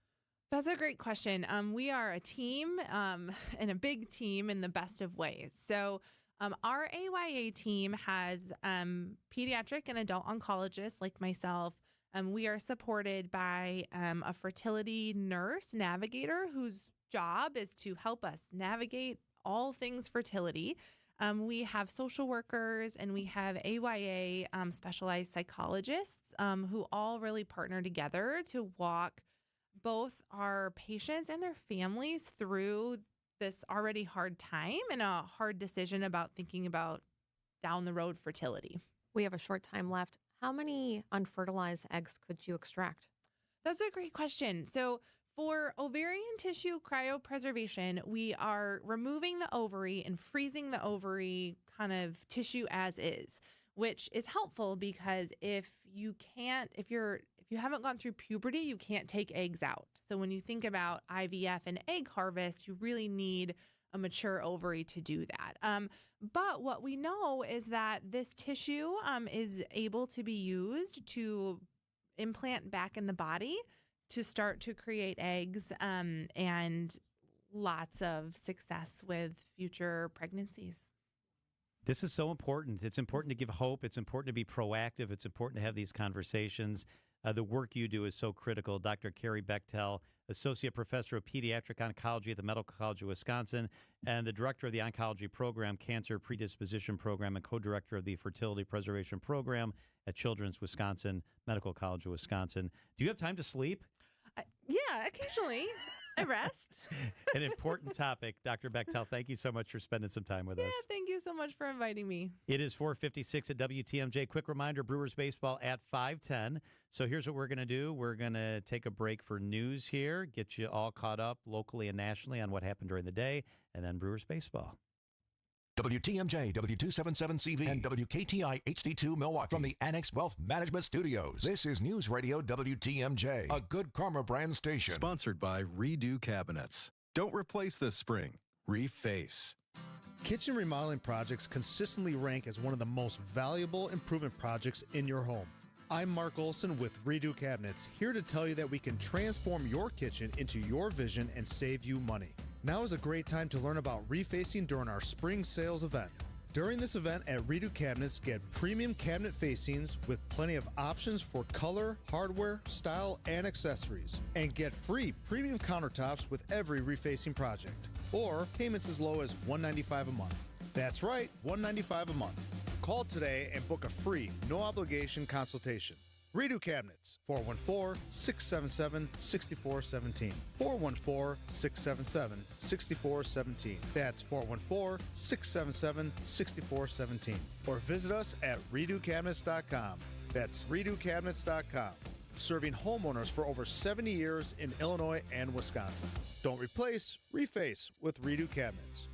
That's a great question. We are a team and a big team in the best of ways. So our AYA team has pediatric and adult oncologists like myself. We are supported by a fertility nurse navigator whose job is to help us navigate all things fertility. We have social workers and we have AYA specialized psychologists who all really partner together to walk both our patients and their families through this already hard time and a hard decision about thinking about down the road fertility. We have a short time left. How many unfertilized eggs could you extract? That's a great question. So for ovarian tissue cryopreservation, we are removing the ovary and freezing the ovary kind of tissue as is, which is helpful because if you haven't gone through puberty, you can't take eggs out. So when you think about IVF and egg harvest, you really need a mature ovary to do that. But what we know is that this tissue is able to be used to implant back in the body to start to create eggs and lots of success with future pregnancies. This is so important. It's important to give hope. It's important to be proactive. It's important to have these conversations. The work you do is so critical. Dr. Carrie Bechtel, Associate Professor of Pediatric Oncology at the Medical College of Wisconsin, and the Director of the Oncology Program, Cancer Predisposition Program, and Co-Director of the Fertility Preservation Program at Children's Wisconsin Medical College of Wisconsin. Do you have time to sleep? Yeah, occasionally. I rest. An important topic. Dr. Bechtel, thank you so much for spending some time with us. Yeah, thank you so much for inviting me. It is 4:56 at WTMJ. Quick reminder, Brewers baseball at 5:10. So here's what we're going to do. We're going to take a break for news here, get you all caught up locally and nationally on what happened during the day, and then Brewers baseball. WTMJ, W277CV, and WKTI HD2 Milwaukee from the Annex Wealth Management Studios. This is News Radio WTMJ, a Good Karma brand station. Sponsored by Redo Cabinets. Don't replace this spring. Reface. Kitchen remodeling projects consistently rank as one of the most valuable improvement projects in your home. I'm Mark Olson with Redo Cabinets, here to tell you that we can transform your kitchen into your vision and save you money. Now is a great time to learn about refacing during our spring sales event. During this event at Redo Cabinets, get premium cabinet facings with plenty of options for color, hardware, style, and accessories. And get free premium countertops with every refacing project. Or payments as low as $195 a month. That's right, $195 a month. Call today and book a free, no-obligation consultation. Redo Cabinets, 414-677-6417. 414-677-6417. That's 414-677-6417. Or visit us at redocabinets.com. That's redocabinets.com. Serving homeowners for over 70 years in Illinois and Wisconsin. Don't replace, reface with Redo Cabinets.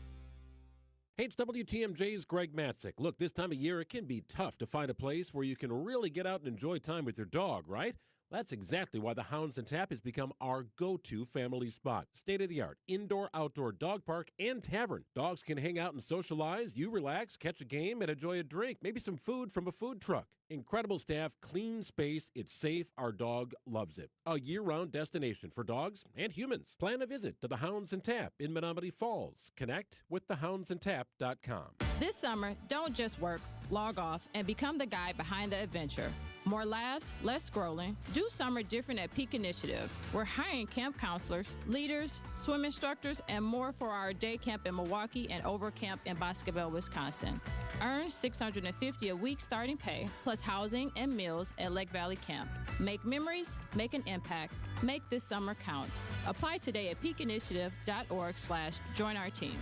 Hey, it's WTMJ's Greg Matzik. Look, this time of year, it can be tough to find a place where you can really get out and enjoy time with your dog, right? That's exactly why the Hounds and Tap has become our go-to family spot. State-of-the-art, indoor-outdoor dog park and tavern. Dogs can hang out and socialize, you relax, catch a game, and enjoy a drink, maybe some food from a food truck. Incredible staff, clean space, it's safe, our dog loves it. A year-round destination for dogs and humans. Plan a visit to the Hounds and Tap in Menominee Falls. Connect with thehoundsandtap.com. This summer, don't just work, log off, and become the guy behind the adventure. More laughs, less scrolling. Do summer different at Peak Initiative. We're hiring camp counselors, leaders, swim instructors, and more for our day camp in Milwaukee and over camp in Boscobel, Wisconsin. Earn $650 a week starting pay, plus housing and meals at Lake Valley Camp. Make memories, make an impact. Make this summer count. Apply today at peakinitiative.org/join our team.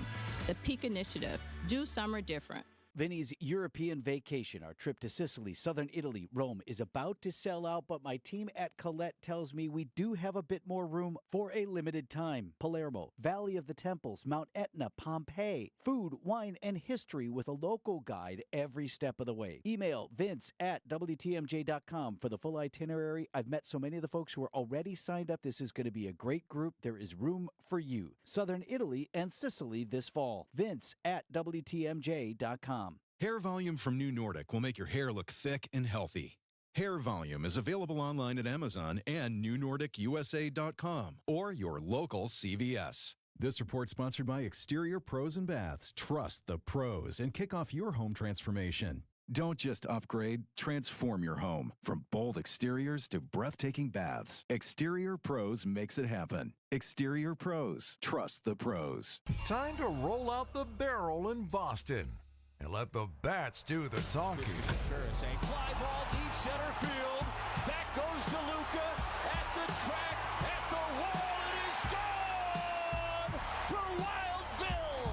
The Peak Initiative. Do summer different. Vinny's European vacation, our trip to Sicily, southern Italy, Rome, is about to sell out, but my team at Colette tells me we do have a bit more room for a limited time. Palermo, Valley of the Temples, Mount Etna, Pompeii, food, wine, and history with a local guide every step of the way. Email vince@WTMJ.com for the full itinerary. I've met so many of the folks who are already signed up. This is going to be a great group. There is room for you. Southern Italy and Sicily this fall. Vince@WTMJ.com. Hair Volume from New Nordic will make your hair look thick and healthy. Hair Volume is available online at Amazon and NewNordicUSA.com or your local CVS. This report sponsored by Exterior Pros and Baths. Trust the pros and kick off your home transformation. Don't just upgrade, transform your home. From bold exteriors to breathtaking baths, Exterior Pros makes it happen. Exterior Pros. Trust the pros. Time to roll out the barrel in Boston and let the bats do the talking. A fly ball deep center field. Back goes to Luca at the track, at the wall. It is gone for Wild Bill.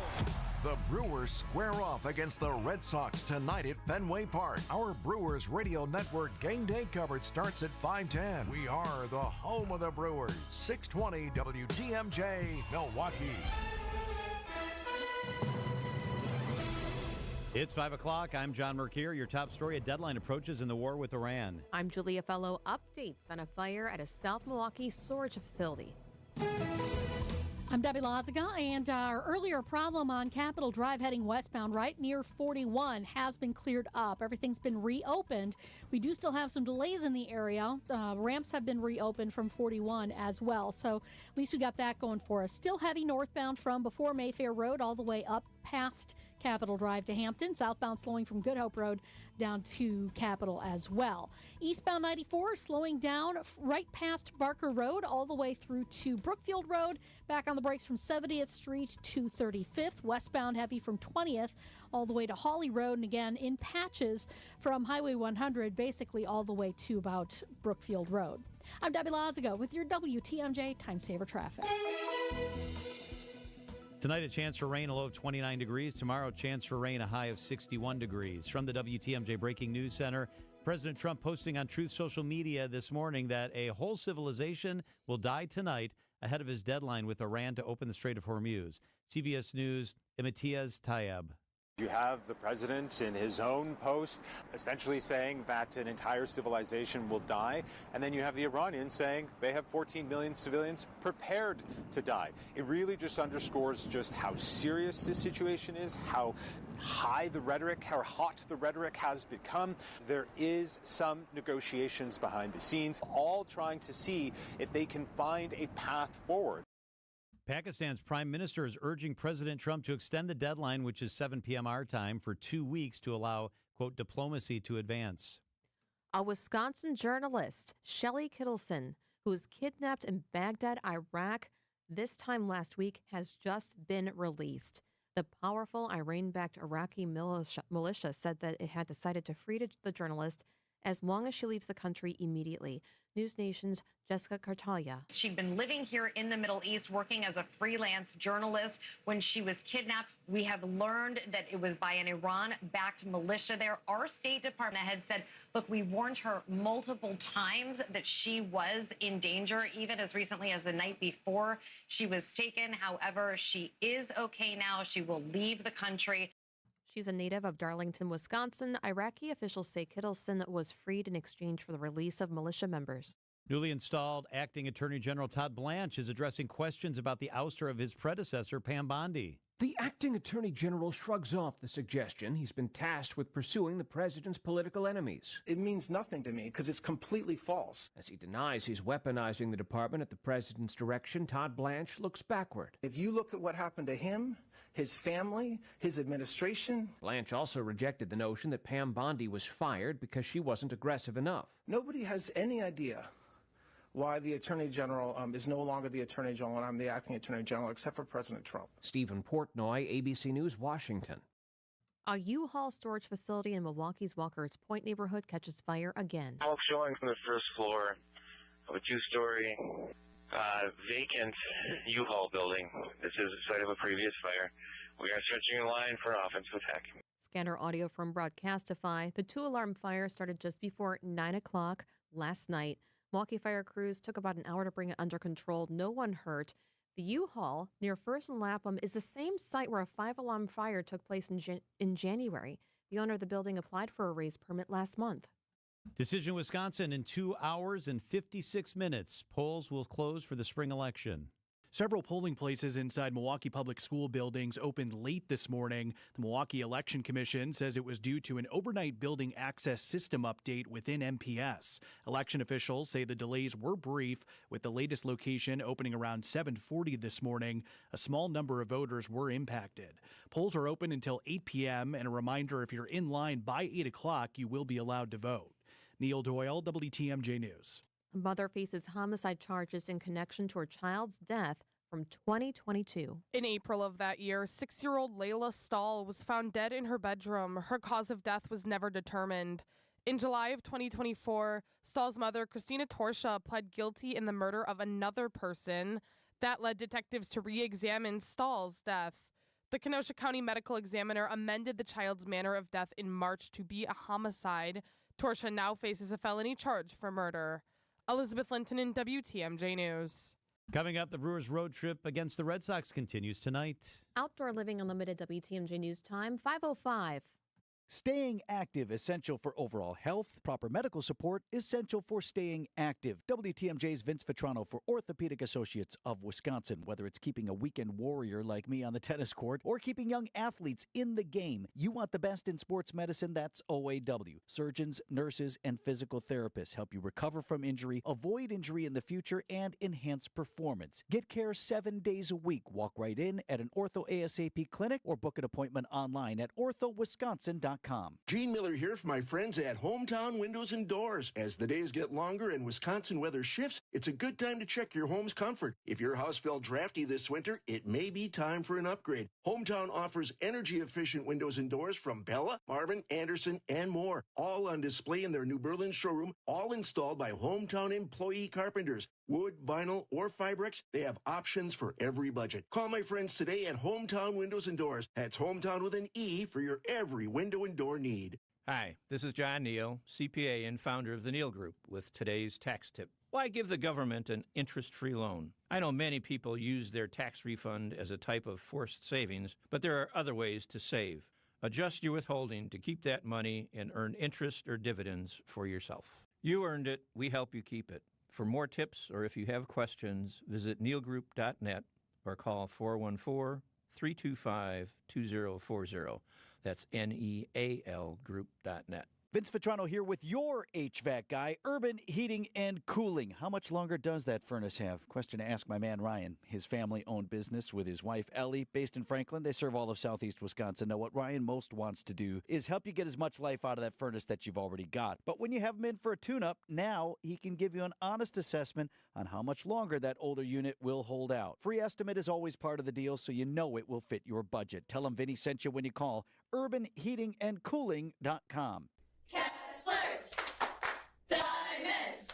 The Brewers square off against the Red Sox tonight at Fenway Park. Our Brewers Radio Network game day coverage starts at 5:10. We are the home of the Brewers. 620 WTMJ, Milwaukee. It's 5 o'clock. I'm John Mercure. Your top story, a deadline approaches in the war with Iran. I'm Julia Fellow. Updates on a fire at a South Milwaukee storage facility. I'm Debbie Lazaga, and our earlier problem on Capitol Drive heading westbound right near 41 has been cleared up. Everything's been reopened. We do still have some delays in the area. Ramps have been reopened from 41 as well, so at least we got that going for us. Still heavy northbound from before Mayfair Road all the way up past Capitol Drive to Hampton, southbound slowing from Good Hope Road down to Capitol as well. Eastbound 94 slowing down right past Barker Road all the way through to Brookfield Road, back on the brakes from 70th Street to 35th. Westbound heavy from 20th all the way to Hawley Road, and again in patches from Highway 100 basically all the way to about Brookfield Road. I'm Debbie Lazago with your WTMJ Time Saver Traffic. Tonight, a chance for rain, a low of 29 degrees. Tomorrow, chance for rain, a high of 61 degrees. From the WTMJ Breaking News Center, President Trump posting on Truth Social Media this morning that a whole civilization will die tonight ahead of his deadline with Iran to open the Strait of Hormuz. CBS News, Imtiaz Tayeb. You have the president in his own post essentially saying that an entire civilization will die. And then you have the Iranians saying they have 14 million civilians prepared to die. It really just underscores just how serious this situation is, how high the rhetoric, how hot the rhetoric has become. There is some negotiations behind the scenes, all trying to see if they can find a path forward. Pakistan's prime minister is urging President Trump to extend the deadline, which is 7 p.m. our time, for 2 weeks to allow, quote, diplomacy to advance. A Wisconsin journalist, Shelley Kittleson, who was kidnapped in Baghdad, Iraq, this time last week, has just been released. The powerful Iran-backed Iraqi militia said that it had decided to free the journalist as long as she leaves the country immediately. News Nation's Jessica Cartalia. She'd been living here in the Middle East, working as a freelance journalist. When she was kidnapped, we have learned that it was by an Iran-backed militia there. Our State Department had said, look, we warned her multiple times that she was in danger, even as recently as the night before she was taken. However, she is okay now. She will leave the country. She's a native of Darlington, Wisconsin. Iraqi officials say Kittleson was freed in exchange for the release of militia members. Newly installed Acting Attorney General Todd Blanche is addressing questions about the ouster of his predecessor, Pam Bondi. The acting attorney general shrugs off the suggestion he's been tasked with pursuing the president's political enemies. It means nothing to me because it's completely false. As he denies he's weaponizing the department at the president's direction, Todd Blanche looks backward. If you look at what happened to him, his family, his administration. Blanche also rejected the notion that Pam Bondi was fired because she wasn't aggressive enough. Nobody has any idea why the Attorney General is no longer the Attorney General and I'm the Acting Attorney General, except for President Trump. Stephen Portnoy, ABC News, Washington. A U-Haul storage facility in Milwaukee's Walker's Point neighborhood catches fire again. Smoke showing from the first floor of a two-story vacant U-Haul building. This is the site of a previous fire. We are stretching a line for offensive attack. Scanner audio from Broadcastify. The two-alarm fire started just before 9 o'clock last night. Milwaukee fire crews took about an hour to bring it under control. No one hurt. The U-Haul near First and Lapham is the same site where a 5-alarm fire took place in January. The owner of the building applied for a raise permit last month. Decision Wisconsin in 2 hours and 56 minutes. Polls will close for the spring election. Several polling places inside Milwaukee Public School buildings opened late this morning. The Milwaukee Election Commission says it was due to an overnight building access system update within MPS. Election officials say the delays were brief, with the latest location opening around 7:40 this morning. A small number of voters were impacted. Polls are open until 8 p.m., and a reminder, if you're in line by 8 o'clock, you will be allowed to vote. Neil Doyle, WTMJ News. A mother faces homicide charges in connection to her child's death from 2022. In April of that year, 6-year-old Layla Stahl was found dead in her bedroom. Her cause of death was never determined. In July of 2024, Stahl's mother, Christina Torsha, pled guilty in the murder of another person. That led detectives to re-examine Stahl's death. The Kenosha County Medical Examiner amended the child's manner of death in March to be a homicide. Torsha now faces a felony charge for murder. Elizabeth Linton in WTMJ News. Coming up, the Brewers' road trip against the Red Sox continues tonight. Outdoor Living Unlimited WTMJ News time, 5:05. Staying active, essential for overall health. Proper medical support, essential for staying active. WTMJ's Vince Vitrano for Orthopedic Associates of Wisconsin. Whether it's keeping a weekend warrior like me on the tennis court or keeping young athletes in the game, you want the best in sports medicine, that's OAW. Surgeons, nurses, and physical therapists help you recover from injury, avoid injury in the future, and enhance performance. Get care 7 days a week. Walk right in at an Ortho ASAP clinic or book an appointment online at orthowisconsin.com. Gene Miller here for my friends at Hometown Windows and Doors. As the days get longer and Wisconsin weather shifts, it's a good time to check your home's comfort. If your house felt drafty this winter, it may be time for an upgrade. Hometown offers energy-efficient windows and doors from Bella, Marvin, Anderson, and more. All on display in their New Berlin showroom, all installed by Hometown employee carpenters. Wood, vinyl, or Fibrex, they have options for every budget. Call my friends today at Hometown Windows and Doors. That's Hometown with an E for your every window and door need. Hi, this is John Neal, CPA and founder of the Neal Group, with today's tax tip. Why give the government an interest-free loan? I know many people use their tax refund as a type of forced savings, but there are other ways to save. Adjust your withholding to keep that money and earn interest or dividends for yourself. You earned it, we help you keep it. For more tips or if you have questions, visit nealgroup.net or call 414-325-2040. That's NEAL group.net. Vince Vitrano here with your HVAC guy, Urban Heating and Cooling. How much longer does that furnace have? Question to ask my man Ryan. His family-owned business with his wife Ellie, based in Franklin. They serve all of southeast Wisconsin. Now, what Ryan most wants to do is help you get as much life out of that furnace that you've already got. But when you have him in for a tune-up, now he can give you an honest assessment on how much longer that older unit will hold out. Free estimate is always part of the deal, so you know it will fit your budget. Tell him Vinny sent you when you call urbanheatingandcooling.com. Kessler's Diamonds.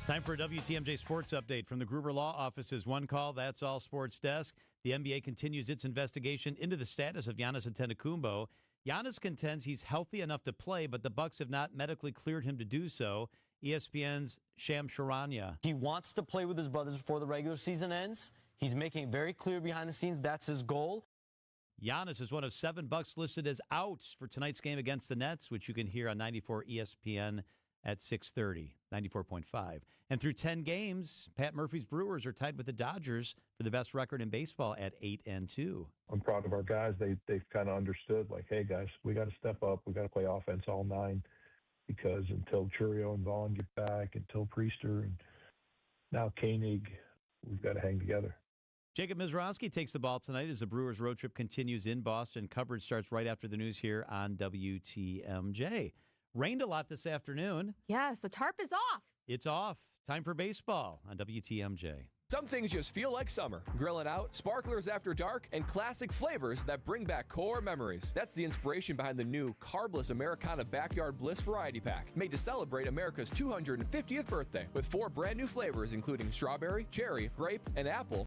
Time for a WTMJ Sports Update from the Gruber Law Office's One Call, That's All Sports Desk. The NBA continues its investigation into the status of Giannis Antetokounmpo. Giannis contends he's healthy enough to play, but the Bucks have not medically cleared him to do so. ESPN's Sham Charania. He wants to play with his brothers before the regular season ends. He's making it very clear behind the scenes that's his goal. Giannis is one of 7 Bucks listed as out for tonight's game against the Nets, which you can hear on 94 ESPN at 6:30, 94.5. And through 10 games, Pat Murphy's Brewers are tied with the Dodgers for the best record in baseball at 8-2. I'm proud of our guys. They've kind of understood, like, hey, guys, we got to step up. We got to play offense all 9 because until Churio and Vaughn get back, until Priester and now Koenig, we've got to hang together. Jacob Mizrowski takes the ball tonight as the Brewers road trip continues in Boston. Coverage starts right after the news here on WTMJ. Rained a lot this afternoon. Yes, the tarp is off. It's off. Time for baseball on WTMJ. Some things just feel like summer. Grilling out, sparklers after dark, and classic flavors that bring back core memories. That's the inspiration behind the new Carbless Americana Backyard Bliss Variety Pack, made to celebrate America's 250th birthday, with 4 brand new flavors including strawberry, cherry, grape, and apple,